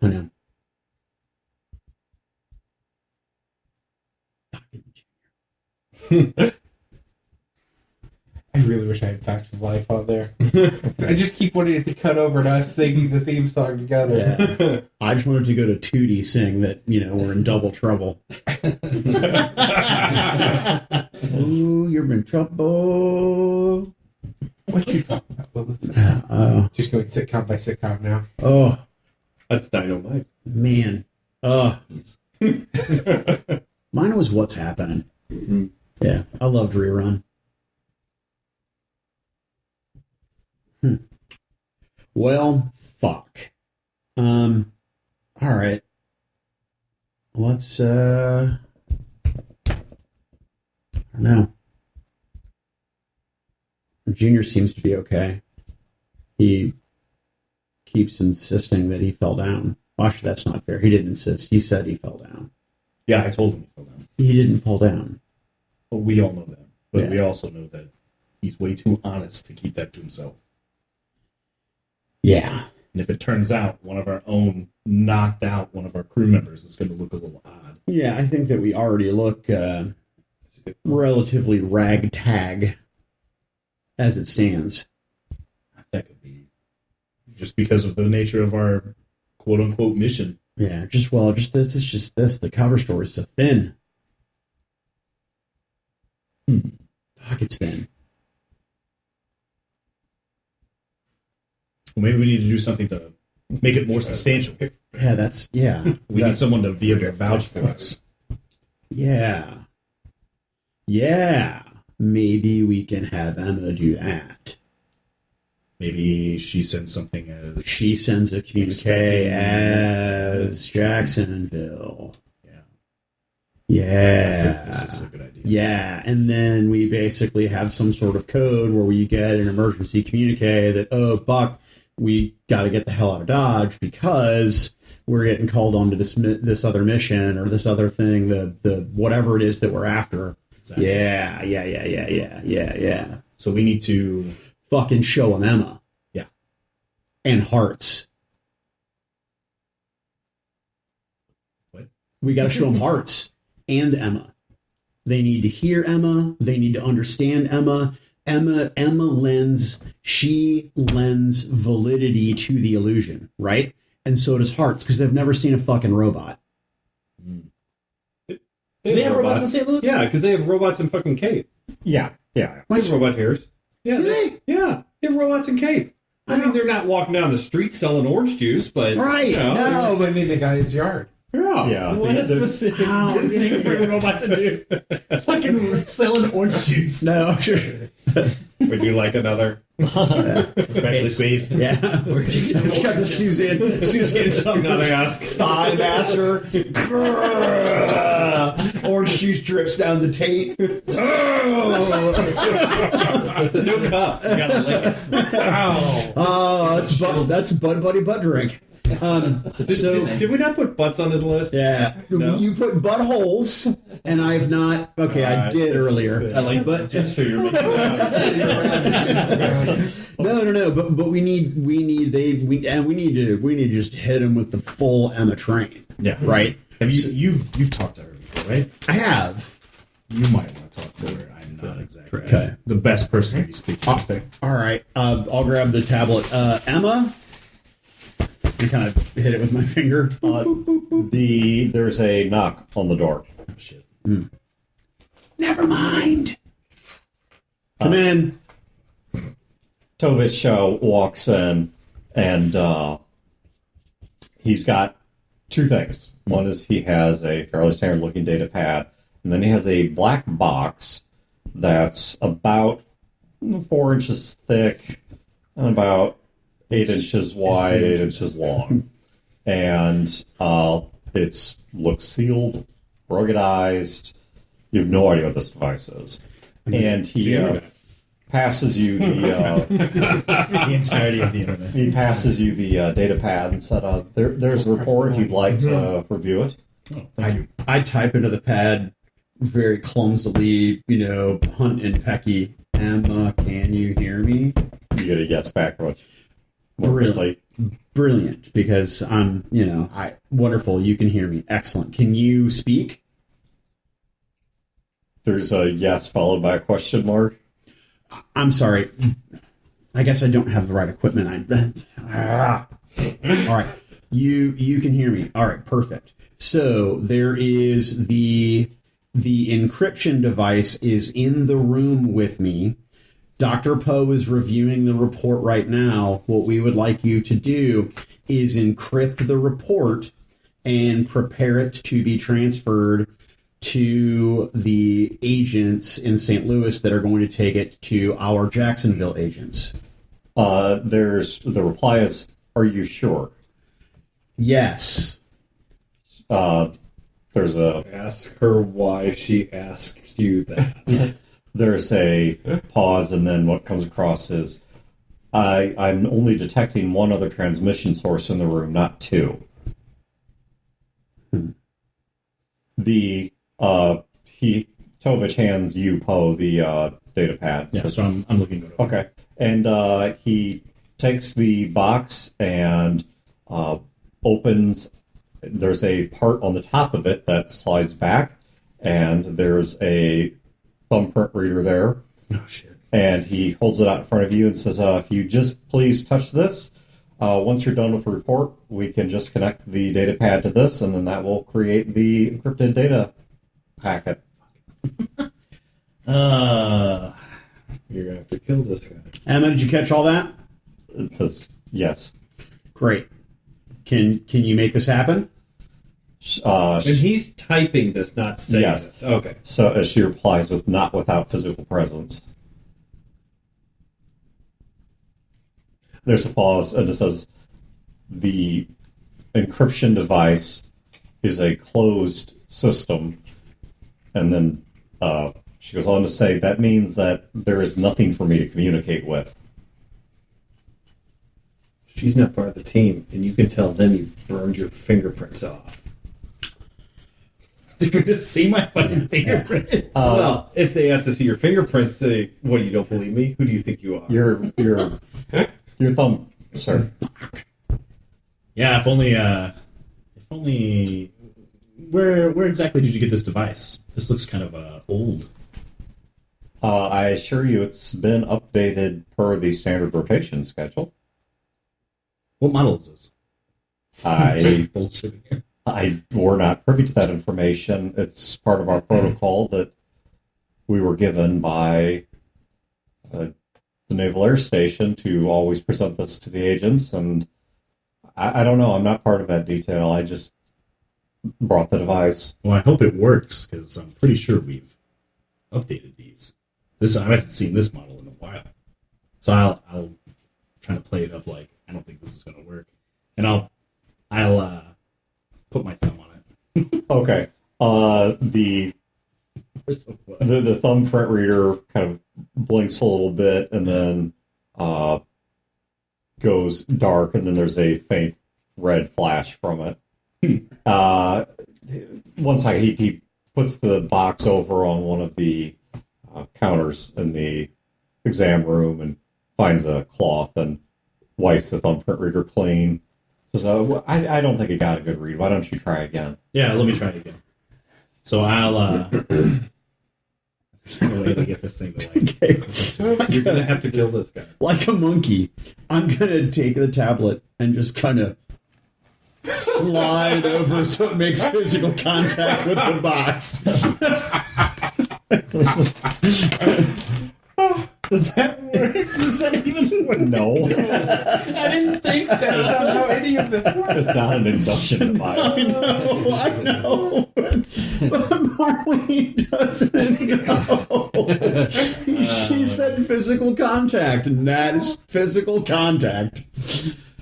I know. Fucking I really wish I had Facts of Life on there. I just keep wanting it to cut over to us singing the theme song together. Yeah. I just wanted to go to Tootie sing that, we're in double trouble. Ooh, you're in trouble. What you talking about? Well, listen, just going sitcom by sitcom now. Oh, That's Dynamite. man. Mine was What's Happening. Mhm. Yeah, I loved Rerun. Well, fuck. All right. Let's, I don't know. Junior seems to be okay. He keeps insisting that he fell down. Well, actually, that's not fair. He didn't insist. He said he fell down. Yeah, I told him he fell down. He didn't fall down. Well, we all know that. But Yeah. we also know that he's way too honest to keep that to himself. Yeah. And if it turns out one of our own knocked out one of our crew members, it's going to look a little odd. Yeah, I think that we already look relatively ragtag as it stands. That could be just because of the nature of our quote-unquote mission. Yeah, this. The cover story is so thin. Fuck, it's thin. Well, maybe we need to do something to make it more substantial. Yeah, We need someone to be able to vouch for us. Yeah. Yeah. Maybe we can have Emma do that. Maybe she sends something as... She sends a communique as Jacksonville. Yeah. I think Yeah. this is a good idea. Yeah, and then we basically have some sort of code where we get an emergency communique that, oh, fuck, we got to get the hell out of Dodge because we're getting called on to this other mission or this other thing, the whatever it is that we're after. Exactly. Yeah. So we need to... Fucking show them Emma. Yeah. And Hearts. What? We got to show them Hearts and Emma. They need to hear Emma. They need to understand Emma. Emma lends validity to the illusion, right? And so does Hearts, because they've never seen a fucking robot. They have robots in St. Louis? Yeah, because they have robots in fucking Cape. Yeah. They have robot hairs. Yeah, Do they? Yeah, they have robots in Cape. I mean, they're not walking down the street selling orange juice, but Right, you know, no. But in the guy's yard. yeah. Yeah. What a specific thing for a robot to do. Fucking selling orange juice. No, sure. Would you like another? Freshly squeezed. Yeah. It's got the Suzanne's Another thigh master. Orange juice drips down the tape. No cups. You gotta lick it. Oh, that's Bud Buddy Butt Drink. So Did we not put butts on his list? yeah, No? you put buttholes, and I've not. Okay, I did earlier. I like but gesture you're making. no. But we need to just hit him with the full Emma train. Yeah. Right. Have you've talked to her before, right? I have. You might want to talk to her. I'm not exactly Okay. the best person to be speaking to. I think. All right. I'll grab the tablet. Emma. And kind of hit it with my finger. There's a knock on the door. Oh, shit. Never mind. Come in. Tovich walks in, and he's got two things. One is he has a fairly standard-looking data pad, and then he has a black box that's about 4 inches thick and about 8 inches wide, 8 inches long. And it looks sealed, ruggedized. You have no idea what this device is. And he passes you the The entirety of the internet. data pad and said, "There's a report if you'd like to review it." Oh, thank you. I type into the pad very clumsily, Hunt and Pecky. Emma, can you hear me? You get a yes back much more quickly. Brilliant, because I'm, wonderful. You can hear me. Excellent. Can you speak? There's a yes followed by a question mark. I'm sorry. I guess I don't have the right equipment. All right. You can hear me. All right, perfect. So there is the encryption device is in the room with me. Dr. Poe is reviewing the report right now. What we would like you to do is encrypt the report and prepare it to be transferred to the agents in St. Louis that are going to take it to our Jacksonville agents. The reply is, "Are you sure?" Yes. There's a Ask her why she asked you that. there's a pause, and then what comes across is, I'm only detecting one other transmission source in the room, not two. Tovich hands you, Poe, the data pad. Yeah, so I'm looking good. Okay. And he takes the box and opens. There's a part on the top of it that slides back, and there's a thumbprint reader there. Oh, shit. And he holds it out in front of you and says, if you just please touch this, once you're done with the report, we can just connect the data pad to this, and then that will create the encrypted data packet. You're gonna have to kill this guy. Emma, did you catch all that? It says yes. Great. Can you make this happen? And he's typing this, not saying Yes. this. Okay. So as she replies with "not without physical presence." There's a pause, and it says, "The encryption device is a closed system," and then she goes on to say, "That means that there is nothing for me to communicate with." She's not part of the team, and you can tell them you burned your fingerprints off. They're going to see my fucking fingerprints. Well, if they ask to see your fingerprints, say, "What? You don't believe me? Who do you think you are?" Your thumb, sir. Yeah, if only. Where exactly did you get this device? This looks kind of old. I assure you, it's been updated per the standard rotation schedule. What model is this? Bullshit. We're not privy to that information. It's part of our protocol that we were given by the Naval Air Station to always present this to the agents, and I don't know. I'm not part of that detail. I just brought the device. Well, I hope it works, because I'm pretty sure we've updated these. I haven't seen this model in a while. So I'll try to play it up like, I don't think this is going to work. And I'll put my thumb on it. Okay. The thumbprint reader kind of blinks a little bit and then goes dark, and then there's a faint red flash from it. Once he puts the box over on one of the counters in the exam room and finds a cloth and wipes the thumbprint reader clean. Says, I don't think it got a good read. Why don't you try again? Yeah, let me try it again. So I'll there's no way to get this thing to like. Okay. You're gonna have to kill this guy. Like a monkey, I'm gonna take the tablet and just kind of slide over so it makes physical contact with the box. Does that work? Does that even work? No. I didn't think so. That's not how any of this works. It's not an induction device. I know. But Marlene doesn't know. She said physical contact, and that is physical contact.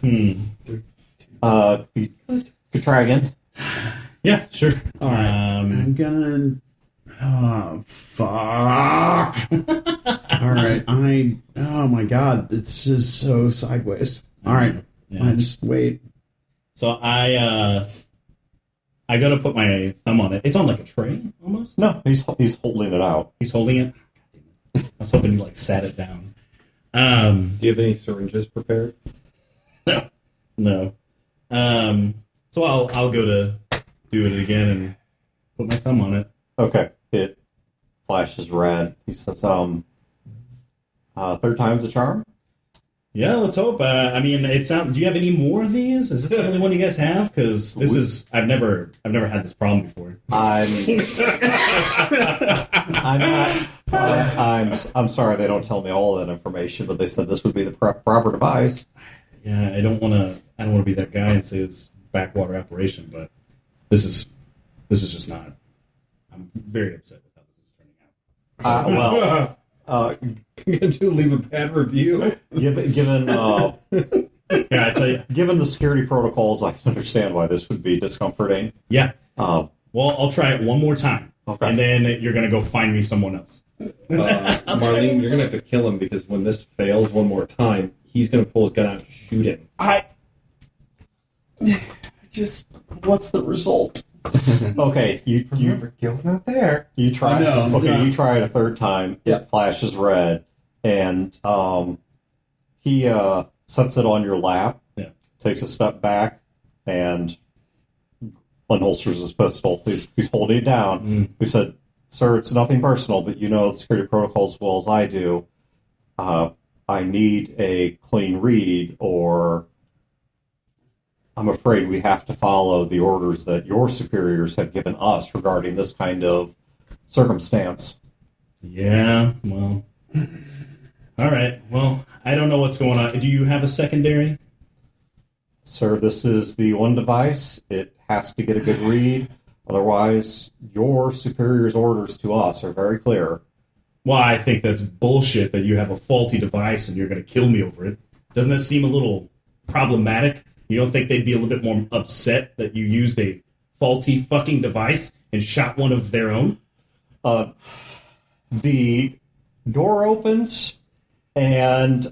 You could try again. Yeah, sure. All right. I'm gonna. Oh, fuck. All right. Oh my god. This is so sideways. All right. Yeah. I just wait. So I gotta put my thumb on it. It's on like a tray almost. No, he's holding it out. He's holding it. I was hoping he like sat it down. Do you have any syringes prepared? No. So I'll go to do it again and put my thumb on it. Okay. It flashes red. He says, Third time's the charm. Yeah, let's hope. I mean, do you have any more of these? Is this the only one you guys have? Because I've never had this problem before. I'm not. I'm sorry they don't tell me all of that information, but they said this would be the proper device. Yeah, I don't want to be that guy and say it's backwater operation, but this is just not. I'm very upset with how this is turning out. Going to leave a bad review. Given Yeah, I tell you. given the security protocols, I can understand why this would be discomforting. Yeah. Well, I'll try it one more time, Okay. and then you're gonna go find me someone else. Marlene, you're going to have to kill him because when this fails one more time, he's going to pull his gun out and shoot him. What's the result? Okay, you Remember, Gil's not there. you try. I know, Okay, yeah. you try it a third time. Yeah. It flashes red, and he sets it on your lap. Yeah. Takes a step back and unholsters his pistol. He's holding it down. He said, "Sir, it's nothing personal, but you know the security protocols as well as I do. I need a clean read, or I'm afraid we have to follow the orders that your superiors have given us regarding this kind of circumstance." Yeah. Well. All right. Well, I don't know what's going on. Do you have a secondary? Sir, this is the one device. It has to get a good read. Otherwise, your superior's orders to us are very clear. Well, I think that's bullshit that you have a faulty device and you're going to kill me over it. Doesn't that seem a little problematic? You don't think they'd be a little bit more upset that you used a faulty fucking device and shot one of their own? The door opens, and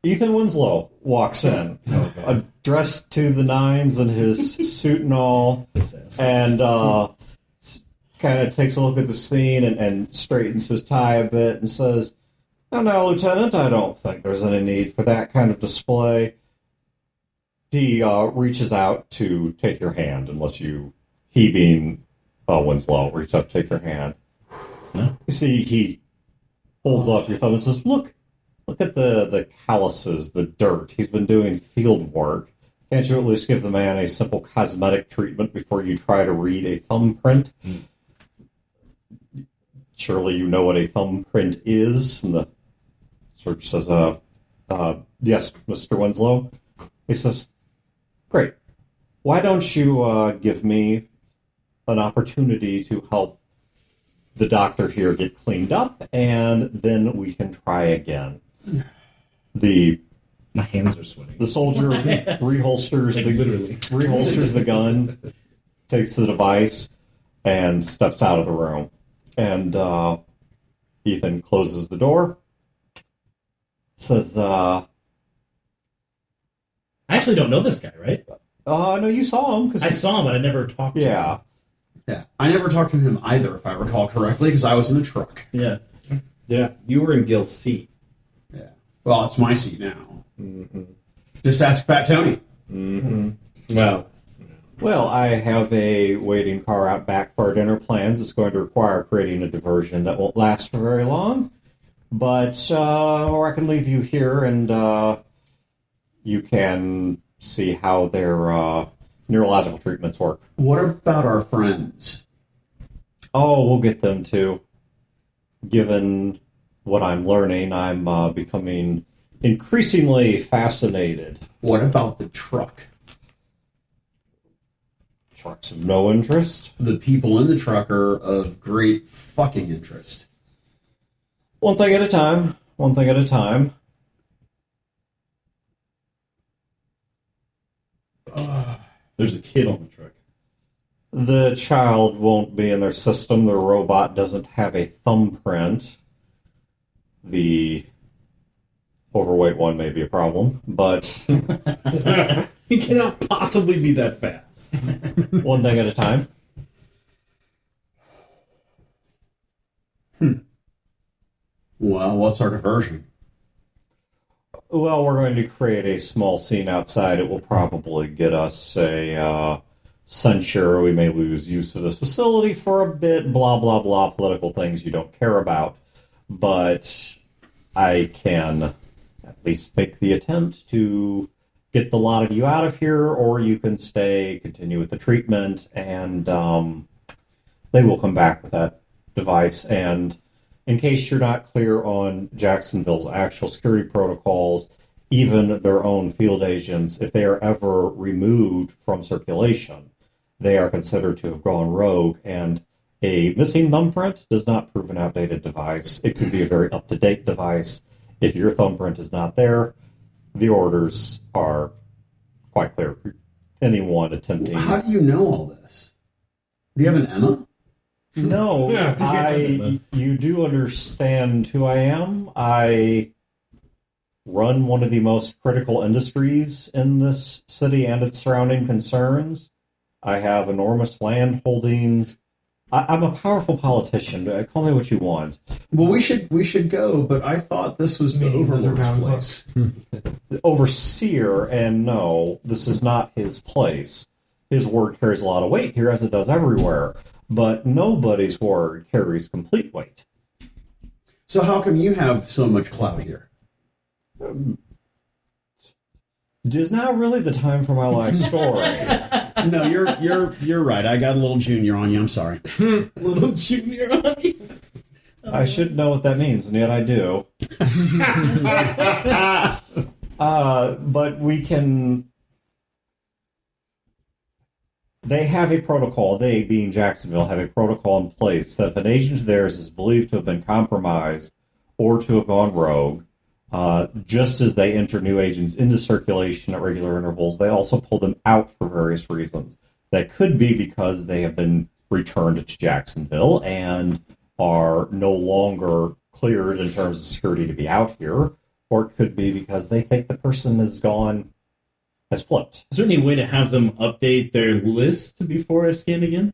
Ethan Winslow walks in, dressed to the nines in his suit and all, and kind of takes a look at the scene and straightens his tie a bit and says, "Oh, now, Lieutenant, I don't think there's any need for that kind of display." He reaches out to take your hand, he being Winslow, reach out to take your hand. No. You see, he holds up your thumb and says, Look at the calluses, the dirt. He's been doing field work. Can't you at least give the man a simple cosmetic treatment before you try to read a thumbprint? Surely you know what a thumbprint is." And the search says, "Yes, Mr. Winslow." He says, "Great. Why don't you give me an opportunity to help the doctor here get cleaned up, and then we can try again." My hands are sweating. The soldier reholsters the gun, takes the device, and steps out of the room. And Ethan closes the door. Says, I actually don't know this guy, right? no, you saw him. I saw him, but I never talked to him. Yeah. Yeah, I never talked to him either, if I recall correctly, because I was in the truck. Yeah. Yeah, you were in Gil's seat. Yeah. Well, it's my seat now. Mm-hmm. Just ask Fat Tony. Mm-hmm. Well, Well, I have a waiting car out back for our dinner plans. It's going to require creating a diversion that won't last for very long. But, or I can leave you here and you can see how their neurological treatments work. What about our friends? Oh, we'll get them too. Given what I'm learning, I'm becoming increasingly fascinated. What about the truck? Trucks of no interest. The people in the truck are of great fucking interest. One thing at a time. One thing at a time. There's a kid on the truck. The child won't be in their system. The robot doesn't have a thumbprint. The overweight one may be a problem, but he cannot possibly be that fat. one thing at a time. Well, what's our diversion? Well, we're going to create a small scene outside. It will probably get us a censure. We may lose use of this facility for a bit. Blah, blah, blah. Political things you don't care about. but I can at least make the attempt to get the lot of you out of here, or you can stay, continue with the treatment, and they will come back with that device. And in case you're not clear on Jacksonville's actual security protocols, even their own field agents, if they are ever removed from circulation, they are considered to have gone rogue. And a missing thumbprint does not prove an outdated device. It could be a very up-to-date device. If your thumbprint is not there, the orders are quite clear for anyone attempting. How do you know all this? Do you have an Emma? No, you do understand who I am. I run one of the most critical industries in this city and its surrounding concerns. I have enormous land holdings. I'm a powerful politician. Call me what you want. Well, we should go, but I thought this was the Overlord's place. The overseer, and no, this is not his place. His word carries a lot of weight here, as it does everywhere. But nobody's word carries complete weight. So how come you have so much clout here? It is not really the time for my life story. No, you're right. I got a little junior on you. I'm sorry. Little junior on you. I should know what that means, and yet I do. But we can... They have a protocol, they being Jacksonville, have a protocol in place that if an agent of theirs is believed to have been compromised or to have gone rogue, just as they enter new agents into circulation at regular intervals, they also pull them out for various reasons. That could be because they have been returned to Jacksonville and are no longer cleared in terms of security to be out here, or it could be because they think the person has flipped. Is there any way to have them update their list before I scan again?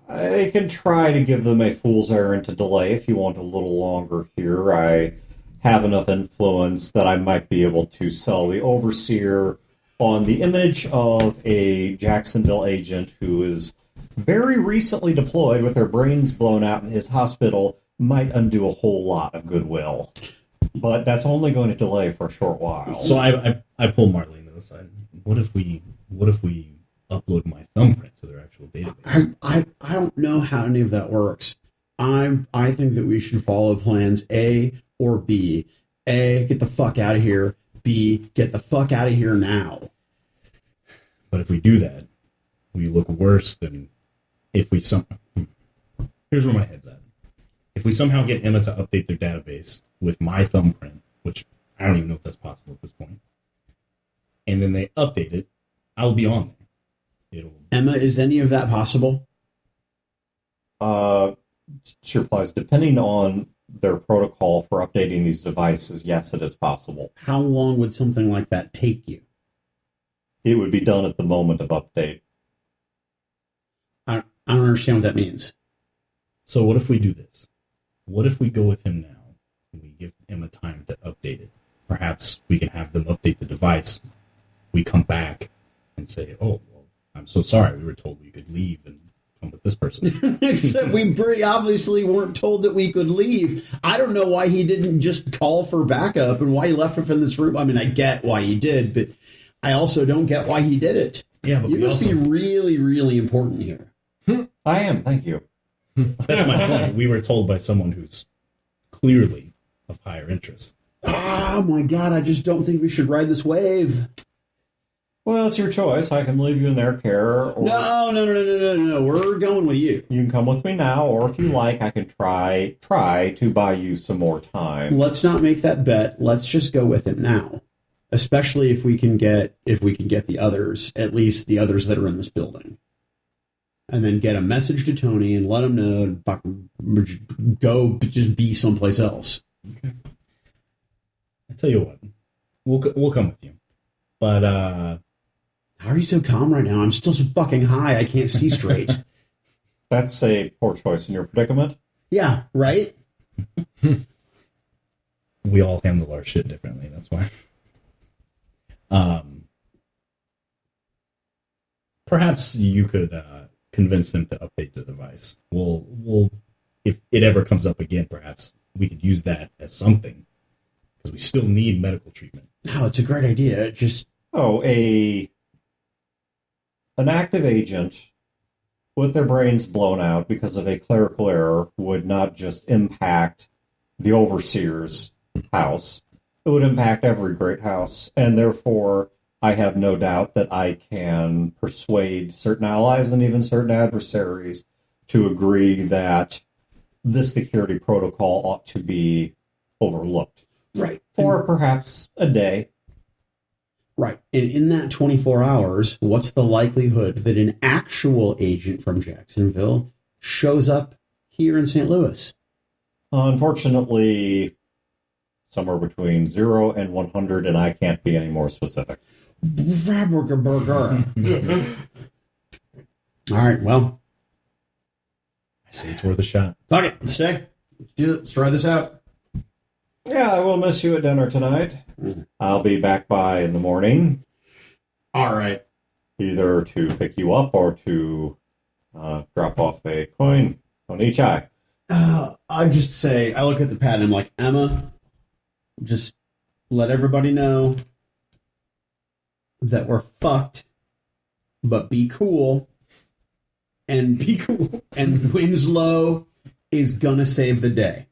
I can try to give them a fool's errand to delay if you want a little longer here. I have enough influence that I might be able to sell the overseer on the image of a Jacksonville agent who is very recently deployed with their brains blown out in his hospital might undo a whole lot of goodwill. But that's only going to delay for a short while. So I pull Marlene to the side. What if we upload my thumbprint to their actual database? I don't know how any of that works. I think that we should follow plans A or B. A, get the fuck out of here. B, get the fuck out of here now. But if we do that, we look worse than if we Here's where my head's at. If we somehow get Emma to update their database with my thumbprint, which I don't even know if that's possible at this point, and then they update it, I'll be on there. Emma, is any of that possible? She replies, depending on their protocol for updating these devices, yes, it is possible. How long would something like that take you? It would be done at the moment of update. I don't understand what that means. So what if we do this? What if we go with him now and we give Emma time to update it? Perhaps we can have them update the device. We come back and say, oh, well, I'm so sorry. We were told we could leave and come with this person. Except we very obviously weren't told that we could leave. I don't know why he didn't just call for backup and why he left her from this room. I mean, I get why he did, but I also don't get why he did it. Yeah, but you must be really, really important here. I am, thank you. That's my point. We were told by someone who's clearly of higher interest. Oh my god, I just don't think we should ride this wave. Well, it's your choice. I can leave you in their care. Or No. We're going with you. you can come with me now, or if you like, I can try to buy you some more time. Let's not make that bet. Let's just go with him now. Especially if we can get the others, at least the others that are in this building. And then get a message to Tony and let him know go just be someplace else. Okay. I tell you what, we'll come with you. But how are you so calm right now? I'm still so fucking high. I can't see straight. That's a poor choice in your predicament. Yeah, right? we all handle our shit differently. That's why. Perhaps you could convince them to update the device. We'll if it ever comes up again, perhaps we could use that as something, because we still need medical treatment. No, it's a great idea. Just an active agent with their brains blown out because of a clerical error would not just impact the overseer's house. It would impact every great house, and therefore I have no doubt that I can persuade certain allies and even certain adversaries to agree that this security protocol ought to be overlooked. right. For perhaps a day. Right. And in that 24 hours, what's the likelihood that an actual agent from Jacksonville shows up here in St. Louis? Unfortunately, somewhere between 0 and 100, and I can't be any more specific. Burger. All right, well, I say it's worth a shot. fuck it. Let's stay. Let's try this out. Yeah, I will miss you at dinner tonight. I'll be back by in the morning, All right. either to pick you up or to drop off a coin on each eye. I just say, I look at the pad and I'm like, Emma, just let everybody know that we're fucked, but be cool. And be cool. And Winslow is gonna save the day.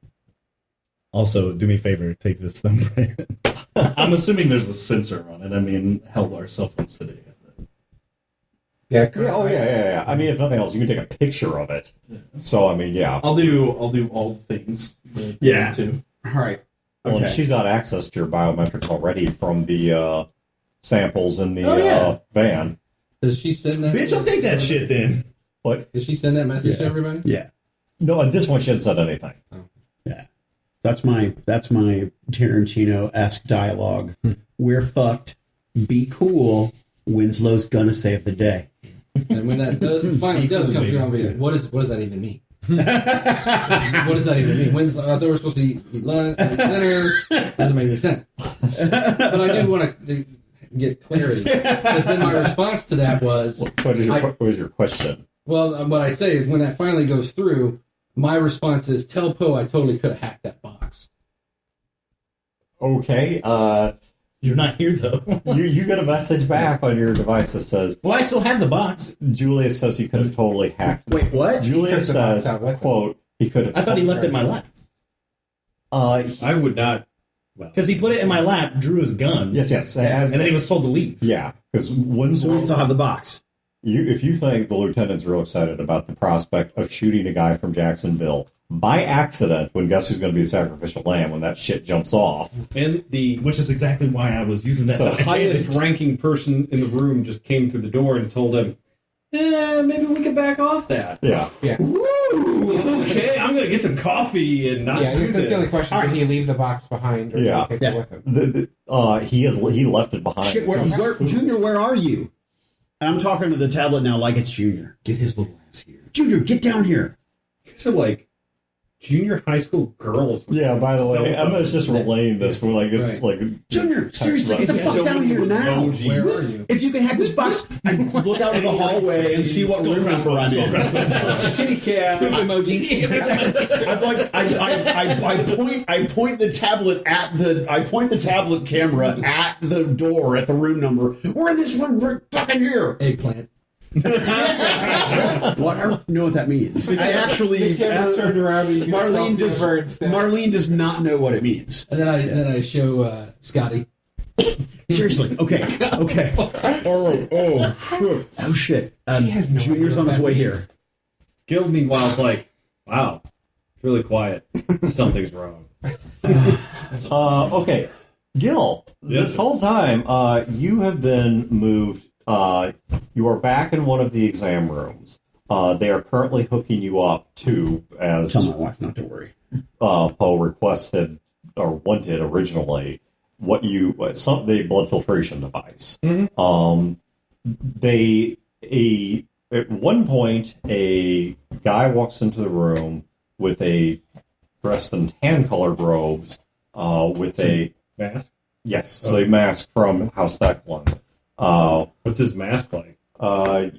Also, do me a favor, take this thumbprint. I'm assuming there's a sensor on it. I mean, hell, our cell phones today. Yeah. Yeah. I mean, if nothing else, you can take a picture of it. So, I mean, yeah. I'll do all the things. Yeah. Too. All right. Well, and Okay. she's got access to your biometrics already from the samples in the yeah. van. Does she send that? Bitch, I'll take that shit then. But Does she send that message to everybody? Yeah. no, at this one she hasn't said anything. Yeah. That's my Tarantino-esque dialogue. We're fucked. Be cool. Winslow's gonna save the day. And when that finally does come through, I'll be like, what does that even mean? What does that even mean? Winslow, I thought we were supposed to eat lunch, dinner. Doesn't make any sense. But I did want to get clarity. Because then my response to that was... What was your question? Well, what I say is when that finally goes through, my response is, tell Poe I totally could have hacked that box. Okay. You're not here, though. You get a message back on your device that says, Well, I still have the box. Julius says he could have totally hacked. Wait, what? Julius took the box says, out with him. quote, he could have... I thought he left it in my lap. I would not. Well, Because he put it in my lap, drew his gun, Yes. and then he was told to leave. Yeah, because So we still have the box. if you think the lieutenant's real excited about the prospect of shooting a guy from Jacksonville by accident, when guess who's going to be the sacrificial lamb when that shit jumps off? and the Which is exactly why I was using that. So highest ranking person in the room just came through the door and told him, maybe we could back off that. Yeah. Okay, I'm going to get some coffee and not Yeah, do that's the only this. question. Did he leave the box behind, or Yeah. did he take it with him? He left it behind. Shit, Junior, where are you? And I'm talking to the tablet now like it's Junior. Get his little ass here. Junior, get down here. So, like, junior high school girls. with Yeah, by the way, cell Emma's just phones. relaying this for like it's like Junior, seriously, get the fuck down here now. Emojis. Where are you? If you can hack this box, I look out of the hallway and see what room number I'm in. Kitty cat. Emojis. I point the tablet camera at the door at the room number. We're in this room. We're fucking here. Eggplant. What? I don't know what that means. I actually turned around and you Marlene does not know what it means. And then I show Scotty. Seriously. Okay. Oh shit. She has no Junior's idea on what his that way means. here. Gil, meanwhile, is like, wow, it's really quiet. Something's wrong. okay, Gil. Yes, This sir. whole time, you have been moved. You are back in one of the exam rooms. They are currently hooking you up to, as Tell my wife not to worry. Poe requested or wanted originally, the blood filtration device. At one point, a guy walks into the room with dressed in tan-colored robes, with a Mask? a mask from House Declan. What's his mask like?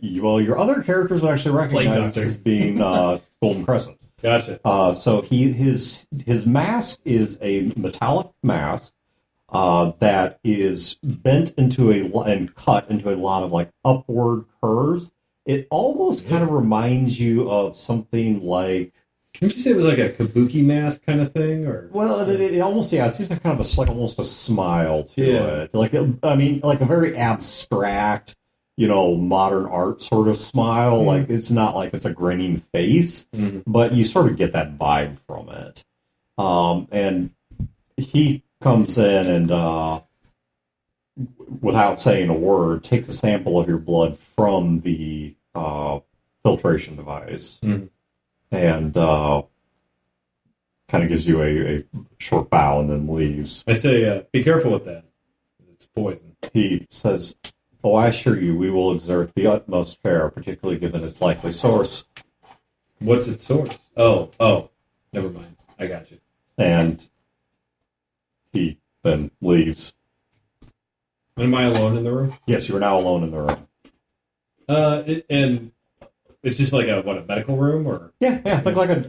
Your other characters would actually recognize Doctor. as being Golden Crescent. Gotcha. So his mask is a metallic mask that is bent into and cut into a lot of like upward curves. It almost kind of reminds you of something like. Can you say it was like a kabuki mask kind of thing, or? Well, it almost it seems like kind of like almost a smile to it. Like like a very abstract, modern art sort of smile. Mm-hmm. Like it's not like it's a grinning face, but you sort of get that vibe from it. And he comes in and without saying a word, takes a sample of your blood from the filtration device. Mm-hmm. And kind of gives you a short bow and then leaves. I say, be careful with that. It's poison. He says, "Oh, I assure you, we will exert the utmost care, particularly given its likely source." What's its source? Oh, never mind. I got you. And he then leaves. Am I alone in the room? Yes, you are now alone in the room. And it's just like a medical room, or yeah. Think like an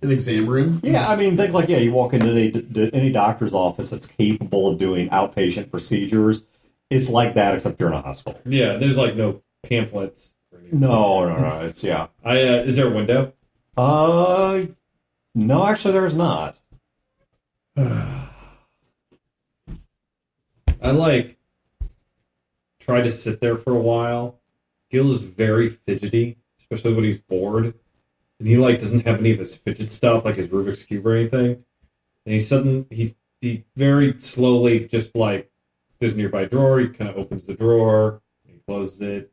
exam room. Yeah, I mean, think like you walk into any doctor's office that's capable of doing outpatient procedures. It's like that, except you're in a hospital. Yeah, there's like no pamphlets. Or anything. No. It's is there a window? No, actually, there's not. I try to sit there for a while. Gil is very fidgety, especially when he's bored. And he doesn't have any of his fidget stuff, like his Rubik's Cube or anything. And he very slowly just there's a nearby drawer, he kind of opens the drawer, he closes it.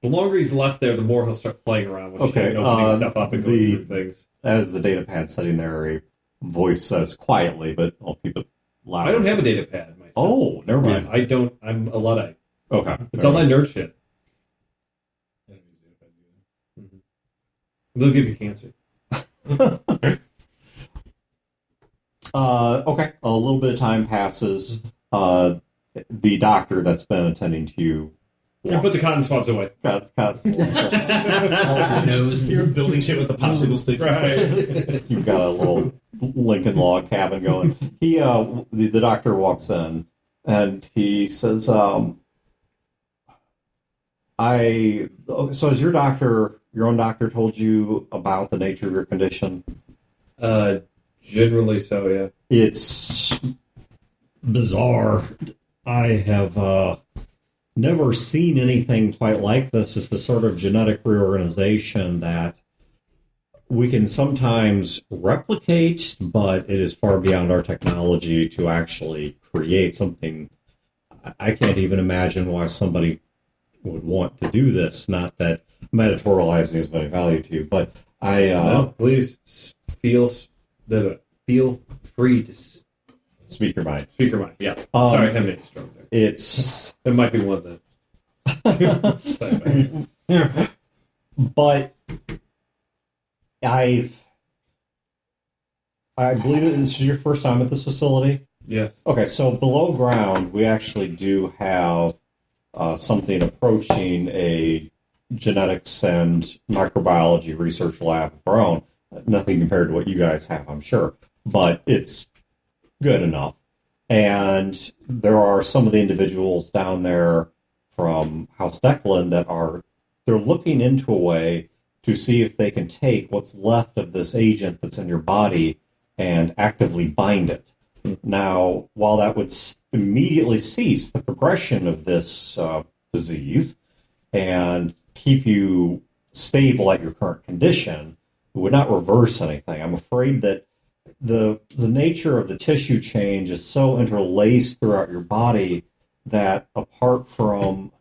The longer he's left there, the more he'll start playing around with shit and opening stuff up and going through things. As the data pad's sitting there, a voice says quietly, but I'll keep it loud. I don't have a data pad myself. Oh, never mind. I don't. I'm a Luddite. Okay. It's all that nerd shit. They'll give you cancer. Okay. A little bit of time passes. The doctor that's been attending to you. Put the cotton swabs away. Cotton swabs. Nose. You're building shit with the popsicle sticks. Right. You've got a little Lincoln log cabin going. He, the doctor walks in and he says, so has your own doctor told you about the nature of your condition? Generally so, yeah. It's bizarre. I have never seen anything quite like this. It's the sort of genetic reorganization that we can sometimes replicate, but it is far beyond our technology to actually create something. I can't even imagine why somebody would want to do this. Not that I'm editorializing is of any value to you, but no, please feel free to speak your mind. Speak your mind. Yeah. Sorry, I haven't stroke there. It might be one of the. But I believe this is your first time at this facility. Yes. Okay, so below ground, we actually do have something approaching a genetics and microbiology research lab of our own. Nothing compared to what you guys have, I'm sure, but it's good enough. And there are some of the individuals down there from House Declan that they're looking into a way to see if they can take what's left of this agent that's in your body and actively bind it. Now, while that would immediately cease the progression of this disease and keep you stable at your current condition, it would not reverse anything. I'm afraid that the nature of the tissue change is so interlaced throughout your body that apart from,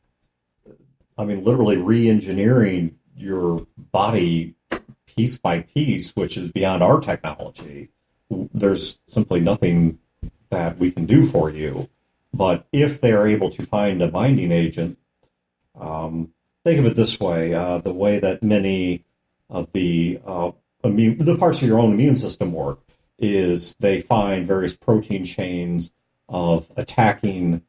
literally re-engineering your body piece by piece, which is beyond our technology, there's simply nothing that we can do for you. But if they're able to find a binding agent, think of it this way, the way that many of the parts of your own immune system work is they find various protein chains of attacking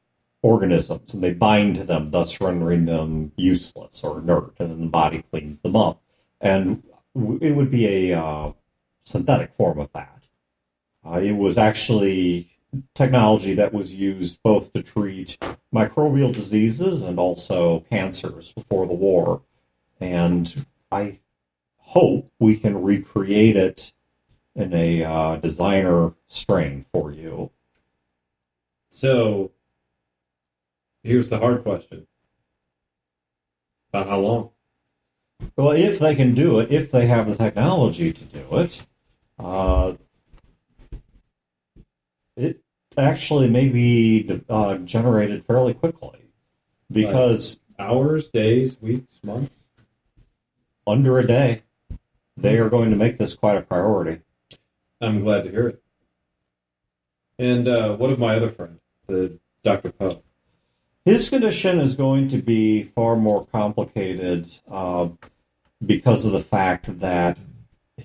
organisms and they bind to them, thus rendering them useless or inert, and then the body cleans them up. And it would be a synthetic form of that. It was actually technology that was used both to treat microbial diseases and also cancers before the war. And I hope we can recreate it in a designer strain for you. So, here's the hard question. About how long? Well, if they can do it, if they have the technology to do it, it actually may be generated fairly quickly. Because Hours, days, weeks, months? under a day, they are going to make this quite a priority. I'm glad to hear it. And what of my other friend, the Dr. Poe? His condition is going to be far more complicated because of the fact that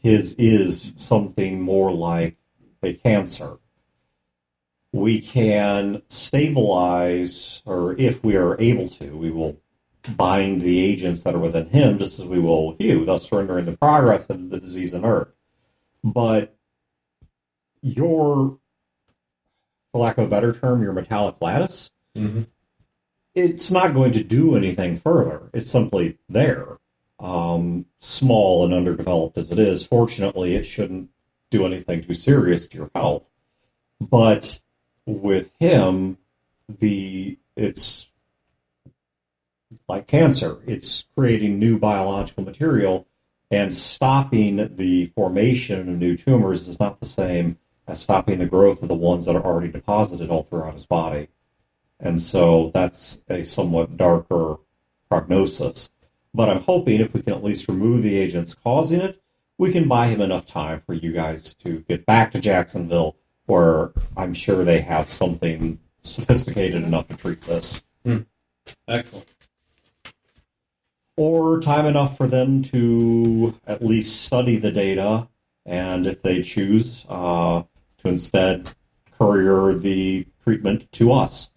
his is something more like a cancer. We can stabilize, or if we are able to, we will bind the agents that are within him just as we will with you, thus rendering the progress of the disease inert. But your, for lack of a better term, your metallic lattice, it's not going to do anything further. It's simply there. Small and underdeveloped as it is, fortunately, it shouldn't do anything too serious to your health. But with him, it's like cancer. It's creating new biological material, and stopping the formation of new tumors is not the same as stopping the growth of the ones that are already deposited all throughout his body. And so that's a somewhat darker prognosis. But I'm hoping if we can at least remove the agents causing it, we can buy him enough time for you guys to get back to Jacksonville, where I'm sure they have something sophisticated enough to treat this. Excellent. Or time enough for them to at least study the data, and if they choose, to instead courier the treatment to us.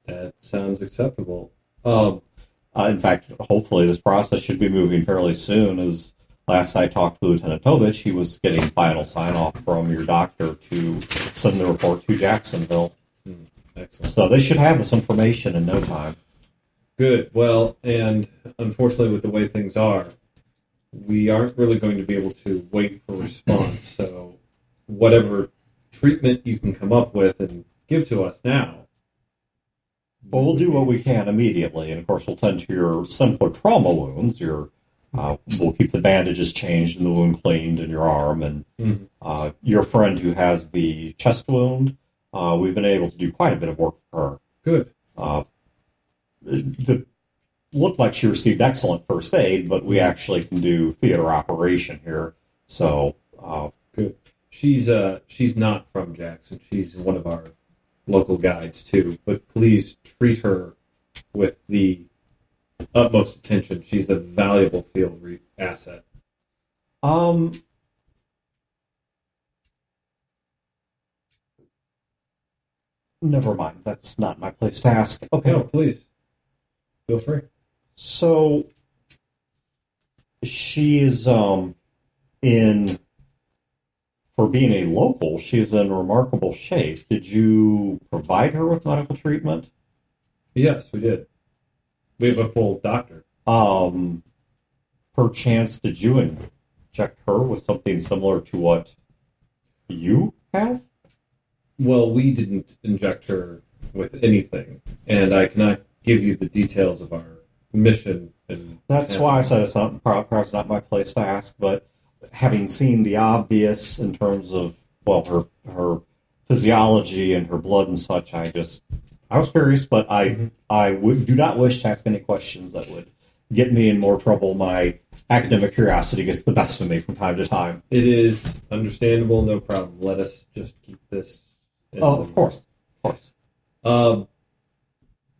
That sounds acceptable. In fact, hopefully this process should be moving fairly soon. As last I talked to Lieutenant Tovich, he was getting final sign-off from your doctor to send the report to Jacksonville. Excellent. So they should have this information in no time. Good. Well, and unfortunately with the way things are, we aren't really going to be able to wait for response. So whatever treatment you can come up with and give to us now. Well, we'll do what we can immediately, and of course we'll tend to your simpler trauma wounds. We'll keep the bandages changed and the wound cleaned in your arm, and your friend who has the chest wound, we've been able to do quite a bit of work for her. Good. It looked like she received excellent first aid, but we actually can do theater operation here. So good. She's not from Jackson. She's one of our local guides too. But please treat her with the utmost attention. She's a valuable field asset. Never mind. That's not my place to ask. Okay. No, please. Feel free. So she is for being a local, she's in remarkable shape. Did you provide her with medical treatment? Yes, we did. We have a full doctor. Perchance, did you inject her with something similar to what you have? Well, we didn't inject her with anything, and I cannot give you the details of our mission. That's why I said it's not perhaps not my place to ask, but having seen the obvious in terms of, well, her physiology and her blood and such, I was curious, but I do not wish to ask any questions that would get me in more trouble. My academic curiosity gets the best of me from time to time. It is understandable, no problem. Let us just keep this. Oh, of course.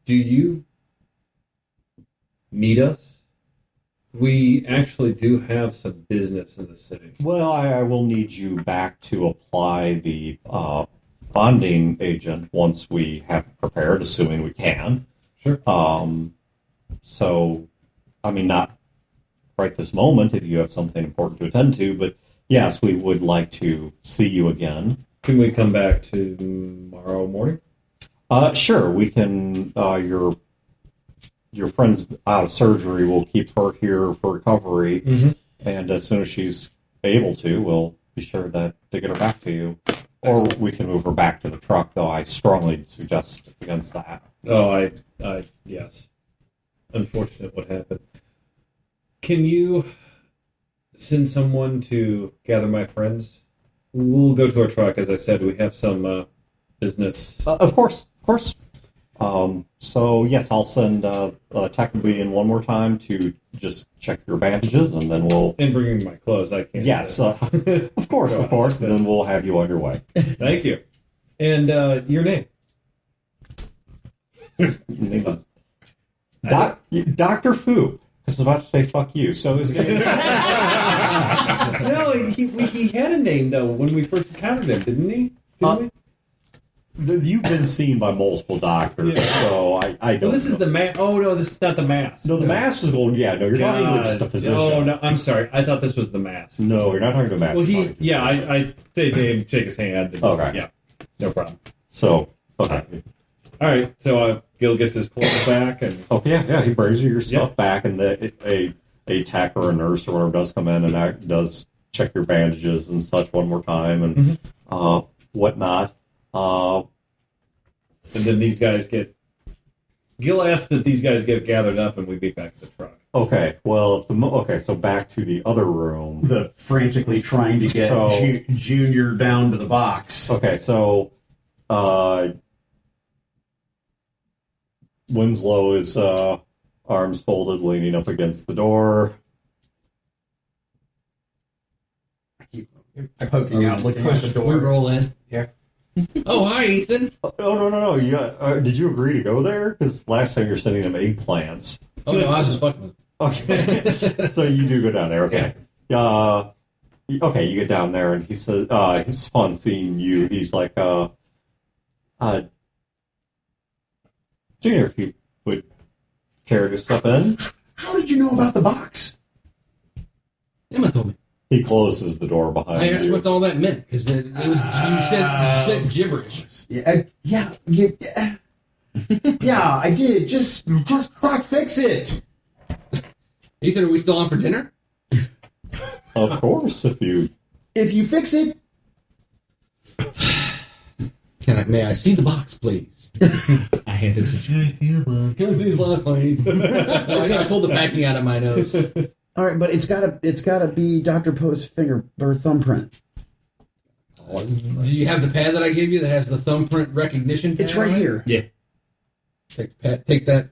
Do you need us? We actually do have some business in the city. Well, I will need you back to apply the bonding agent once we have it prepared, assuming we can. Sure. So, I mean, not right this moment if you have something important to attend to, but yes, we would like to see you again. Can we come back tomorrow morning? Sure, we can. Your friend's out of surgery. We'll keep her here for recovery, and as soon as she's able to, we'll be sure to get her back to you. Or we can move her back to the truck, though I strongly suggest against that. Oh, yes. Unfortunate what happened. Can you send someone to gather my friends? We'll go to our truck. As I said, we have some business. Of course. So, yes, I'll send Tackabee in one more time to just check your bandages, and then we'll... And bringing my clothes, I can't. Yes, of course, and then we'll have you on your way. Thank you. And your name? Your name is Dr. Fu. I was about to say fuck you, so his name is... No, he had a name, though, when we first encountered him, didn't he? You've been seen by multiple doctors, so I don't Well, this is the mask. Oh, no, this is not the mask. No, the mask was gold. Yeah, no, you're talking to just a physician. Oh, no, I'm sorry. I thought this was the mask. No, you're not talking to a mask. Well, I say to him, shake his hand. Okay. Yeah, no problem. So, okay. All right, so Gil gets his clothes back, and... Oh, yeah, he brings you your stuff back, and a tech or a nurse or whatever does come in and does check your bandages and such one more time and whatnot. And then these guys get... Gil asked that these guys get gathered up and we be back at the truck. Okay, well, so back to the other room. The frantically trying to get Junior down to the box. Okay, so Winslow is arms folded, leaning up against the door. I keep poking out, looking at the door. We roll in. Yeah. Oh, hi, Ethan. Oh, no. Did you agree to go there? Because last time you're sending him eggplants. Oh, no, I was just fucking with him. Okay. So you do go down there. Okay. Okay, you get down there, and he says, he's upon seeing you, he's like, Junior, if you would care to step in. How did you know about the box? Emma told me. He closes the door behind you. I asked what all that meant, because it was you said gibberish. Yeah, I did. Just fuck fix it. Ethan, are we still on for dinner? Of course, if you fix it. May I see the box, please? I handed it to you. Can I see the box, please? I pulled the packing out of my nose. All right, but it's gotta be Dr. Poe's finger or thumbprint. Do you have the pad that I gave you that has the thumbprint recognition pad? It's right here. Yeah. Take that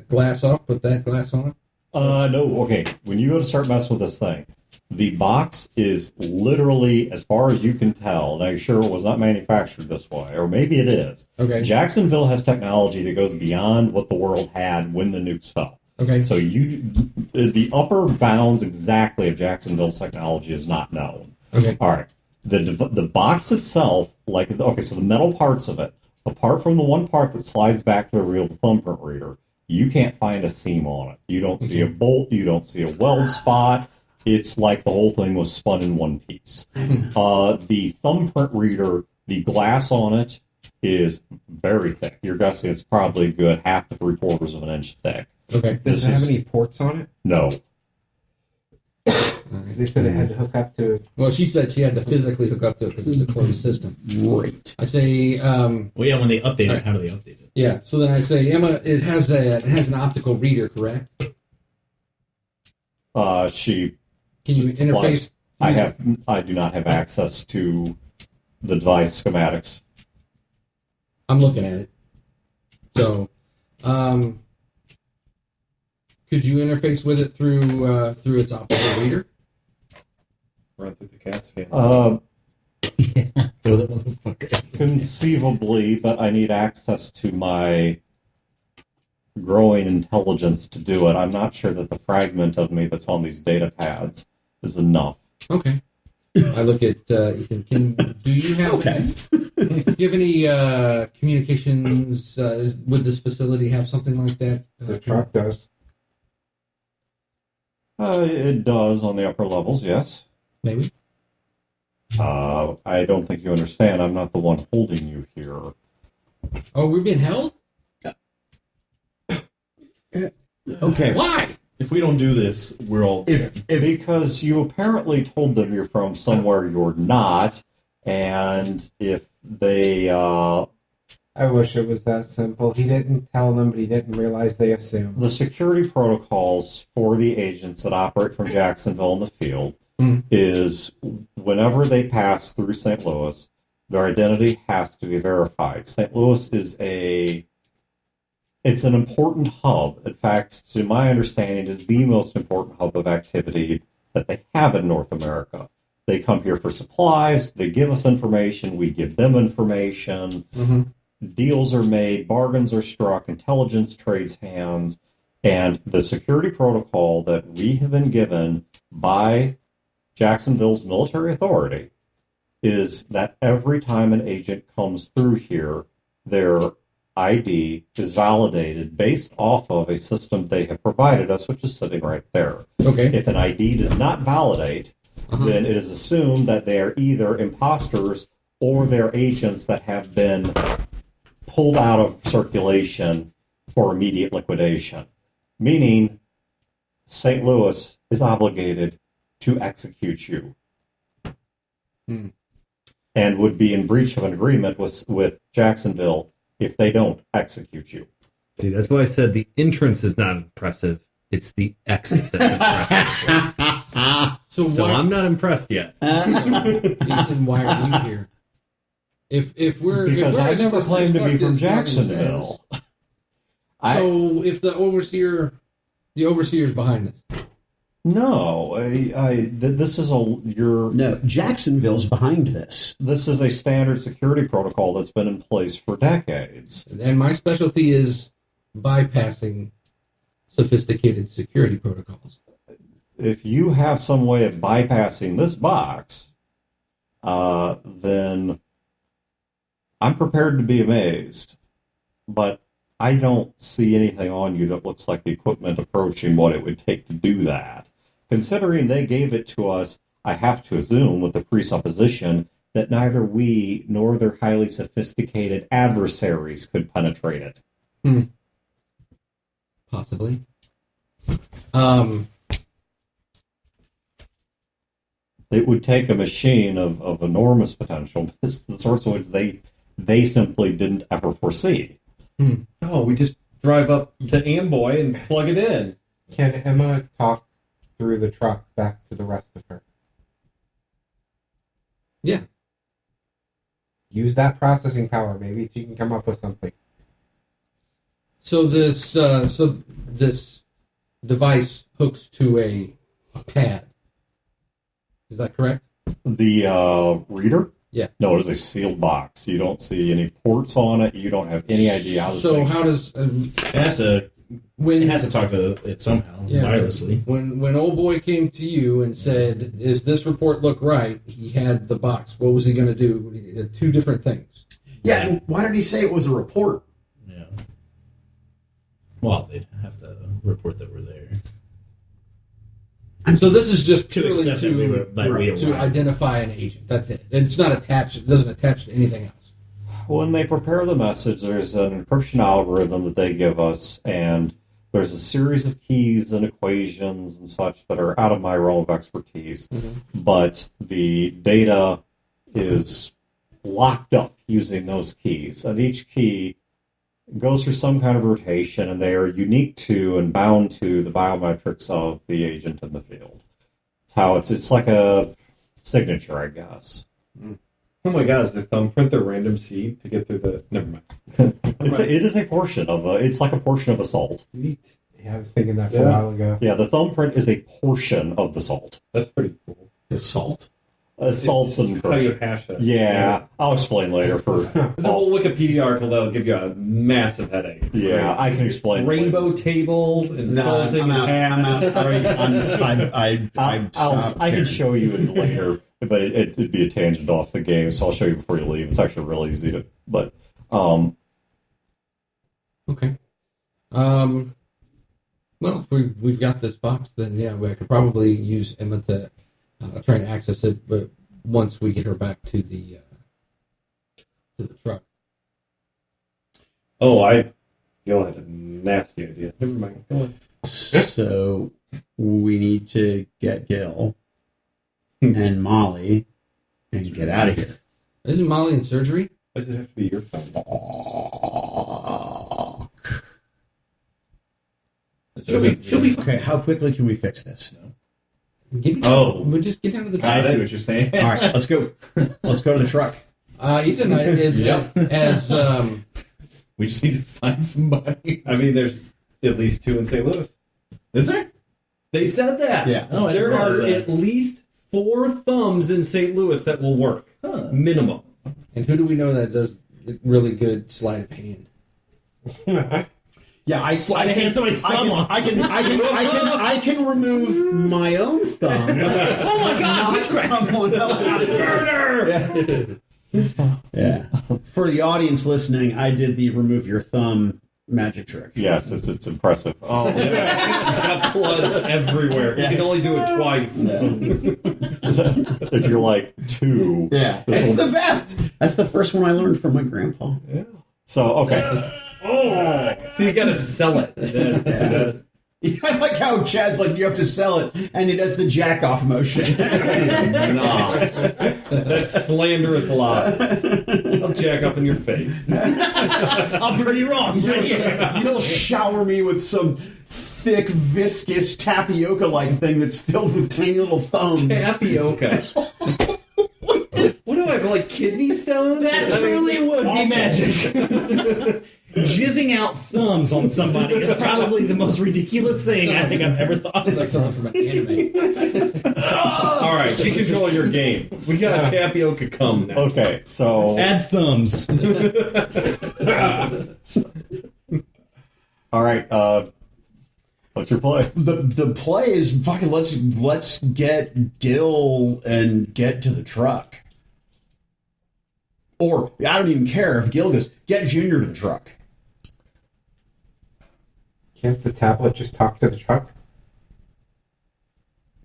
glass off. Put that glass on. no, okay. When you go to start messing with this thing, the box is literally, as far as you can tell, now you're sure it was not manufactured this way, or maybe it is. Okay. Jacksonville has technology that goes beyond what the world had when the nukes fell. Okay. So the upper bounds exactly of Jacksonville's technology is not known. Okay. All right. The box itself, so the metal parts of it, apart from the one part that slides back to the real thumbprint reader, you can't find a seam on it. You don't see a bolt. You don't see a weld spot. It's like the whole thing was spun in one piece. The thumbprint reader, the glass on it is very thick. You're guessing it's probably a good 1/2 to 3/4 of an inch thick. Okay. Does it have any ports on it? No. Because they said it had to hook up to... Well, she said she had to physically hook up to it because it's a closed system. Great. I say... Well, yeah, when they update it, how do they update it? Yeah, so then I say, Emma, it has an optical reader, correct? She... Can you interface? I do not have access to the device schematics. I'm looking at it. So, could you interface with it through its optical reader? Run through the CAT scan. Throw that motherfucker. Conceivably, but I need access to my growing intelligence to do it. I'm not sure that the fragment of me that's on these data pads is enough. Okay. I look at Ethan. Do you have Okay. do you have any communications? Would this facility have something like that? The truck does. It does on the upper levels, yes. Maybe. I don't think you understand. I'm not the one holding you here. Oh, we're being held? Okay. Why? If we don't do this, we're all If Because you apparently told them you're from somewhere you're not, and if they, I wish it was that simple. He didn't tell them, but he didn't realize they assumed. the security protocols for the agents that operate from Jacksonville in the field is whenever they pass through St. Louis, their identity has to be verified. St. Louis is it's an important hub. In fact, to my understanding, it is the most important hub of activity that they have in North America. They come here for supplies, they give us information, we give them information, deals are made, bargains are struck, intelligence trades hands, and the security protocol that we have been given by Jacksonville's military authority is that every time an agent comes through here, their ID is validated based off of a system they have provided us, which is sitting right there. Okay. If an ID does not validate, then it is assumed that they are either imposters or they're agents that have been pulled out of circulation for immediate liquidation. Meaning, St. Louis is obligated to execute you. And would be in breach of an agreement with Jacksonville if they don't execute you. See, that's why I said the entrance is not impressive. It's the exit that's impressive. So I'm not impressed yet. Ethan, why are you here? If we're Because I as never claimed to be constructed from as Jacksonville. So if the overseer's behind this. No, this is no, Jacksonville's behind this. This is a standard security protocol that's been in place for decades. And my specialty is bypassing sophisticated security protocols. If you have some way of bypassing this box, then I'm prepared to be amazed. But I don't see anything on you that looks like the equipment approaching what it would take to do that. Considering they gave it to us, I have to assume with the presupposition that neither we nor their highly sophisticated adversaries could penetrate it. Possibly. It would take a machine of enormous potential, the sorts of which they simply didn't ever foresee. Oh, we just drive up to Amboy and plug it in. Can Emma talk through the truck back to the rest of her? Yeah. Use that processing power. Maybe she can come up with something. So this device hooks to a pad. Is that correct? The reader? Yeah. No, it is a sealed box. You don't see any ports on it. You don't have any idea how this So thing... how does It has to talk to it somehow, wirelessly. When old boy came to you and said, "Does this report look right?" He had the box. What was he going to do? Two different things. Yeah, and why did he say it was a report? Yeah. Well, they'd have to report that we're there. So this is just To purely accept that we arrived. to identify an agent. That's it. It's not attached. It doesn't attach to anything else. When they prepare the message, there's an encryption algorithm that they give us, and there's a series of keys and equations and such that are out of my realm of expertise. But the data is locked up using those keys, and each key goes through some kind of rotation, and they are unique to and bound to the biometrics of the agent in the field. It's like a signature, I guess. Oh my god, is their thumbprint their random seed to get through the... Never mind. It is a portion of it's like a portion of the salt. Neat. Yeah, I was thinking that for a while ago. Yeah, the thumbprint is a portion of the salt. That's pretty cool. The salt. Salt's an How you encryption. hash it. Yeah, I'll explain later. There's a whole Wikipedia article that'll give you a massive headache. It's Yeah, great. I can explain. Rainbow later. tables and No, salting I'm out. and I'm hash. out. Sorry. I stopped. I can caring. show you it later, but it'd be a tangent off the game, so I'll show you before you leave. It's actually real easy to. But, Okay. Well, if we've got this box, then yeah, I could probably use Emma to try and access it, but once we get her back to the truck. Oh, Gil had a nasty idea. Never mind. Go on. So we need to get Gil and Molly and get out of here. Isn't Molly in surgery? Why does it have to be your phone? She'll be fine. Okay, how quickly can we fix this? We'll just get down to the truck. I see what you're saying. All right, let's go. Let's go to the truck. Ethan, as We just need to find somebody. I mean, there's at least 2 in St. Louis. Is there? They said that. Yeah. Oh, I didn't There are realize that. at least 4 thumbs in St. Louis that will work. Minimum. and who do we know that does really good sleight of hand? Yeah, I Slide a hand somebody's thumb off. I can remove my own thumb. Oh my God! Not someone else's. Murder! Yeah. For the audience listening, I did the remove your thumb magic trick. Yes, it's impressive. Oh, Got blood everywhere. You can only do it twice. if you're like 2. Yeah, this it's will- the best. That's the first one I learned from my grandpa. So, okay. So you gotta sell it. And then, I like how Chad's like, you have to sell it, and he does the jack off motion. nah. That's slanderous lies. I'll jack up in your face. I'm pretty wrong. You'll shower me with some thick, viscous tapioca-like thing that's filled with tiny little thumbs. Tapioca. What do I have, like kidney stones? That truly would be magic. Jizzing out thumbs on somebody is probably the most ridiculous thing I think I've ever thought. It's like something from an anime. All right, you control your game. We got a tapioca cum now. Okay, so... Add thumbs. All right, what's your play? The play is fucking let's get Gil and get to the truck. Or I don't even care if Gil goes, get Junior to the truck. Can't the tablet just talk to the truck?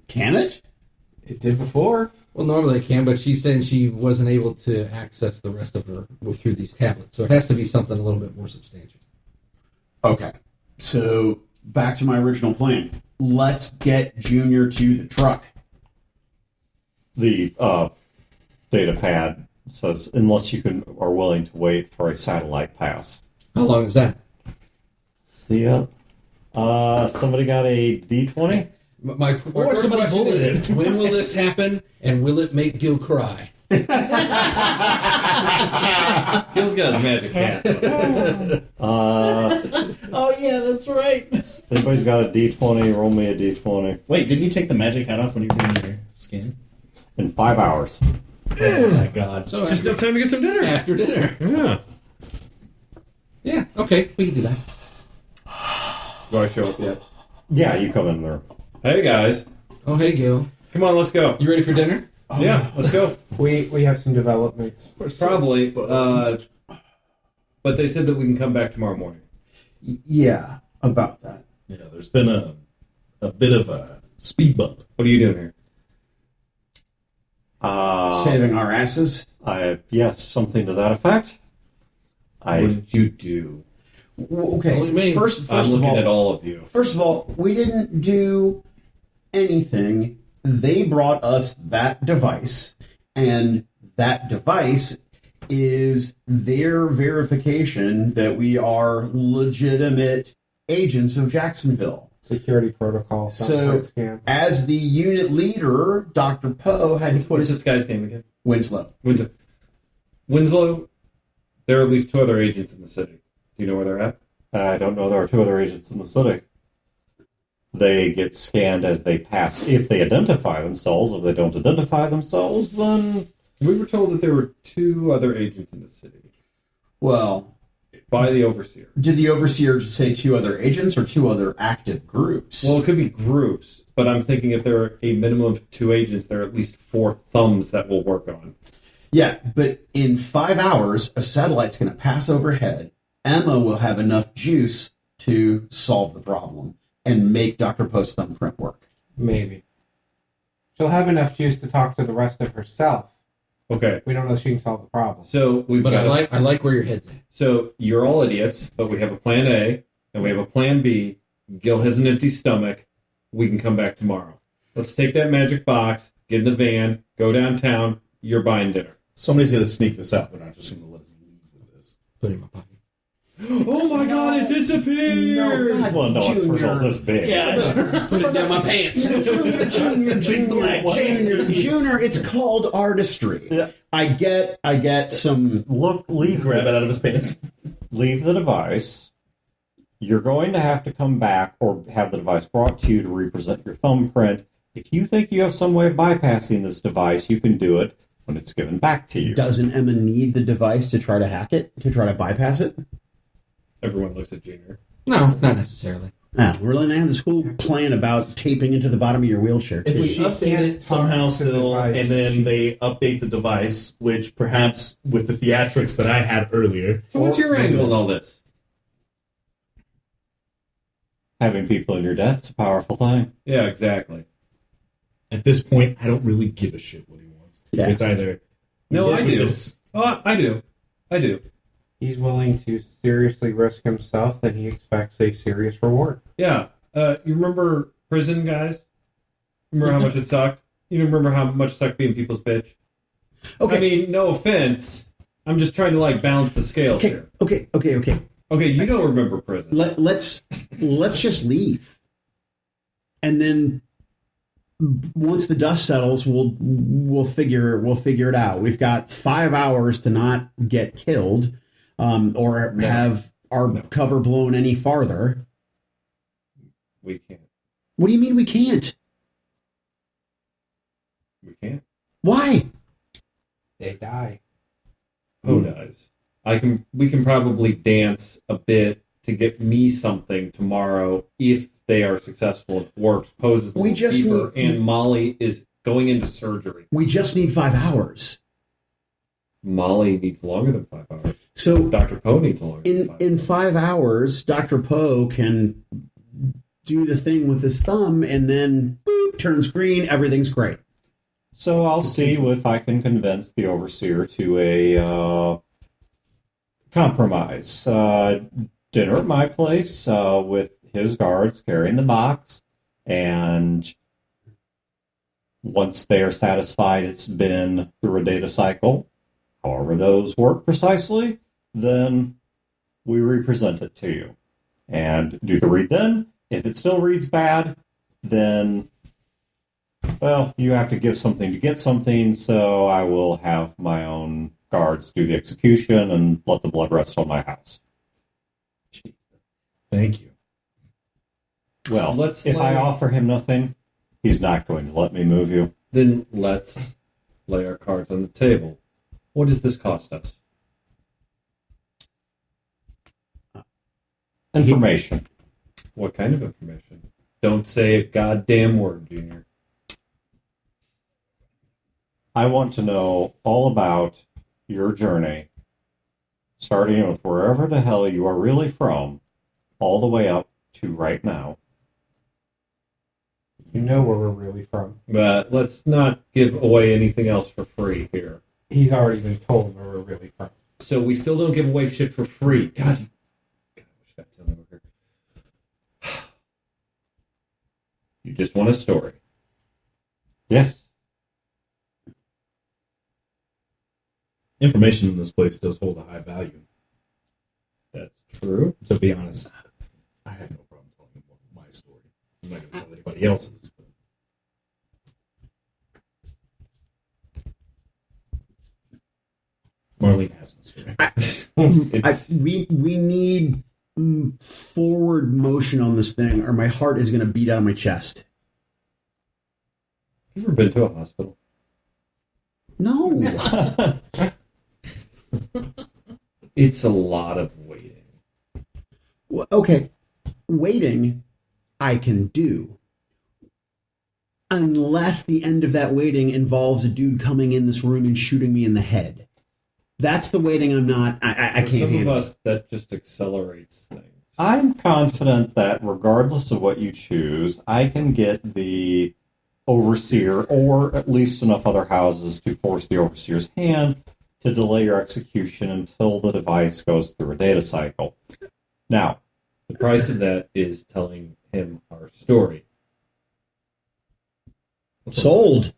Can it? It did before. Well, normally it can, but she's saying she wasn't able to access the rest of her through these tablets. So it has to be something a little bit more substantial. Okay. So back to my original plan. Let's get Junior to the truck. The data pad says, unless you are willing to wait for a satellite pass. How long is that? See ya. Somebody got a D20? My Or first somebody question is, bulleted. when will this happen, and will it make Gil cry? Gil's got his magic hat. Oh yeah, that's right. Anybody's got a D20? Roll me a D20. Wait, didn't you take the magic hat off when you were in your skin? In 5 hours. Oh my God! So Just enough time to get some dinner. after dinner. Yeah. Yeah, okay, we can do that. Do I show up yet? Yeah, you come in there. Hey guys, Oh, hey, Gil. come on, let's go. You ready for dinner? Yeah, let's go. We have some developments. Probably, but they said that we can come back tomorrow morning. Yeah, about that. Yeah, there's been a bit of a speed bump. What are you doing here? Saving our asses. Yes, something to that effect. What did you do? Okay, Only me. first I'm of looking all, at all of you. First of all, we didn't do anything. They brought us that device, and that device is their verification that we are legitimate agents of Jacksonville. Security protocol. So, Scam. as the unit leader, Dr. Poe had to put What is his this guy's name again? Winslow. Winslow. There are at least 2 other agents in the city. Do you know where they're at? I don't know. There are 2 other agents in the city. They get scanned as they pass. If they identify themselves, if they don't identify themselves, then We were told that there were 2 other agents in the city Well, by the overseer. did the overseer just say 2 other agents or 2 other active groups? Well, it could be groups, but I'm thinking if there are a minimum of 2 agents, there are at least 4 thumbs that we'll work on. yeah, but in 5 hours, a satellite's going to pass overhead. Emma will have enough juice to solve the problem. and make Dr. Poe's thumbprint work. Maybe. She'll have enough juice to talk to the rest of herself. Okay. We don't know if she can solve the problem. So we've But got. I like where your head's at. So you're all idiots, but we have a plan A and we have a plan B. Gil has an empty stomach. We can come back tomorrow. Let's take that magic box, get in the van, go downtown. You're buying dinner. Somebody's going to sneak this out. They're not just going to let us leave with this. Put it in my pocket. Oh my God! It disappeared. God, Well, no, it's Junior. this big. Put it down my pants. Junior, it's called artistry. Yeah. I get some. Leave Grab it out of his pants. leave the device. You're going to have to come back or have the device brought to you to represent your thumbprint. If you think you have some way of bypassing this device, you can do it when it's given back to you. Doesn't Emma need the device to try to hack it, to try to bypass it? Everyone looks at Junior. No, not necessarily. We're going to have this whole plan about taping into the bottom of your wheelchair, If too. we She update can't it somehow talk to the still, device. and then they update the device, which perhaps with the theatrics that I had earlier, So what's your angle in all this? Having people in your debt's a powerful thing. Yeah, exactly. at this point, I don't really give a shit what he wants. Yeah. It's either No, work I with do. this- Oh, I do. I do. He's willing to seriously risk himself, then he expects a serious reward. Yeah. You remember prison, guys? Remember how much it sucked? You remember how much it sucked being people's bitch? Okay. I mean, no offense. I'm just trying to balance the scales Okay, here. okay. Okay, you don't remember prison. Let's just leave, and then once the dust settles, we'll figure it out. We've got 5 hours to not get killed, or have our cover blown any farther. We can't. What do you mean we can't? We can't. Why? They die. Poe dies. We can probably dance a bit to get me something tomorrow if they are successful and it works. Poe's is a We little just deeper, need- and Molly is going into surgery. We just need 5 hours. Molly needs longer than 5 hours. So Dr. Poe needs longer than 5 in 5 hours, Dr. Poe can do the thing with his thumb, and then boop, turns green. Everything's great. So I'll see if I can convince the overseer to a compromise. Dinner at my place with his guards carrying the box, and once they are satisfied it's been through a data cycle, however those work precisely, then we represent it to you and do the read then. If it still reads bad, then well, you have to give something to get something, so I will have my own guards do the execution and let the blood rest on my house. Thank you. Well, Let's if I lay- offer him nothing, he's not going to let me move you. Then let's lay our cards on the table. What does this cost us? Information. What kind of information? Don't say a goddamn word, Junior. I want to know all about your journey, starting with wherever the hell you are really from, all the way up to right now. You know where we're really from. But let's not give away anything else for free here. He's already been told where we're really from. So we still don't give away shit for free. God, I wish that Taylor were here. You just want a story. Yes. Information in this place does hold a high value. That's true. To be honest, I have no problem telling you my story. I'm not going to tell anybody else's. But Marlene has no story. We need forward motion on this thing, or my heart is going to beat out of my chest. You ever been to a hospital? No. It's a lot of waiting. Okay, waiting I can do. Unless the end of that waiting involves a dude coming in this room and shooting me in the head. That's the waiting I'm not, I For can't some of handle. us, that just accelerates things. I'm confident that regardless of what you choose, I can get the overseer, or at least enough other houses to force the overseer's hand to delay your execution until the device goes through a data cycle. Now, The price of that is telling him our story. Sold.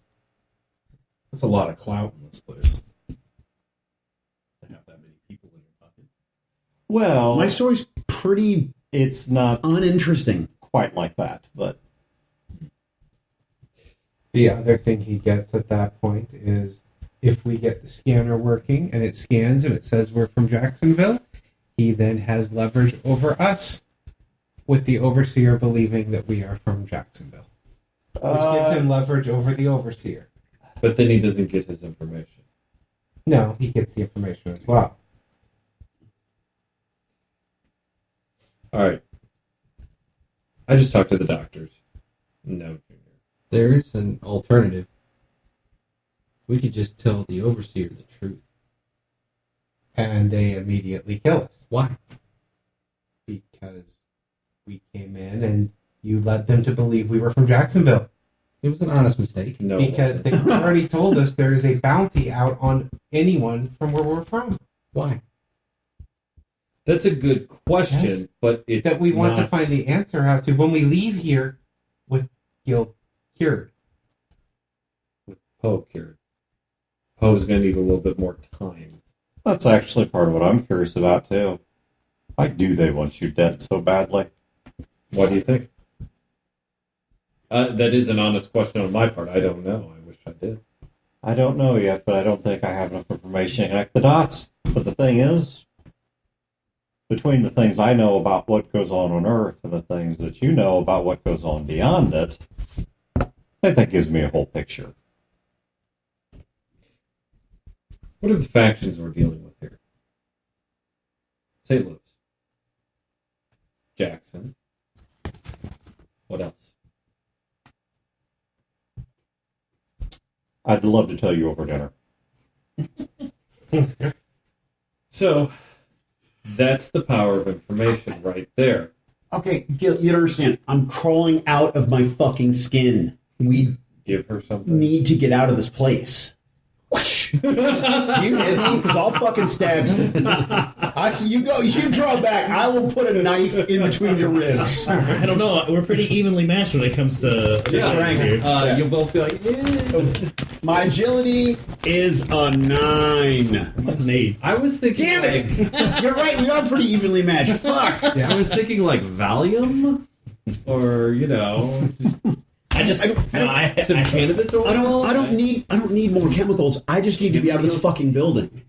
That's a lot of clout in this place. To have that many people in your pocket. well, My story's pretty it's not uninteresting. quite like that, but The other thing he gets at that point is if we get the scanner working and it scans and it says we're from Jacksonville, he then has leverage over us with the overseer believing that we are from Jacksonville. Which gives him leverage over the overseer. But then he doesn't get his information. No, he gets the information as well. All right. I just talked to the doctors. No, Junior. There is an alternative. We could just tell the overseer the truth. And they immediately kill us. Why? Because we came in and you led them to believe we were from Jacksonville. It was an honest mistake. No, it Because wasn't. they already told us there is a bounty out on anyone from where we're from. Why? That's a good question, Yes. but it's That we want to not- find the answer as to when we leave here with guilt cured. with Poe cured. Poe's going to need a little bit more time. that's actually part of what I'm curious about, too. Why do they want you dead so badly? What do you think? That is an honest question on my part. I don't know. I wish I did. I don't know yet, but I don't think I have enough information to connect the dots. But the thing is, between the things I know about what goes on Earth and the things that you know about what goes on beyond it, I think that gives me a whole picture. What are the factions we're dealing with here? St. Louis. Jackson. What else? I'd love to tell you over dinner. So, that's the power of information right there. Okay, Gil, you don't understand. I'm crawling out of my fucking skin. We Give her something. need to get out of this place. Whoosh! You hit me, because I'll fucking stab you. I see you go. You draw back. I will put a knife in between your ribs. I don't know. We're pretty evenly matched when it comes to strength here. You'll both be like, yeah. My agility is a 9. That's an 8. I was thinking Damn it! You're right. We are pretty evenly matched. Fuck. I was thinking like Valium, or just some cannabis oil. I don't need more chemicals. I just need to be out of this fucking building.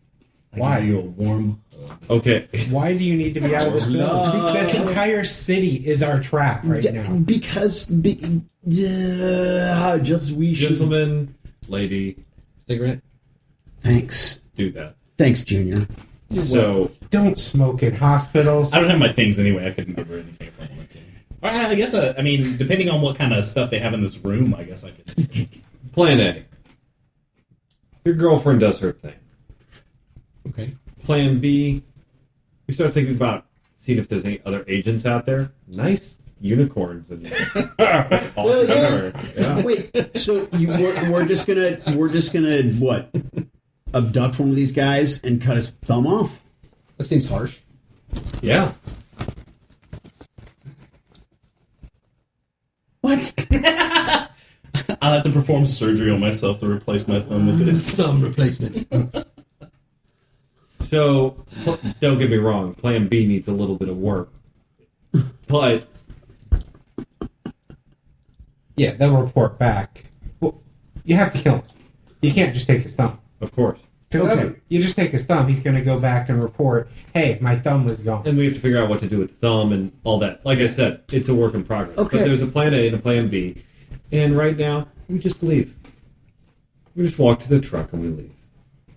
Why? You a warm. Okay. Why do you need to be out of this building? This entire city is our trap right now. Because just we should. Gentlemen, lady, Cigarette? Thanks. do that. Thanks, Junior. So, Don't smoke in hospitals. I don't have my things anyway. I couldn't give her anything if I wanted to. Or I guess, I mean, depending on what kind of stuff they have in this room, I guess I could. plan A. Your girlfriend does her thing. Okay. Plan B, we start thinking about seeing if there's any other agents out there. Nice unicorns and all yeah. Wait, so we're just gonna what? Abduct one of these guys and cut his thumb off? That seems harsh. Yeah. What? I'll have to perform surgery on myself to replace my thumb with it. Thumb replacement. So, don't get me wrong, Plan B needs a little bit of work. But, Yeah, they'll report back. Well, you have to kill him. You can't just take his thumb. of course. Because you just take his thumb, he's going to go back and report, hey, my thumb was gone. And we have to figure out what to do with the thumb and all that. Like I said, it's a work in progress. Okay. But there's a Plan A and a Plan B. And right now, we just leave. We just walk to the truck and we leave.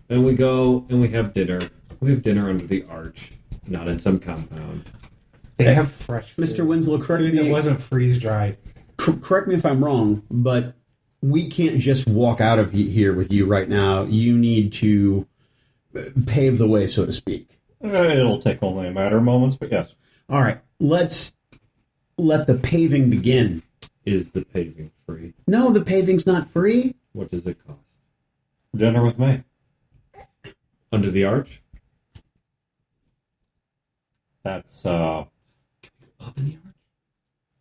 And we go and we have dinner. We have dinner under the arch, not in some compound. They have fresh food. Mr. Winslow, correct Food that me. wasn't freeze-dried. Correct me if I'm wrong, but we can't just walk out of here with you right now. You need to pave the way, so to speak. It'll take only a matter of moments, but yes. All right. let's let the paving begin. Is the paving free? No, the paving's not free. What does it cost? Dinner with me. Under the arch? That's Up in the arch?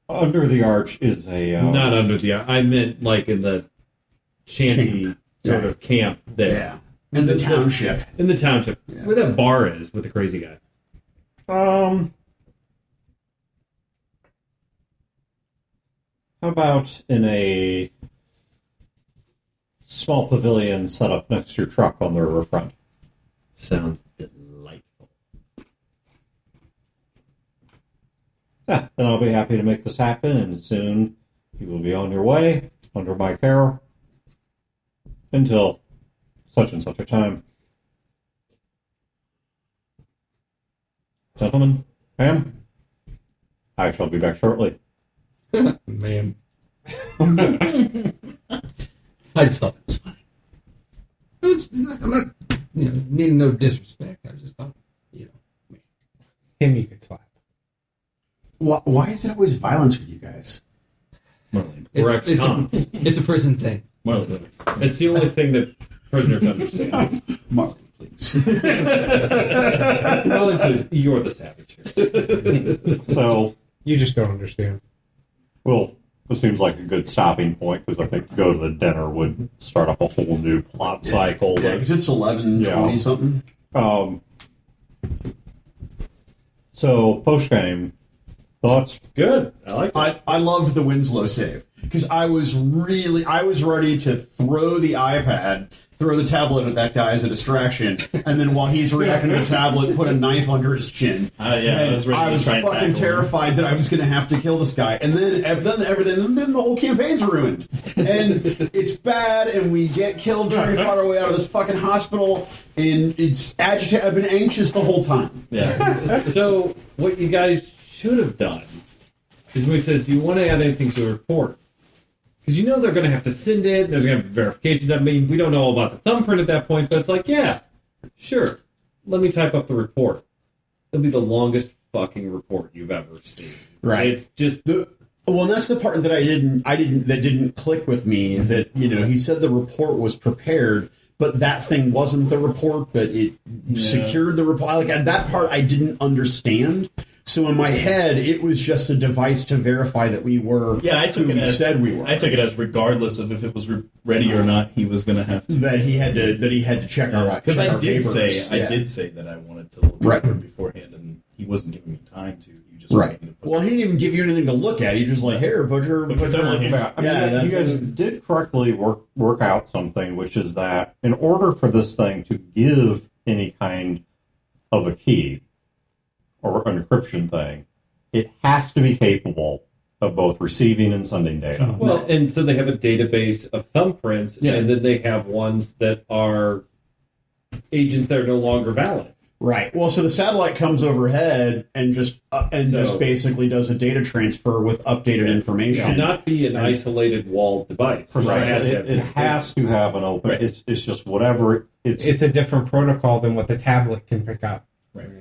under the arch is a Not under the arch. I meant like in the shanty sort of camp there. Yeah. And the township. In the township. Yeah. Where that bar is with the crazy guy. How about in a small pavilion set up next to your truck on the riverfront? Sounds delightful. Yeah, then I'll be happy to make this happen, and soon you will be on your way, under my care, until such and such a time. Gentlemen, ma'am, I shall be back shortly. Ma'am. I just thought that was funny. I'm not, meaning no disrespect. I just thought, Him you could slap. Why is it always violence with you guys? Marlene. We're it's, ex-cons. it's a prison thing. Marlene. It's the only thing that prisoners understand. Marlon, please. Well, please, you're the savage here. So, You just don't understand. well, it seems like a good stopping point, because I think to go to the dinner would start up a whole new plot cycle. Yeah, because it's 11:20 something. So, post-game, thoughts? Good. I like it. I loved the Winslow save because I was ready to throw the iPad, throw the tablet at that guy as a distraction, and then while he's reacting to the tablet, put a knife under his chin. Yeah, And I was ready to try and fucking tackle him. terrified that I was going to have to kill this guy, and then everything, then the whole campaign's ruined, and it's bad, and we get killed very far away out of this fucking hospital, and it's agitated. I've been anxious the whole time. Yeah. So, what you guys should have done is we said, do you want to add anything to the report? Because you know they're going to have to send it, there's going to be verification. I mean, we don't know all about the thumbprint at that point, so it's like, yeah, sure, let me type up the report. It'll be the longest fucking report you've ever seen. Right. It's just... Well, that's the part that that didn't click with me. That he said the report was prepared, but that thing wasn't the report. But it secured the report. Like that part, I didn't understand. So in my head, it was just a device to verify that we were. Yeah, I took who it we as said we were. I took it as regardless of if it was ready or not, he was going to have to. That he had to check our Because check I our did papers. say that I wanted to look Right. over it beforehand, and he wasn't giving me time to. He just Right. wanted me to push Well, he didn't even give you anything to look at. He just like, here, put your thumb on here. Yeah, I mean, Yeah, you guys that's- did correctly work out something, which is that in order for this thing to give any kind of a key or an encryption thing, it has to be capable of both receiving and sending data. Well, and so they have a database of thumbprints, Yeah. and then they have ones that are agents that are no longer valid. Right. Well, so the satellite comes overhead and just basically does a data transfer with updated It information. should not be an isolated walled device. Right. It has to It has to have an open. Right. It's just whatever it's It's a different protocol than what the tablet can pick up.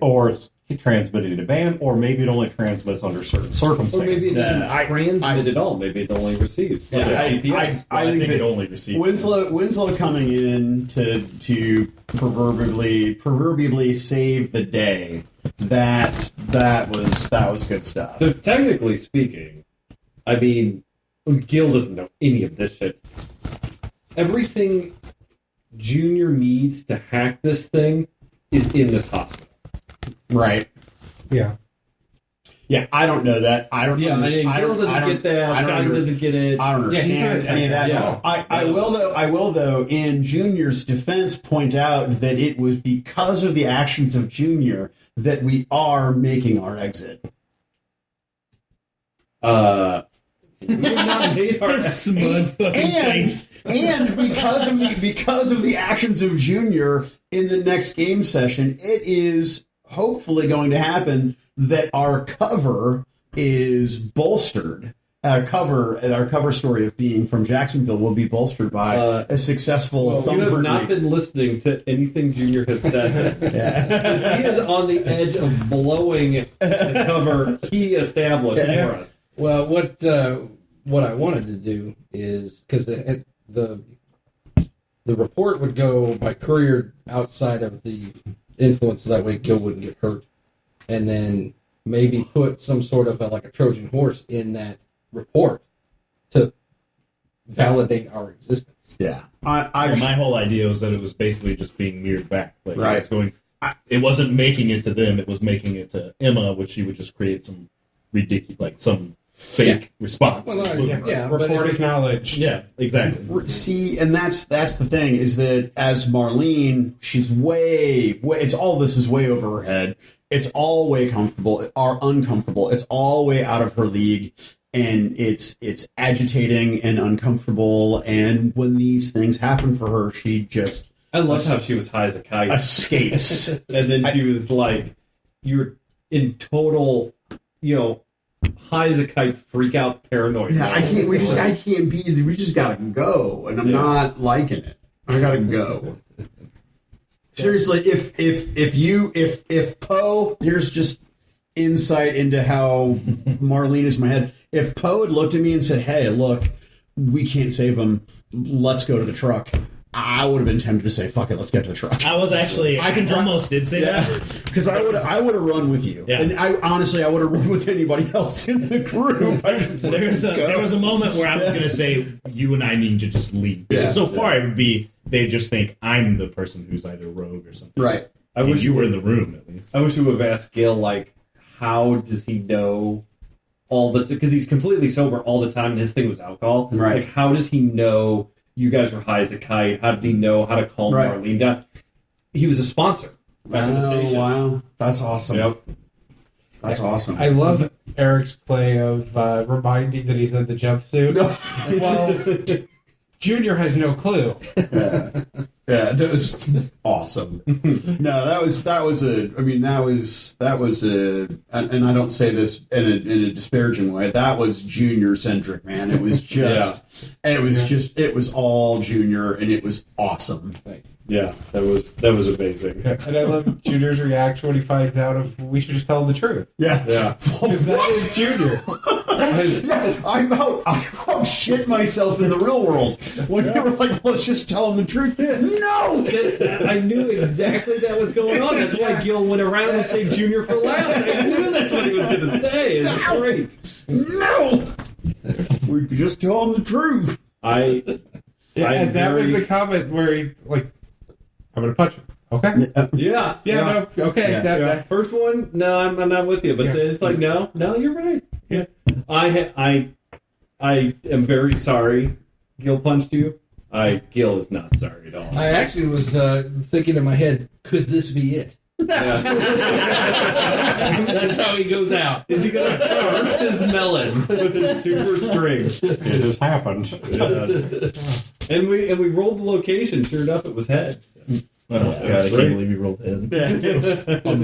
or it's transmitting to band, or maybe it only transmits under certain Or circumstances. maybe it doesn't I- transmit at all. Maybe it only receives. Like Yeah, a GPS. I think it that only received. Winslow coming in to proverbially save the day. That was good stuff. So technically speaking, I mean, Gil doesn't know any of this shit. Everything Junior needs to hack this thing is in this hospital. Right. Yeah. Yeah, I don't know that. I don't. Yeah, I understand- mean, Gil I doesn't don't- get that. I don't Scotty under- doesn't get it. I don't Yeah, he's not understand any of that. Yeah. I will though in Junior's defense point out that it was because of the actions of Junior that we are making our exit. We have not made our smug fucking face. And because of the actions of Junior in the next game session, it is hopefully going to happen that our cover is bolstered our cover story of being from Jacksonville will be bolstered by a successful You have thumbprint not read. been listening to anything Junior has said. Because he is on the edge of blowing the cover he established for us. Well, what I wanted to do is because the report would go by courier outside of the influence, so that way Gil wouldn't get hurt, and then maybe put some sort of like a Trojan horse in that report to validate our existence. Yeah. My whole idea was that it was basically just being mirrored back. Like, Right. it was going. It wasn't making it to them. It was making it to Emma, which she would just create some ridiculous, like some fake response. Well, Boom. yeah, but Report if- acknowledged. Yeah, exactly. See, and that's the thing is that as Marlene, she's way. It's all this is way over her head. It's all way comfortable or uncomfortable. It's all way out of her league, and it's agitating and uncomfortable. And when these things happen for her, she just I loved how she was high as a kite. escapes. And then she was like, you're in total, high as a kite, freak out, paranoid. Yeah, I can't. I can't be. We just gotta go, and I'm not liking it. I gotta go. Seriously, if Poe, here's just insight into how Marlene is in my head. If Poe had looked at me and said, "Hey, look, we can't save him. Let's go to the truck," I would have been tempted to say, "Fuck it, let's get to the truck." I was actually. I almost did say that. Because I would have run with you, Yeah. and I would have run with anybody else in the group. There was a moment where I was going to say, you and I need to just leave. Because so far it would be, they just think I'm the person who's either rogue or something. Right. I wish you were in the room, at least. I wish you would have asked Gil, like, how does he know all this? Because he's completely sober all the time, and his thing was alcohol. Right. Like, how does he know you guys were high as a kite? How did he know how to calm Right. Marlene down? He was a sponsor back in the station. Wow, that's awesome. Yep. That's awesome. I love Eric's play of reminding that he's in the jumpsuit. Well, Junior has no clue. Yeah, that was awesome. No, that was and I don't say this in a disparaging way. That was Junior centric, man. It was just, it was all Junior, and it was awesome. Yeah, that was amazing. And I love Junior's reaction when he finds out if we should just tell him the truth. Yeah, Yeah. Because that is Junior. I about shit myself in the real world when you were like, "Let's just tell him the truth." No. I knew exactly that was going on. That's why Gil went around and saved Junior for last. I knew that's what he was going to say. It's great. No. We could just tell him the truth. And that was the comment where he's like, I'm going to punch him. Okay. Yeah. No, okay. Yeah. That, First one, no, I'm not with you. But then it's like, no, you're right. Yeah. I am very sorry Gil punched you. Gil is not sorry at all. I actually was thinking in my head, could this be it? That's how he goes out. Is he going to burst his melon with his super string? It just happened. And we rolled the location. Sure enough, it was heads. Oh, God, I can't believe you rolled in.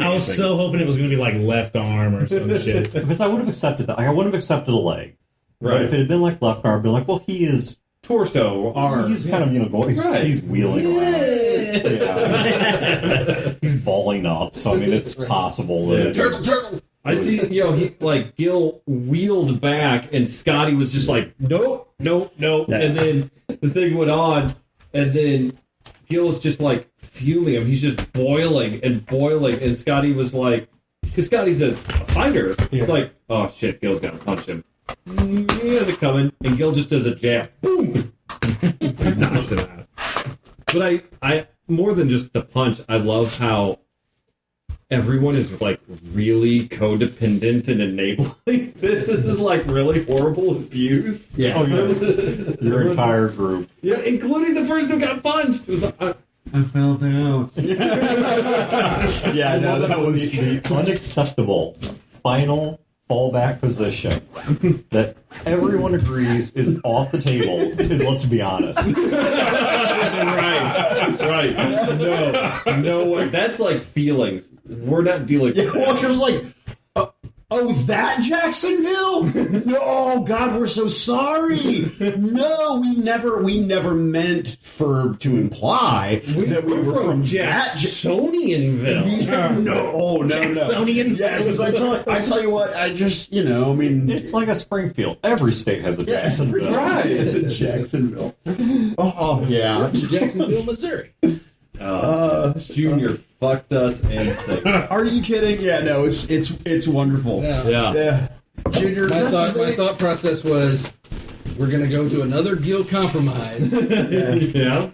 I was so hoping it was going to be like left arm or some shit. Because I would have accepted that. I wouldn't have accepted a leg. But Right. if it had been like left arm, I'd be like, well, he is. Torso, arm. He's kind of, going. He's wheeling around. Yeah. He's balling up. So, I mean, it's possible that it is. Turtle! I see, he Gil wheeled back, and Scotty was just like, nope. And then the thing went on, and then Gil's just like fuming him. He's just boiling, and Scotty was like, because Scotty's a fighter. He's like, oh shit, Gil's gonna punch him. He has it coming, and Gil just does a jab. Boom! Knocks him out. But I more than just the punch, I love how everyone is like really codependent and enabling. This is like really horrible abuse. Yeah. Oh, yes. Your entire group. Yeah, including the person who got punched. It was like, I fell down. Yeah, no, that was the unacceptable final fallback position that everyone agrees is off the table is, let's be honest. Right. No way. That's like feelings. We're not dealing with Well, she was like, Oh, that Jacksonville? No, God, we're so sorry. No, we never meant to imply that we were from Jacksonianville. No. Jacksonianville. Yeah, because I tell you what, I just, I mean, It's like a Springfield. Every state has a Jacksonville. right. It's in Jacksonville. Oh, yeah. Jacksonville, Missouri. Junior fucked us and saved us. Are you kidding? Yeah, no, it's wonderful. Yeah. Junior, My thought process was, we're going to go to another guild compromise. Yeah.